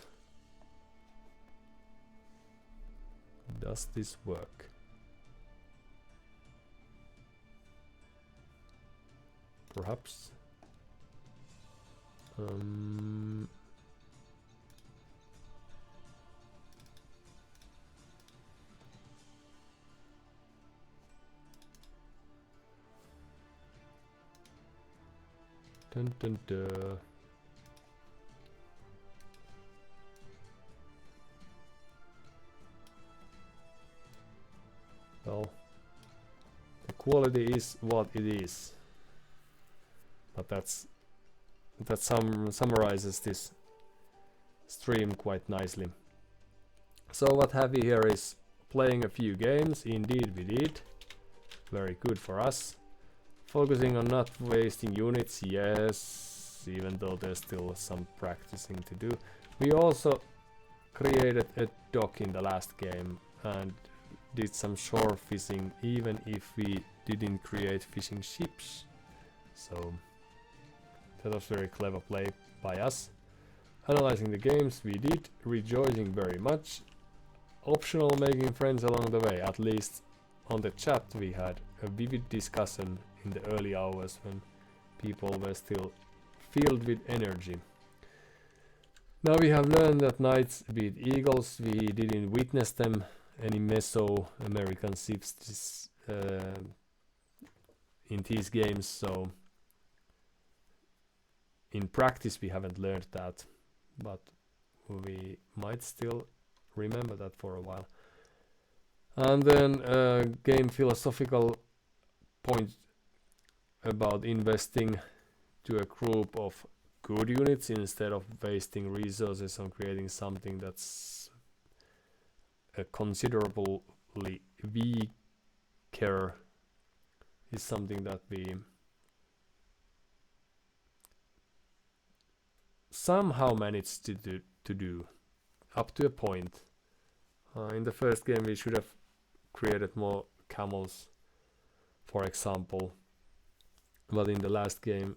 Does this work? Perhaps. Dun dun dun. Well, the quality is what it is. But that summarizes this stream quite nicely. So what have we here is playing a few games. Indeed we did. Very good for us. Focusing on not wasting units, yes, even though there's still some practicing to do. We also created a dock in the last game and did some shore fishing, even if we didn't create fishing ships. So that was very clever play by us. Analyzing the games we did, rejoicing very much. Optional making friends along the way, at least on the chat we had a vivid discussion in the early hours when people were still filled with energy. Now we have learned that knights beat eagles. We didn't witness them any Mesoamerican ships in these games, so in practice we haven't learned that, but we might still remember that for a while. And then game philosophical point about investing to a group of good units instead of wasting resources on creating something that's considerably weaker is something that we somehow managed to do up to a point. In the first game we should have created more camels, for example, but in the last game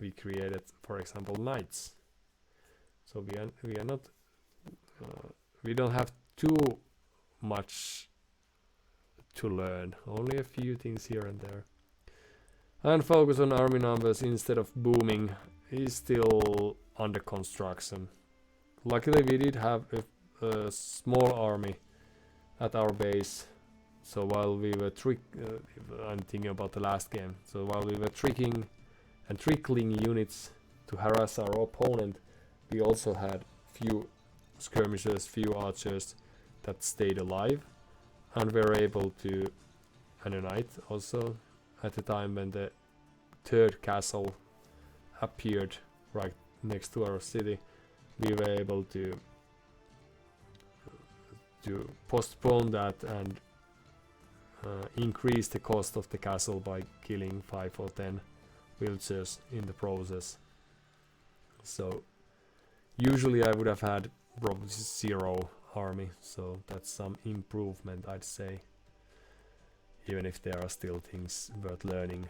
we created, for example, knights. So we are not we don't have too much to learn, only a few things here and there. And focus on army numbers instead of booming is still under construction. Luckily we did have a small army at our base, so while we were I'm thinking about the last game, so while we were tricking and trickling units to harass our opponent, we also had few skirmishers, few archers that stayed alive, and were able to, and a knight also, at the time when the third castle appeared right next to our city, we were able to postpone that and increase the cost of the castle by killing 5 or 10 villagers in the process. So usually I would have had probably 0 army, so that's some improvement, I'd say, even if there are still things worth learning,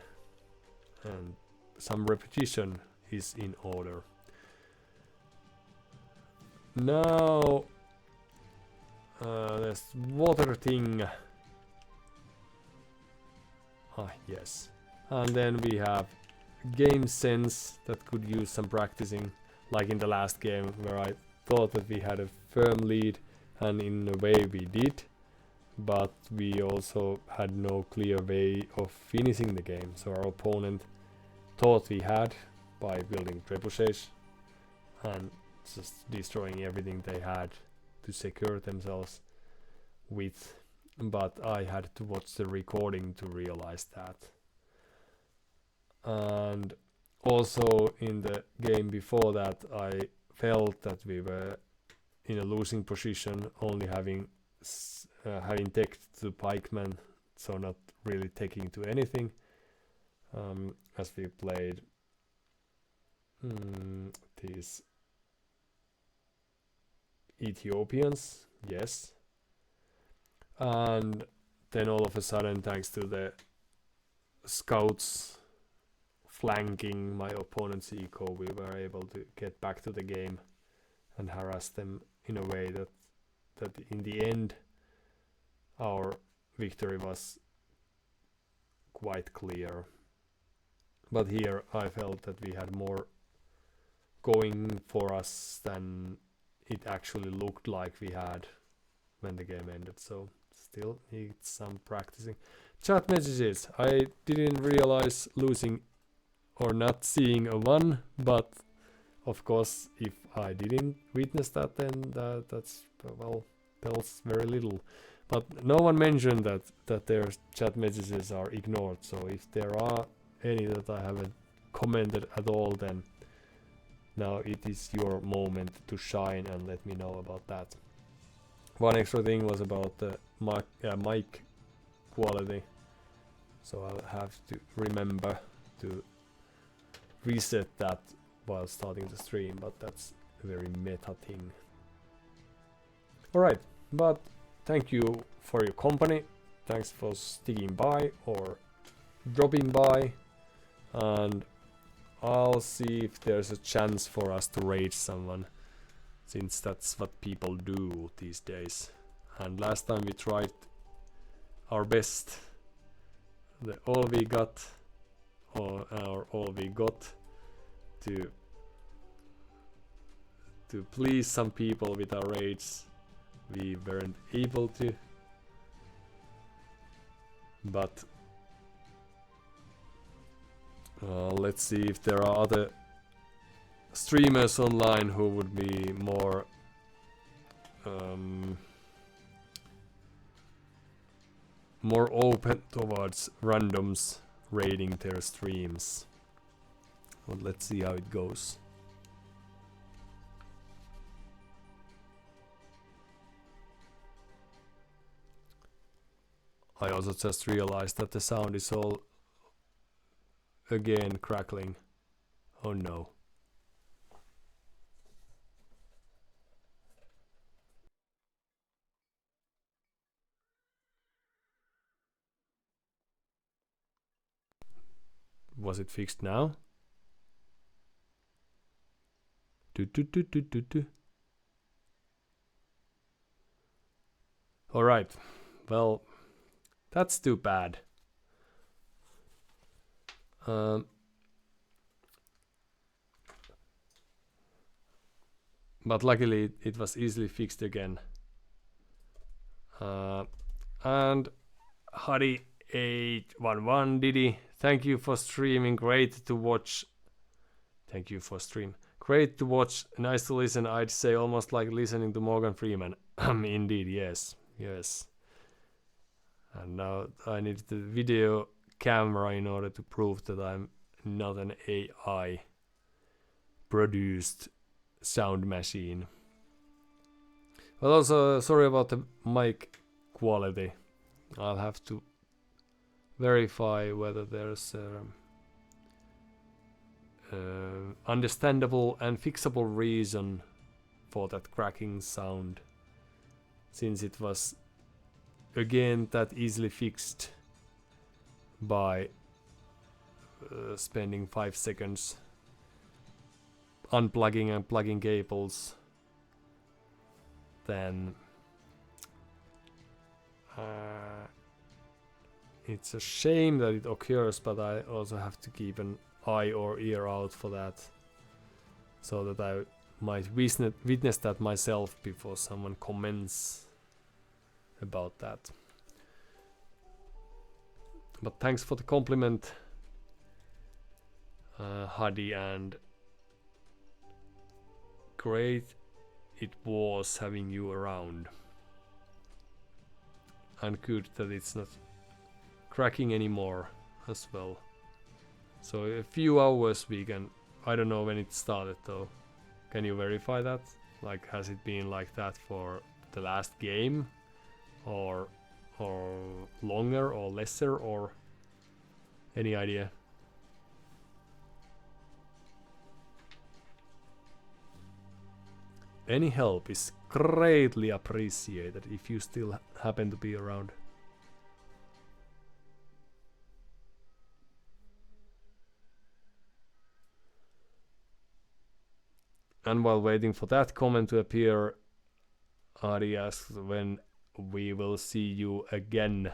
and some repetition is in order. Now there's water thing. Yes. And then we have game sense that could use some practicing, like in the last game where I thought that we had a firm lead, and in a way we did, but we also had no clear way of finishing the game. So our opponent thought we had by building trebuchets and just destroying everything they had to secure themselves with, but I had to watch the recording to realize that. And also in the game before that I felt that we were in a losing position, only having tech to pikemen, so not really taking to anything, as we played these Ethiopians, yes. And then all of a sudden, thanks to the scouts flanking my opponent's eco, we were able to get back to the game and harass them in a way that in the end our victory was quite clear. But here I felt that we had more going for us than it actually looked like we had when the game ended, so still needs some practicing. Chat messages. I didn't realize losing or not seeing a 1, but of course if I didn't witness that, then that's, well, tells very little. But no one mentioned that their chat messages are ignored, so if there are any that I haven't commented at all, then now it is your moment to shine and let me know about that. One extra thing was about the mic quality, so I'll have to remember to reset that while starting the stream, but that's a very meta thing. Alright, but thank you for your company, thanks for sticking by or dropping by, and I'll see if there's a chance for us to raid someone, since that's what people do these days. And last time we tried our best. All we got to please some people with our raids, we weren't able to, but let's see if there are other streamers online who would be more more open towards randoms raiding their streams. Well, let's see how it goes. I also just realized that the sound is all again crackling. Oh no. Was it fixed now? Alright, well, that's too bad. But luckily it was easily fixed again. And Hadi811 Didi, thank you for streaming, great to watch. Thank you for stream. Great to watch, nice to listen, I'd say almost like listening to Morgan Freeman. Indeed, yes, yes. And now I need the video camera in order to prove that I'm not an AI produced sound machine. Well, also sorry about the mic quality. I'll have to verify whether there's understandable and fixable reason for that cracking sound, since it was again that easily fixed by spending 5 seconds unplugging and plugging cables. Then it's a shame that it occurs, but I also have to keep an eye or ear out for that, so that I might witness that myself before someone comments about that. But thanks for the compliment, Hadi, and great it was having you around, and good that it's not cracking anymore as well. So a few hours we can, I don't know when it started though. Can you verify that? Like, has it been like that for the last game, or longer or lesser, or any idea? Any help is greatly appreciated if you still happen to be around. And while waiting for that comment to appear, Adi asks when we will see you again.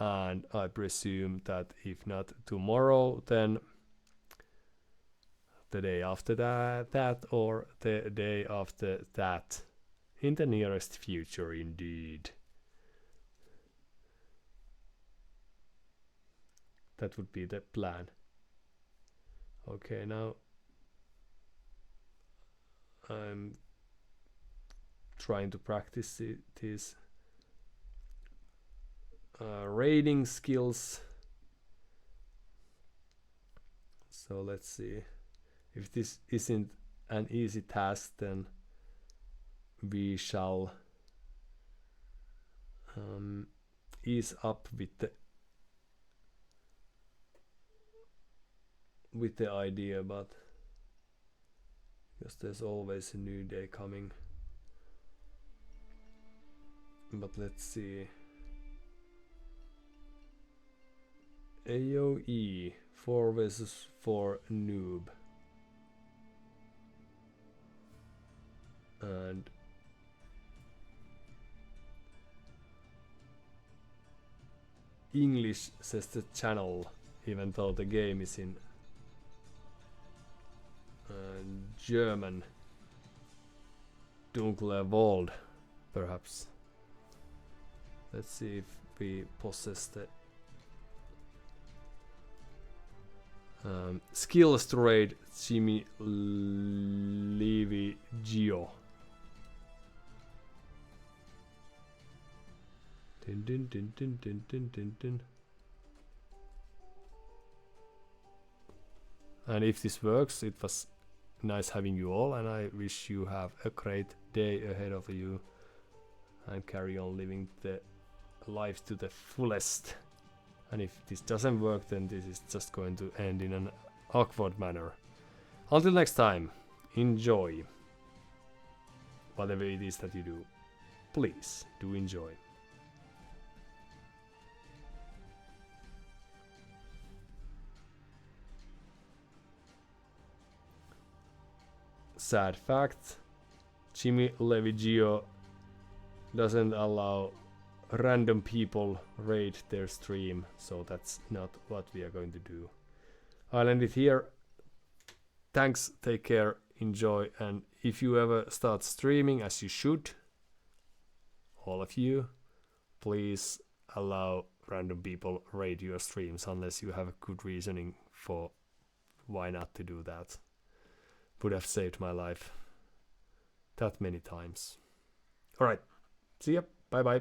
And I presume that if not tomorrow, then the day after that or the day after that. In the nearest future, indeed. That would be the plan. Okay, now I'm trying to practice this raiding skills. So let's see. If this isn't an easy task, then we shall ease up with the idea, but because there's always a new day coming. But let's see. AOE 4 versus 4 noob. And English says the channel, even though the game is in German. Dunkle Wald, perhaps. Let's see if we possess the skills to raid Jimmy Levy Geo. Din, din, din, din, din, din, din, din. And if this works, it was nice having you all, and I wish you have a great day ahead of you and carry on living the life to the fullest. And if this doesn't work, then this is just going to end in an awkward manner. Until next time, enjoy whatever it is that you do. Please do enjoy. Sad fact, Jimmy Levigio doesn't allow random people raid their stream, so that's not what we are going to do. I'll end it here. Thanks, take care, enjoy, and if you ever start streaming, as you should, all of you, please allow random people raid your streams unless you have a good reasoning for why not to do that. Would have saved my life that many times. Alright, see ya, bye bye.